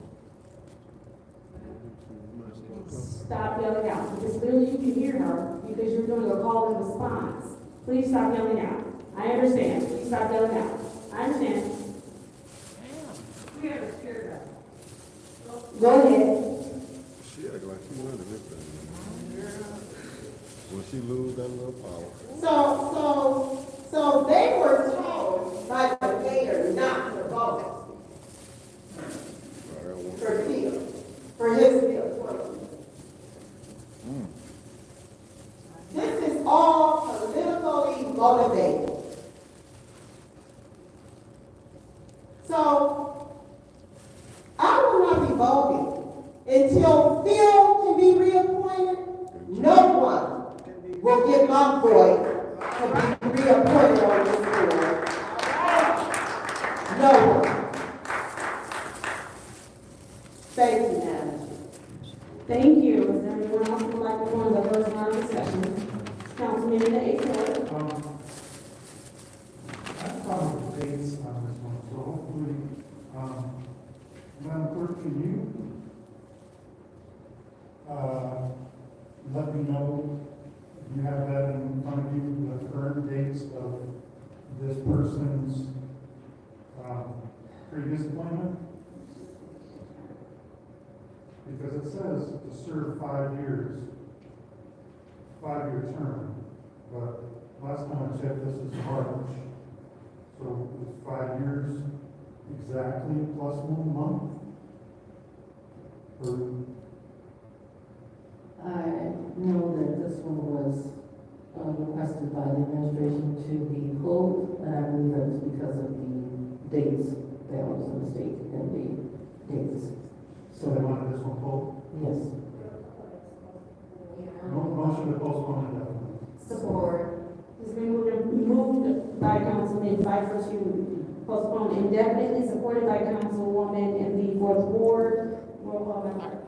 Stop yelling out, because clearly you can hear her, because you're doing a call and response. Please stop yelling out. I understand. Please stop yelling out. I understand. We have a tear gun. Go ahead.
She act like she running this thing. When she lose that little power.
So they were told by the mayor not to vote for Bill, for his bill. This is all politically motivated. So I will not be voting until Phil can be reappointed. No one will get my voice to be reappointed on this board. No one. Thank you, Madam.
Thank you. Is there anyone else who would like to go into the first round of discussion? Councilman in the eighth ward.
I found the dates on this one, so hopefully, Madam Clerk, can you, let me know, if you have that in front of you, the current dates of this person's, previous appointment? Because it says to serve 5 years, 5-year term, but last time I checked, this is March. So it's 5 years exactly plus 1 month? Or
I know that this one was requested by the administration to be pulled, and I believe that was because of the dates. There was a mistake in the dates.
so they wanted this one pulled?
Yes.
Motion to postpone indefinitely.
Support.
It's been moved by Councilman Pfeiffer to postpone indefinitely, supported by Councilwoman in the fourth ward. Roll call, Madam Clerk.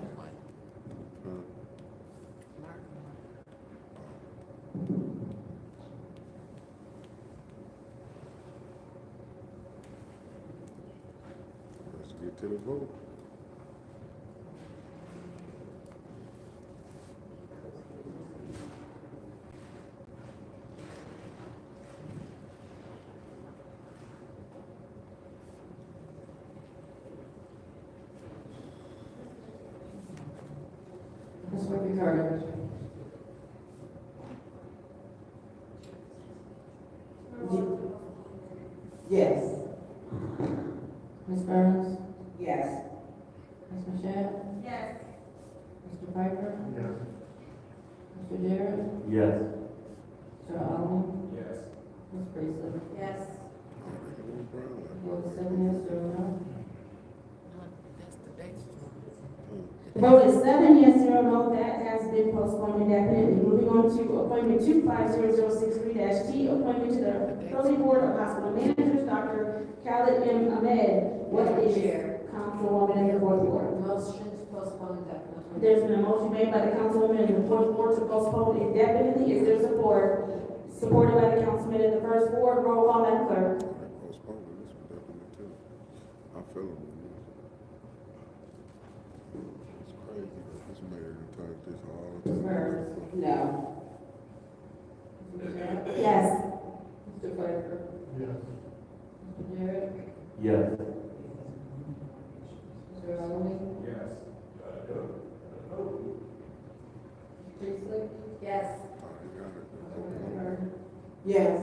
Let's get to the vote.
Ms. Murphy Carter.
Yes.
Ms. Burns.
Yes.
Ms. Michelle.
Yes.
Mr. Piper.
Yes.
Mr. Jarrett.
Yes.
Mr. Allen.
Yes.
Ms. Priestley.
Yes.
Vote 7 yes, 0 no.
The vote is 7 yes, 0 no. That has been postponed indefinitely. Moving on to appointment 250063-T, appointment to the Early Board of Hospital Managers, Dr. Khaled M. Ahmed. What is
Chair.
Councilwoman in the fourth ward?
Motion to postpone indefinitely.
There's been a motion made by the councilwoman in the fourth ward to postpone indefinitely. Is there support? Supported by the councilman in the first ward. Roll call, Madam Clerk.
Postpone this one definitely too. I feel it. It's crazy that this mayor does this all the
Ms.
time.
Burns.
No.
Mr. Jarrett.
Yes.
Mr. Piper.
Yes.
Mr. Jarrett.
Yes.
Mr. Allen.
Yes.
Priestley.
Yes.
I got it.
Mr. Carter.
Yes.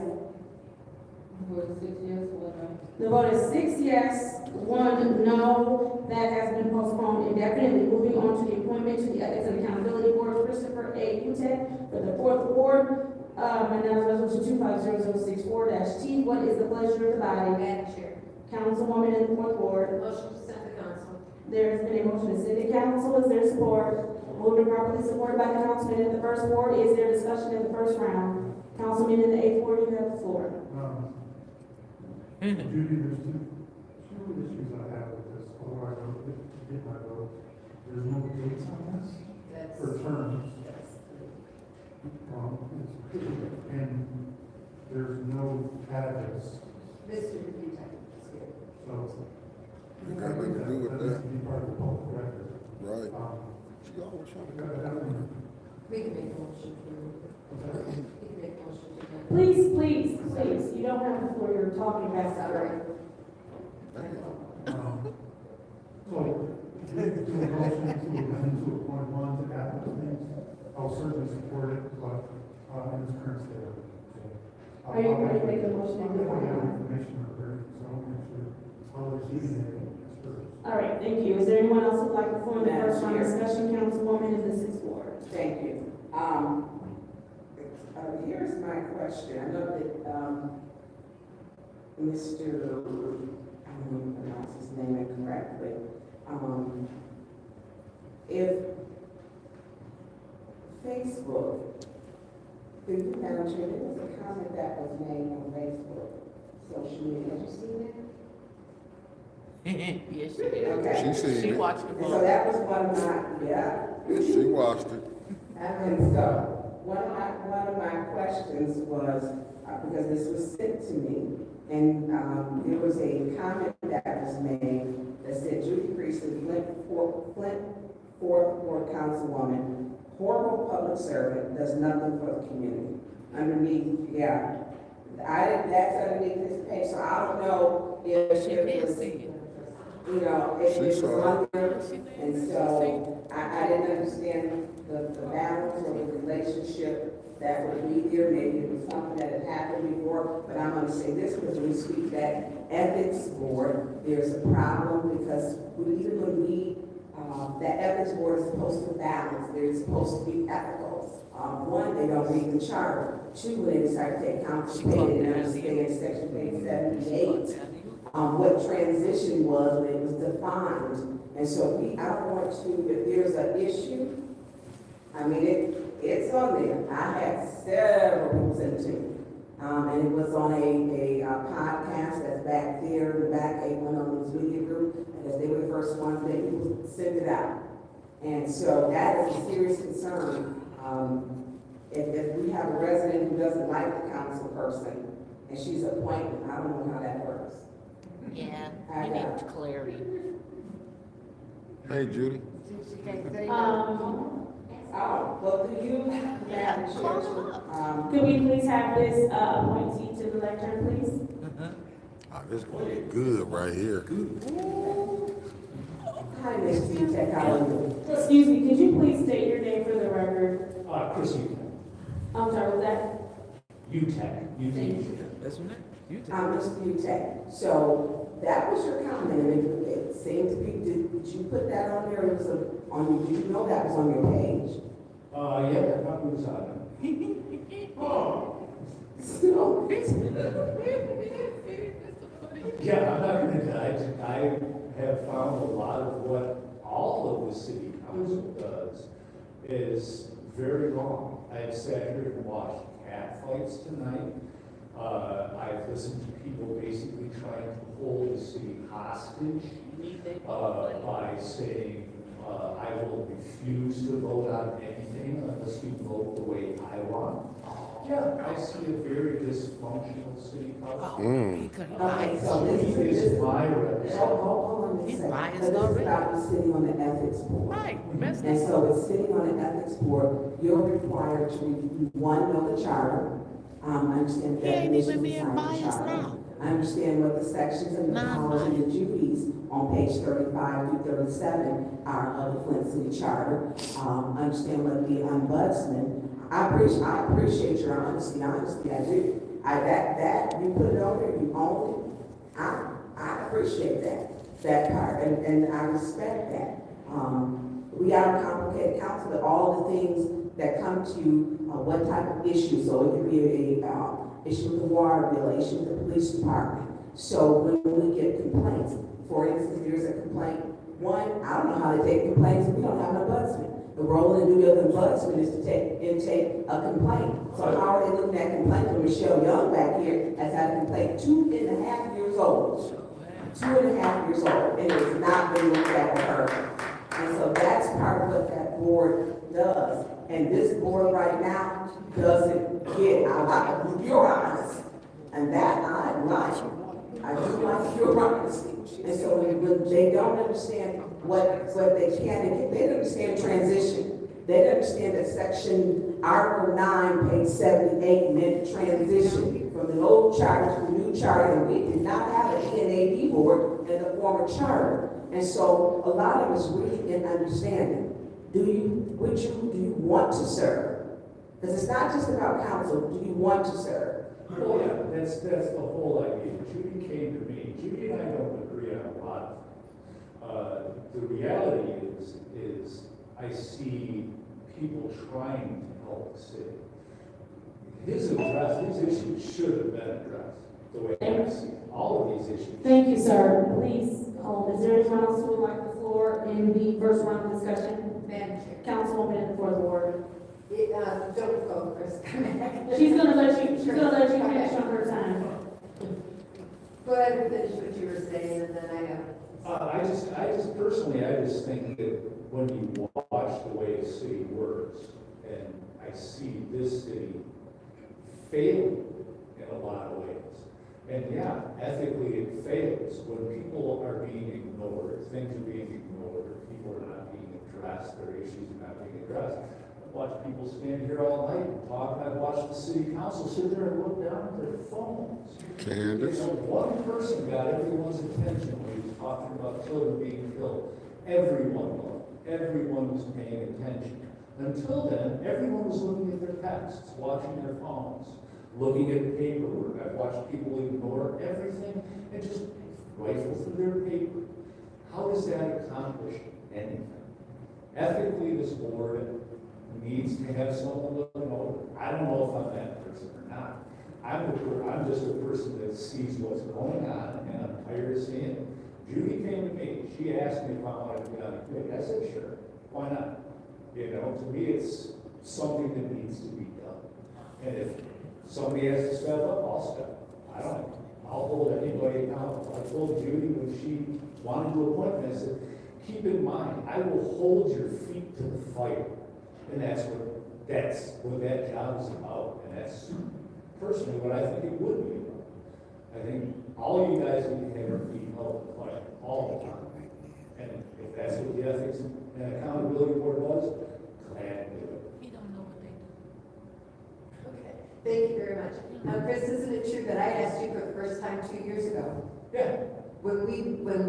Vote is 6 yes, 1 no.
The vote is 6 yes, 1 no. That has been postponed indefinitely. Moving on to the appointment to the Ethics and Accountability Board, Christopher A. Utek for the fourth ward. And that is resolution 250064-T. What is the pleasure of the body?
Madam Chair.
Councilwoman in the fourth ward.
Motion to send to council.
There has been a motion to send to council. Is there support? Moved and properly supported by the councilman in the first ward. Is there discussion in the first round? Councilman in the eighth ward, you have the floor.
Judy, there's two issues I have with this, although I don't get my vote. There's no dates on this for terms. And there's no address,
Mr. Utek is here.
so.
You got nothing to do with
That needs
that.
to be part of the public record.
Right. She always trying to cut it out.
We can make a motion to, we can make a motion to.
Please, please, please, you don't have the floor, you're talking about
Sorry.
So, to a motion to amend to appoint one to add those things, I'll certainly support it, but in its current state. So,
Are you ready to make a motion?
I don't have information up there, so I'll make sure how they're receiving it.
All right, thank you. Is there anyone else who'd like to form the
Madam
first round
Chair.
discussion? Councilwoman in the sixth ward.
Thank you. Here's my question. I know that, Mr., I don't know if I pronounce his name incorrectly. If Facebook, Madam Chair, there was a comment that was made on Facebook, social media. Have you seen that?
Yes, she did.
Okay.
She seen
She
it.
watched the
And so
movie.
that was one of my, yeah.
She watched it.
And so, one of my questions was, because this was sent to me, and there was a comment that was made that said, Judy Priestley, Flint Fourth Ward Councilwoman, horrible public servant, does nothing for the community. Underneath, yeah. That's underneath this page, so I don't know if
She
it
did
was,
see it.
you know, if
She
it was
saw it.
on there. And so, I didn't understand the balance or the relationship that would be there. Maybe it was something that had happened before, but I'm gonna say this, because when we speak that ethics board, there's a problem, because even when that ethics board is supposed to balance, they're supposed to be ethical. One, they don't read the charter. Two, when they decide to take council pay, they don't understand section page 78. What transition was when it was defined. And so I don't want to, if there's an issue, I mean, it's on there. I had several people send it to me. And it was on a podcast that's back there, in the back, one on this media group, because they were the first ones that people sent it out. And so that is a serious concern. If we have a resident who doesn't like the council person, and she's appointed, I don't know how that works.
Yeah, you need clarity.
Hey, Judy.
Well, do you, Madam Chair,
Could we please have this appointee to the lectern, please?
Oh, this is gonna be good right here.
hi, Ms. Tech, how are you?
Excuse me, could you please state your name for the record?
Chris Utech.
I'm sorry, was that?
Utech.
That's her name?
Mr. Utech. So that was your comment, and it seemed to be, did you put that on there? It was did you know that was on your page?
Yeah, that probably was on
So,
Yeah, I'm not gonna deny, I have found a lot of what all of the city council does is very wrong. I've sat here and watched cat fights tonight. I've listened to people basically trying to hold the city hostage by saying, I will refuse to vote on anything unless you vote the way I want. Yeah, I see a very dysfunctional city council.
okay, so this
is my representative.
hold on a second. This is about the sitting on the ethics board.
Right.
And so it's sitting on the ethics board, you're required to, one, know the charter. I understand the
He ain't
definitions
even being
inside the
biased
charter.
now.
I understand what the sections and the powers and the duties on page 35 through 37 are of the Flint City Charter. I understand what the ombudsman, I appreciate your honesty, I do. That, you put it on there, you own it. I appreciate that part, and I respect that. We are a complicated council, but all the things that come to what type of issue, so it could be a issue with the water bill, issue with the police department. So when we get complaints, for instance, there's a complaint, one, I don't know how they take complaints, we don't have an ombudsman. The role and duty of the ombudsman is to take a complaint. So how are they looking at complaints when Michelle Young back here has had a complaint 2.5 years old? 2.5 years old, and it's not been looked at with her. And so that's part of what that board does. And this board right now doesn't get, you're honest. And that I like. I do like your honesty. And so when they don't understand what they can and can't, they don't understand transition. They don't understand that section Article 9, page 78 meant transition from the old charter to the new charter, and we did not have an ENAD board in the former charter. And so a lot of us reading and understanding. Do you want to serve? Because it's not just about council, do you want to serve?
Oh, yeah, that's the whole idea. Judy came to me, Judy and I don't agree on a lot of things. The reality is I see people trying to help the city. His issues should have been addressed, the way I see it. All of these issues.
Thank you, sir. Please, is there anyone else who would like the floor in the first round of discussion?
Madam Chair.
Councilwoman for the board.
Don't go, Chris.
She's gonna let you finish on her time.
Go ahead and finish what you were saying, and then I have.
I just personally, I just think that when you watch the way a city works, and I see this city failing in a lot of ways. And yeah, ethically it fails when people are being ignored, things are being ignored, people are not being addressed, their issues are not being addressed. I've watched people stand here all night and talk, and I've watched the city council sit there and look down at their phones.
Candace?
One person got everyone's attention when he was talking about children being killed. Everyone was paying attention. Until then, everyone was looking at their texts, watching their phones, looking at paperwork. I've watched people ignore everything and just rifle through their paper. How does that accomplish anything? Ethically, this board needs to have someone looking over. I don't know if I'm that person or not. I'm just a person that sees what's going on, and I'm tired of seeing it. Judy came to me. She asked me if I wanted to be on the committee. I said, sure. Why not? You know, to me, it's something that needs to be done. And if somebody has to step up, I'll step up. I'll hold anybody accountable. I told Judy when she wanted to appoint me, I said, keep in mind, I will hold your feet to the fire. And that's what that job is about. And that's personally what I think it would be about. I think all you guys need to have your feet held to the fire all the time. And if that's what the ethics and accountability board does, glad to do it.
You don't know what they do.
Okay, thank you very much. Chris, isn't it true that I asked you for the first time 2 years ago?
Yeah.
When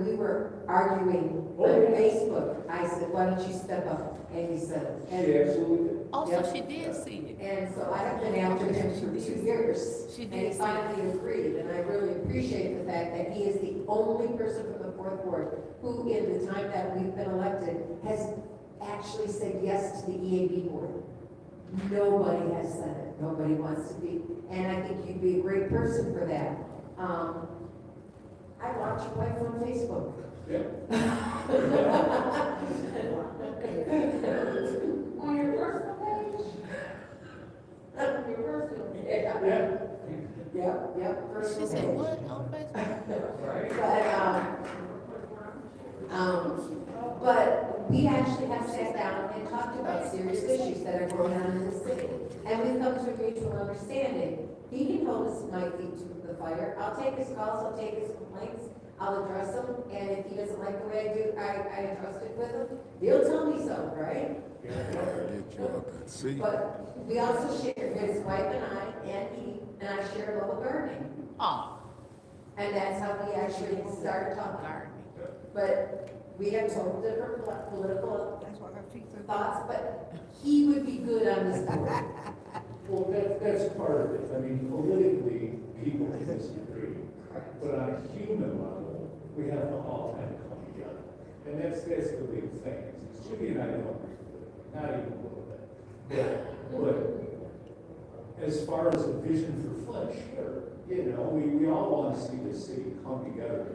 we were arguing on Facebook, I said, why don't you step up? And you said.
She absolutely did.
Also,
Yep.
she did see it.
And so I have been after him for 2 years.
She did
And he
see
finally agreed, and I really appreciate the fact that he is the only person from the fourth ward who, in the time that we've been elected, has actually said yes to the EAB board. Nobody has said it. Nobody wants to be. And I think you'd be a great person for that. I watch your wife on Facebook.
Yeah.
On your personal page? Your personal page. Yeah. Personal
She said,
page.
what, on Facebook?
But we actually have sat down and talked about serious issues that are going on in the city. And we've come to a mutual understanding. He can hold my feet to the fire. I'll take his calls, I'll take his complaints, I'll address them, and if he doesn't like the way I do, I address it with him. He'll tell me so, right? But we also share, his wife and I share a love of gardening. And that's how we actually started talking. But we have total different political thoughts, but he would be good on this board.
Well, that's part of it. I mean, politically, people disagree. But on a human level, we have to all kind of come together. And that's the big thing. Judy and I don't agree with it, not even a little bit. But as far as a vision for Flint, sure. You know, we all want to see the city come together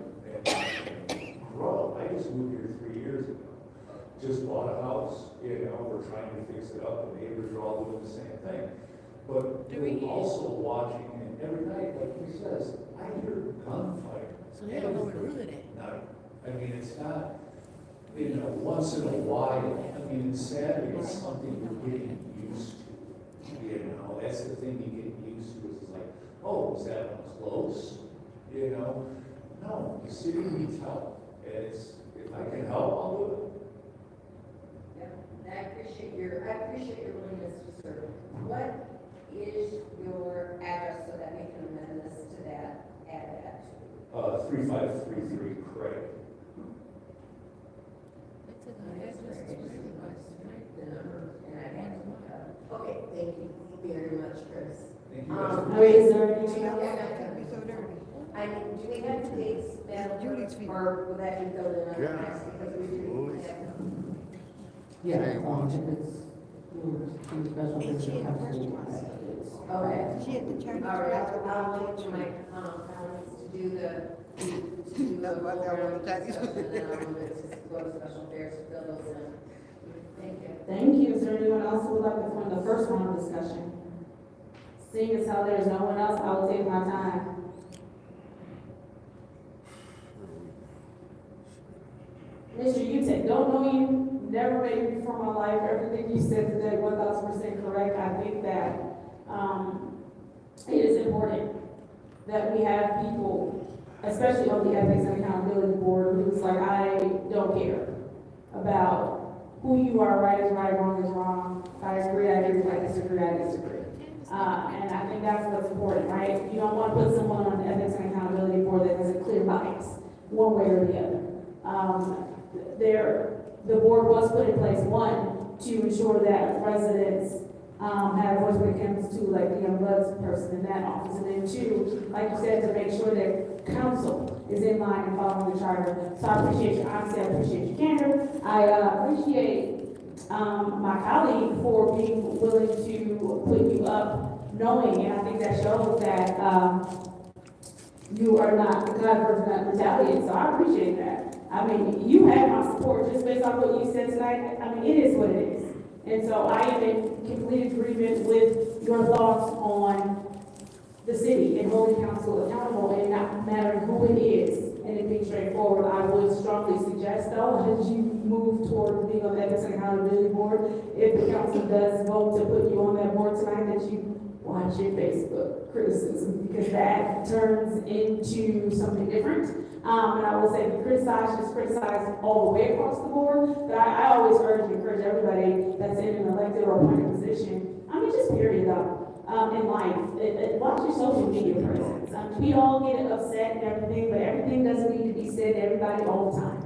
and grow. I just moved here 3 years ago. Just bought a house, you know, we're trying to fix it up, the neighbors are all doing the same thing. But we're also watching, and every night, like he says, I hear gunfire.
So they don't know where to live at.
No, I mean, it's not, you know, once in a while. I mean, it's sadly, it's something you're getting used to. You know, that's the thing you get used to. It's like, oh, was that one close? You know, no, the city needs help. And it's, if I can help, I'll do it.
I appreciate your willingness to serve. What is your address so that we can amend this to that, add that?
3533 Craig.
The number, and I had, okay, thank you. very much, Chris.
Thank you.
Is there
Do
anything
you
else?
I mean, do we have dates, Madam Clerk, or will that be filled in on the next, because we do have.
Yeah, if it's, special visit council.
Okay.
She had to turn.
All right, I'll wait for my, colleagues to do the, floor discussion, and then I'll move it to go to special affairs to fill those in. Thank you.
Thank you. Is there anyone else who would like to form the first round of discussion? Seeing as how there is no one else, I will take my time. Mr. Utek, don't know you, never met you before in my life. Everything you said today, 1000% correct. I think that it is important that we have people, especially on the Ethics and Accountability Board, who's like, I don't care about who you are, right is right, wrong is wrong. I agree, I disagree, I disagree. And I think that's what's important, right? You don't want to put someone on the Ethics and Accountability Board that has a clear bias, one way or the other. The board was put in place, one, to ensure that residents have a voice when it comes to like the young bloods person in that office, and then two, like you said, to make sure that council is in line and following the charter. So I appreciate you, honestly, I appreciate your candor. I appreciate my colleague for being willing to put you up, knowing, and I think that shows that you are not the kind of person that retaliates. So I appreciate that. I mean, you have my support just based on what you said tonight. I mean, it is what it is. And so I am in complete agreement with your thoughts on the city and holding council accountable and not mattering who it is and it being straightforward. I would strongly suggest, though, as you move toward being on the Ethics and Accountability Board, if the council does vote to put you on that board tonight, that you watch your Facebook criticism, because that turns into something different. And I will say, if you criticize, just criticize all the way across the board. But I always urge and encourage everybody that's in an elected or appointed position, I mean, just period though, in life, watch your social media presence. We all get upset and everything, but everything doesn't need to be said to everybody all the time.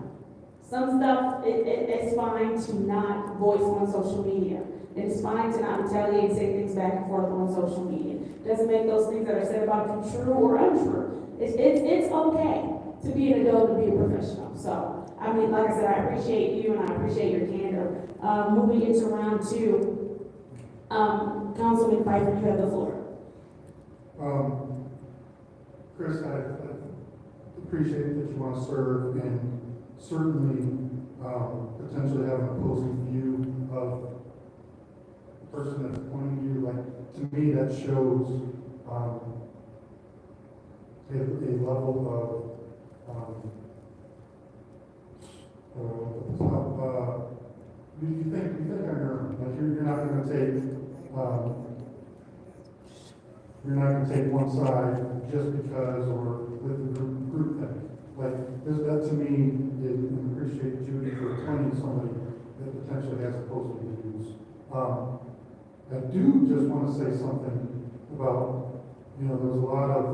Some stuff, it's fine to not voice on social media. It's fine to not retaliate and say things back and forth on social media. Doesn't make those things that are said about you true or untrue. It's okay to be an adult and be a professional. So, I mean, like I said, I appreciate you and I appreciate your candor. Moving into round two, Councilman Pfeiffer, you have the floor.
Chris, I appreciate that you want to serve and certainly potentially have an opposing view of the person that's appointing you. Like, to me, that shows a level of you think on your own. Like you're not going to take one side just because or with the group thing. Like that to me is appreciate Judy for appointing somebody that potentially has opposing views. I do just want to say something about, there's a lot of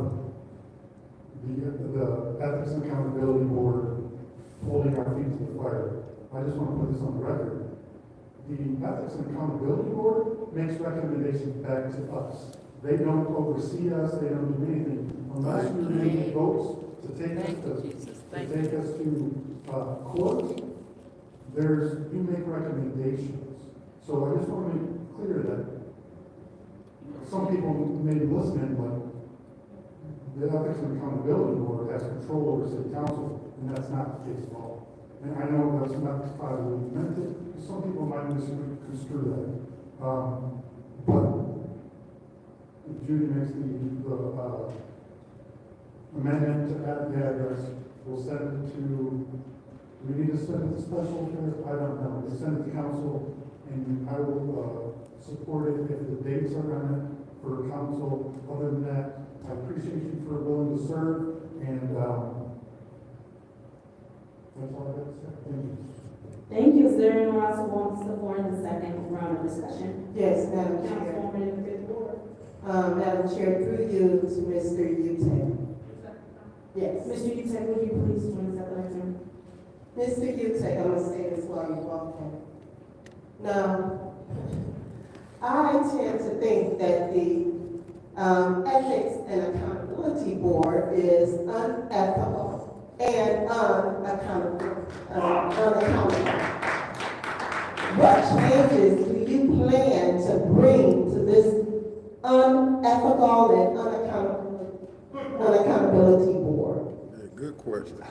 the Ethics and Accountability Board holding our feet to the fire. I just want to put this on the record. The Ethics and Accountability Board makes recommendations back to us. They don't oversee us, they don't do anything. Unless you make votes to take us to court, you make recommendations. So I just want to make clear that some people may be listening, but the Ethics and Accountability Board has control over City Council, and that's not the case at all. And I know that's not how we meant it. Some people might misconstrue that. But if Judy makes the amendment to add the address, we'll send it to, do we need to send it to special affairs? I don't know. We'll send it to council, and I will support it if the dates are on it for council. Other than that, I appreciate you for willing to serve, and that's all I got to say. Thank you.
Thank you. Is there anyone else who wants the floor in the second round of discussion?
Yes, Madam Chair.
Councilwoman in the fifth ward.
Madam Chair, through you to Mr. Utek. Yes.
Mr. Utek, would you please join us at the lectern?
Mr. Utek, I'm going to say this while you're walking. Now, I tend to think that the Ethics and Accountability Board is unethical and unaccountable. What changes do you plan to bring to this unethical and unaccountability board?
Yeah, good question.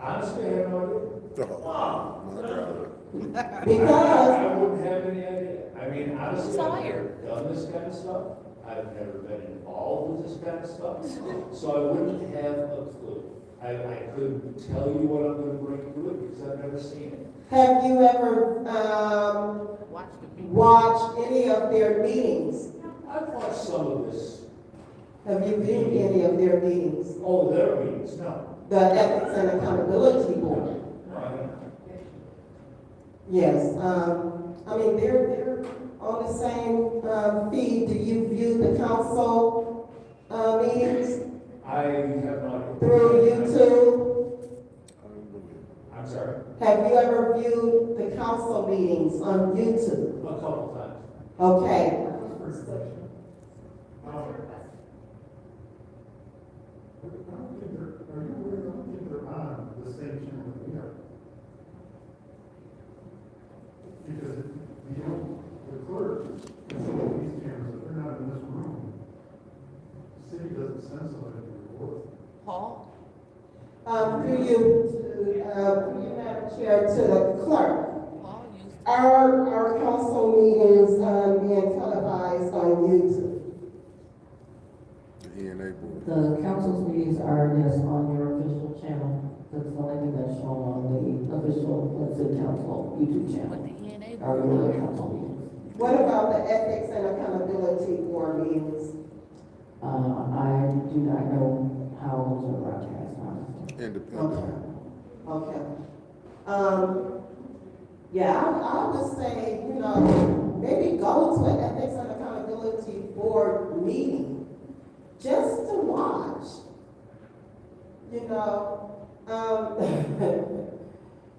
Honestly, I have no idea.
Oh, my God.
Because
I wouldn't have any idea. I mean, honestly, I've
Tired.
never done this kind of stuff. I've never been involved with this kind of stuff. So I wouldn't have a clue. I couldn't tell you what I'm gonna bring to it because I've never seen it.
have you ever watched any of their meetings?
I've watched some of this.
Have you viewed any of their meetings?
Oh, their meetings, no.
The Ethics and Accountability Board?
No, I don't.
Yes, I mean, they're on the same feed. Do you view the council meetings
I have not.
through YouTube?
I'm sorry?
Have you ever viewed the council meetings on YouTube?
A couple times.
Okay.
I don't think they're on the same channel that we are. Because the clerk controls these cameras, if they're not in this room, the city doesn't censor it in the report.
Paul?
Through you, Madam Chair, to the clerk.
Paul used
Our council meetings being televised on YouTube.
The ENA board.
The council's meetings are, yes, on your official channel. That's the only thing that's shown on the official, let's say, council YouTube channel.
with the ENA
Are
board.
your council meetings.
What about the Ethics and Accountability Board meetings?
I do not know how those are broadcast, honestly.
Independent.
Okay. Yeah, I would say, maybe go to an Ethics and Accountability Board meeting just to watch.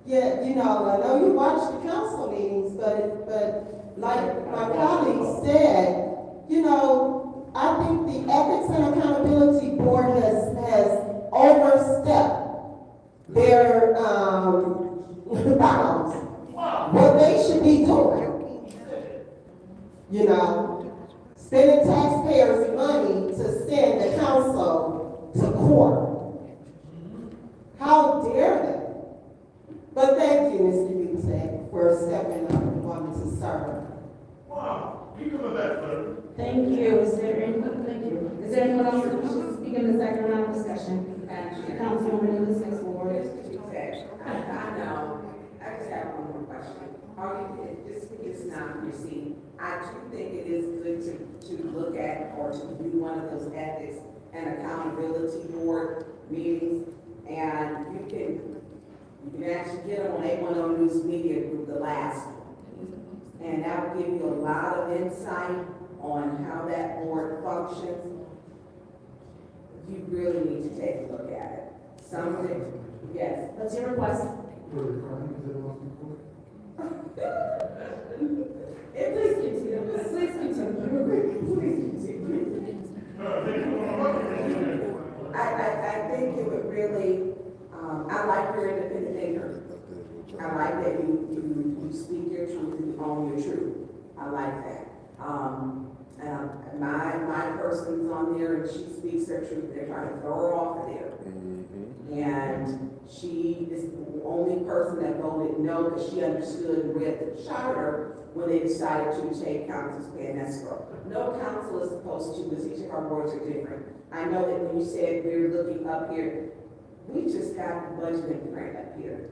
Yeah, I know you watch the council meetings, but like my colleague said, I think the Ethics and Accountability Board has overstepped their bounds. What they should be doing, spending taxpayers' money to send the council to court. How dare they? But thank you, Mr. Butek, for stepping up and wanting to serve.
Wow, you coming back, brother?
Thank you. Is there anyone else who wishes to speak in the second round of discussion? Councilwoman in the sixth ward.
I know, I just have one more question. This is not received. I do think it is good to look at or to do one of those ethics and accountability board meetings. And you can actually get them on A10 News Media Group, the last one. And that will give you a lot of insight on how that board functions. You really need to take a look at it. Yes.
What's your request?
Please
continue. Please continue. I think it would really, I like your independent thinker. I like that you speak your truth and you own your truth. I like that. My person's on there and she speaks her truth. They're trying to throw her off of there. And she is the only person that voted no because she understood and read the charter when they decided to take council's pay and escrow. No council is supposed to, because each of our boards are different. I know that when you said we're looking up here, we just got the budget and print up here.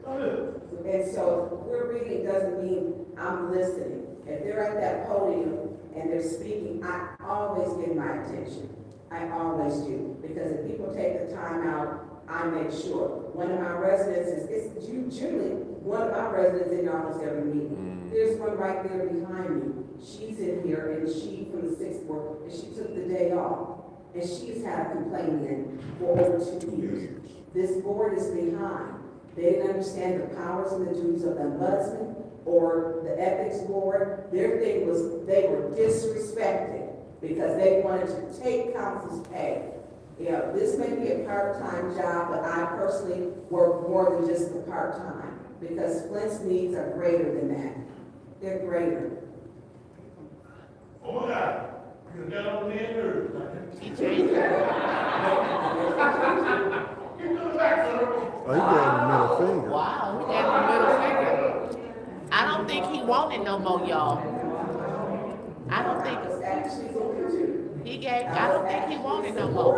And so if we're reading, doesn't mean I'm listening. If they're at that podium and they're speaking, I always give my attention. I always do. Because if people take the time out, I make sure. One of my residents it's generally one of my residents in almost every meeting. There's one right there behind me. She's in here and she from the sixth ward, and she took the day off. And she's had a complaint in for over 2 years. This board is behind. They didn't understand the powers and the duties of the ombudsman or the ethics board, their thing was they were disrespected because they wanted to take council's pay. You know, this may be a part-time job, but I personally work more than just the part-time because Flint's needs are greater than that. They're greater.
Oh my God, you got on the nerves.
He changed it.
Oh, he gave him a middle finger.
Wow, he gave him a middle finger. I don't think he wanted no more, y'all. I don't think he gave. I don't think he wanted no more.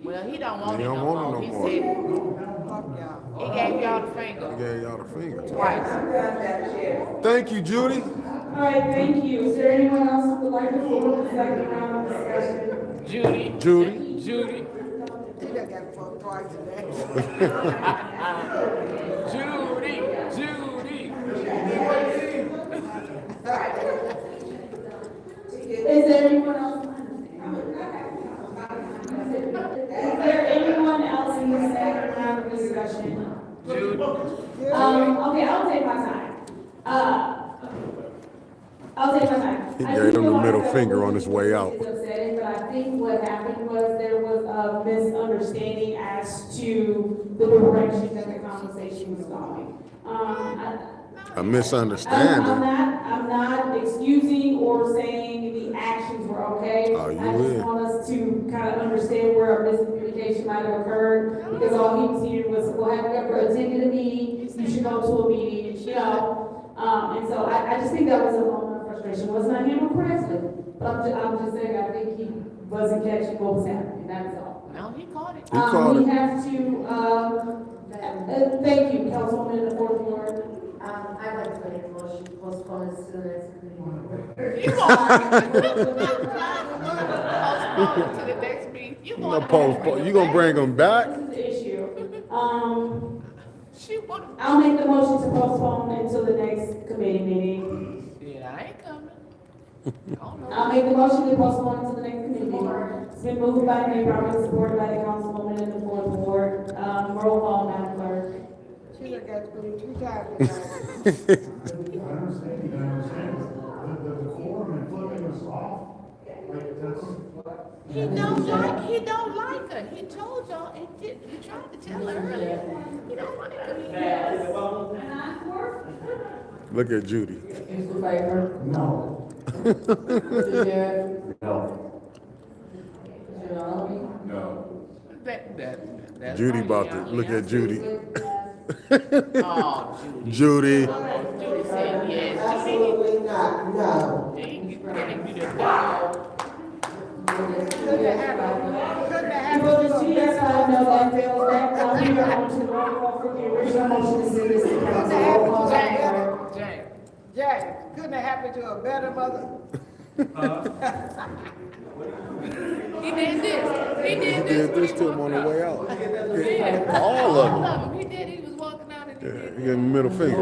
Well, he don't want
He
it
don't
no
want
more.
it
He
no
said he gave y'all the finger
He gave y'all the finger.
twice.
Thank you, Judy.
All right, thank you. Is there anyone else who would like to forward the second round of discussion?
Judy.
Judy.
Judy.
He done got fucked twice today.
Judy. Judy.
Is there anyone else? Is there anyone else in the second round of discussion? Okay, I'll take my time. I'll take my time.
He gave him the middle finger on his way out.
It's upsetting, but I think what happened was there was a misunderstanding as to the direction that the conversation was going.
A misunderstanding.
I'm not excusing or saying the actions were okay.
Oh, you
I just
will.
want us to kind of understand where a miscommunication might have occurred, because all he was hearing was, well, have you ever attended a meeting? You should go to a meeting, you know? And so I just think that was a moment of frustration. It was not him or Presley, but I'm just saying, I think he wasn't catching what was happening, that's all.
No, he caught it.
He caught
We
it.
have to, thank you, Councilwoman in the fourth ward.
I'd like to make a motion to postpone this to the next committee.
You want postpone it to the next meeting. You
You
want
postpone. You gonna bring him back?
This is the issue.
She want.
I'll make the motion to postpone until the next committee meeting.
Yeah, I ain't coming.
I'll make the motion to postpone until the next committee meeting. It's been moved by me, probably supported by the councilwoman in the fourth ward. Roll call, Madam Clerk.
She done got to be 2 times
I understand. The quorum and flipping us off, like, that's.
He don't like her. He told y'all, he tried to tell her earlier. He don't like her.
Look at Judy.
Mr. Favor?
No.
Mr. Jarrett?
No.
Mr. Allen?
No.
That's
Judy
right,
about to
y'all.
look at Judy.
Oh, Judy.
Judy.
Judy said yes.
Absolutely not, no.
Judy gave you the dog.
Couldn't have happened
Well,
to
the
a
GS
better
I know that fails that. Now we are on to the roll call for the original motion to send this to council. Roll call, Madam Clerk.
James.
Jack, couldn't have happened to a better mother.
He did this. He
He
did
did
this.
this to him on the way out.
Yeah.
All of them.
He did. He was walking out and he
Yeah,
did.
he gave him a middle finger.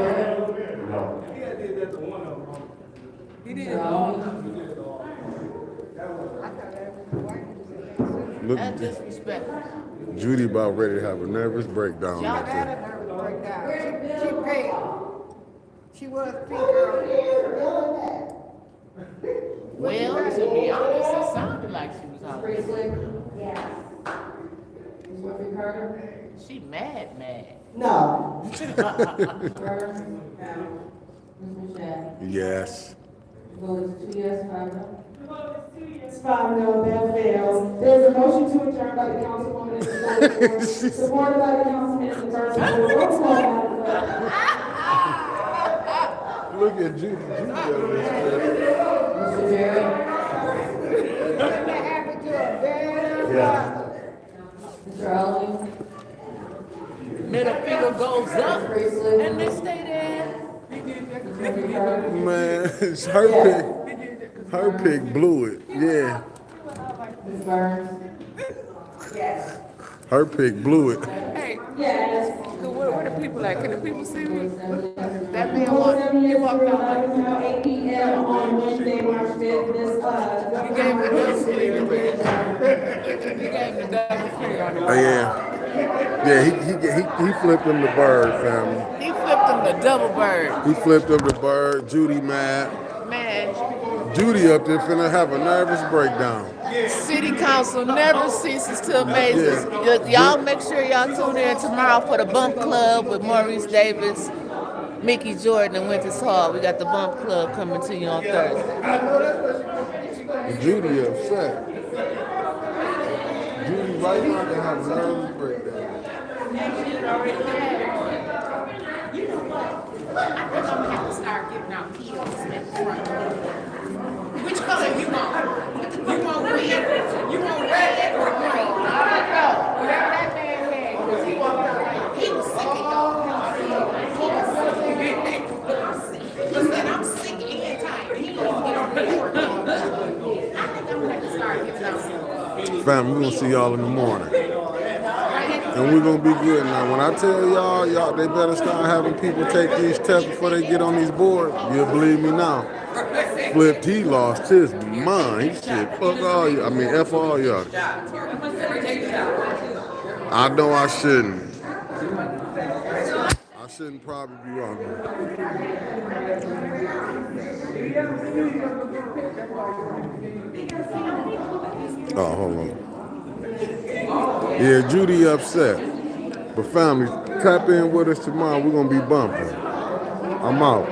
No.
He did it all.
Look,
That's disrespectful.
Judy about ready to have a nervous breakdown
Y'all
back
Had
there.
a nervous breakdown. She paid. She was pink girl.
Well, to be honest, it sounded like she was out.
Priestley? Yes. Ms. Murphy Carter?
She mad.
No.
Carter? Ms. Michelle?
Yes.
Vote is 2 yes, 5 no.
It's 5 no, that fails. There's a motion to adjourn by the councilwoman in the fourth ward, supported by the councilman in the first ward. Roll call, Madam Clerk.
Look at Judy. Judy got this.
Mr. Jarrett?
Couldn't have happened to a better mother.
Mr. Allen?
Middle finger goes up
Priestley?
and they stay there.
Ms. Murphy Carter?
Man, it's her pick. Her pick blew it. Yeah.
Ms. Burns?
Yes.
Her pick blew it.
Hey,
Yes.
where the people at? Can the people see me? That man
Vote
walked,
7
he
yes,
walked
0
out like,
no, now 8 p.m. on Wednesday, March 5th. This,
he gave the double finger. He gave the double finger on the
Oh, yeah. Yeah, he flipped him the bird, family.
He flipped him
The double bird.
He flipped up the bird. Judy mad.
Man,
Judy up there finna have a nervous breakdown.
City Council never ceases to amaze us. Y'all make sure y'all tune in tomorrow for the Bump Club with Maurice Davis, Mickey Jordan, and Winters Hall. We got the Bump Club coming to you on Thursday.
Judy upset. Judy right now can have a nervous breakdown.
You know what? I think I'm gonna have to start giving out pills at the front. Which color you want? You want red? You want red or green? I don't know. Whatever that man had, because he was sick of y'all. Listen, I'm sick and tired. He don't get on the board. I think I'm gonna have to start giving out some.
Fam, we're gonna see y'all in the morning. And we're gonna be good now. When I tell y'all they better start having people take these tests before they get on these boards. You'll believe me now. Flipped, he lost his mind. He said, fuck all you. I mean, F all y'all. I know I shouldn't. I shouldn't probably be wrong. Oh, hold on. Yeah, Judy upset. But family, tap in with us tomorrow. We're gonna be bumping. I'm out.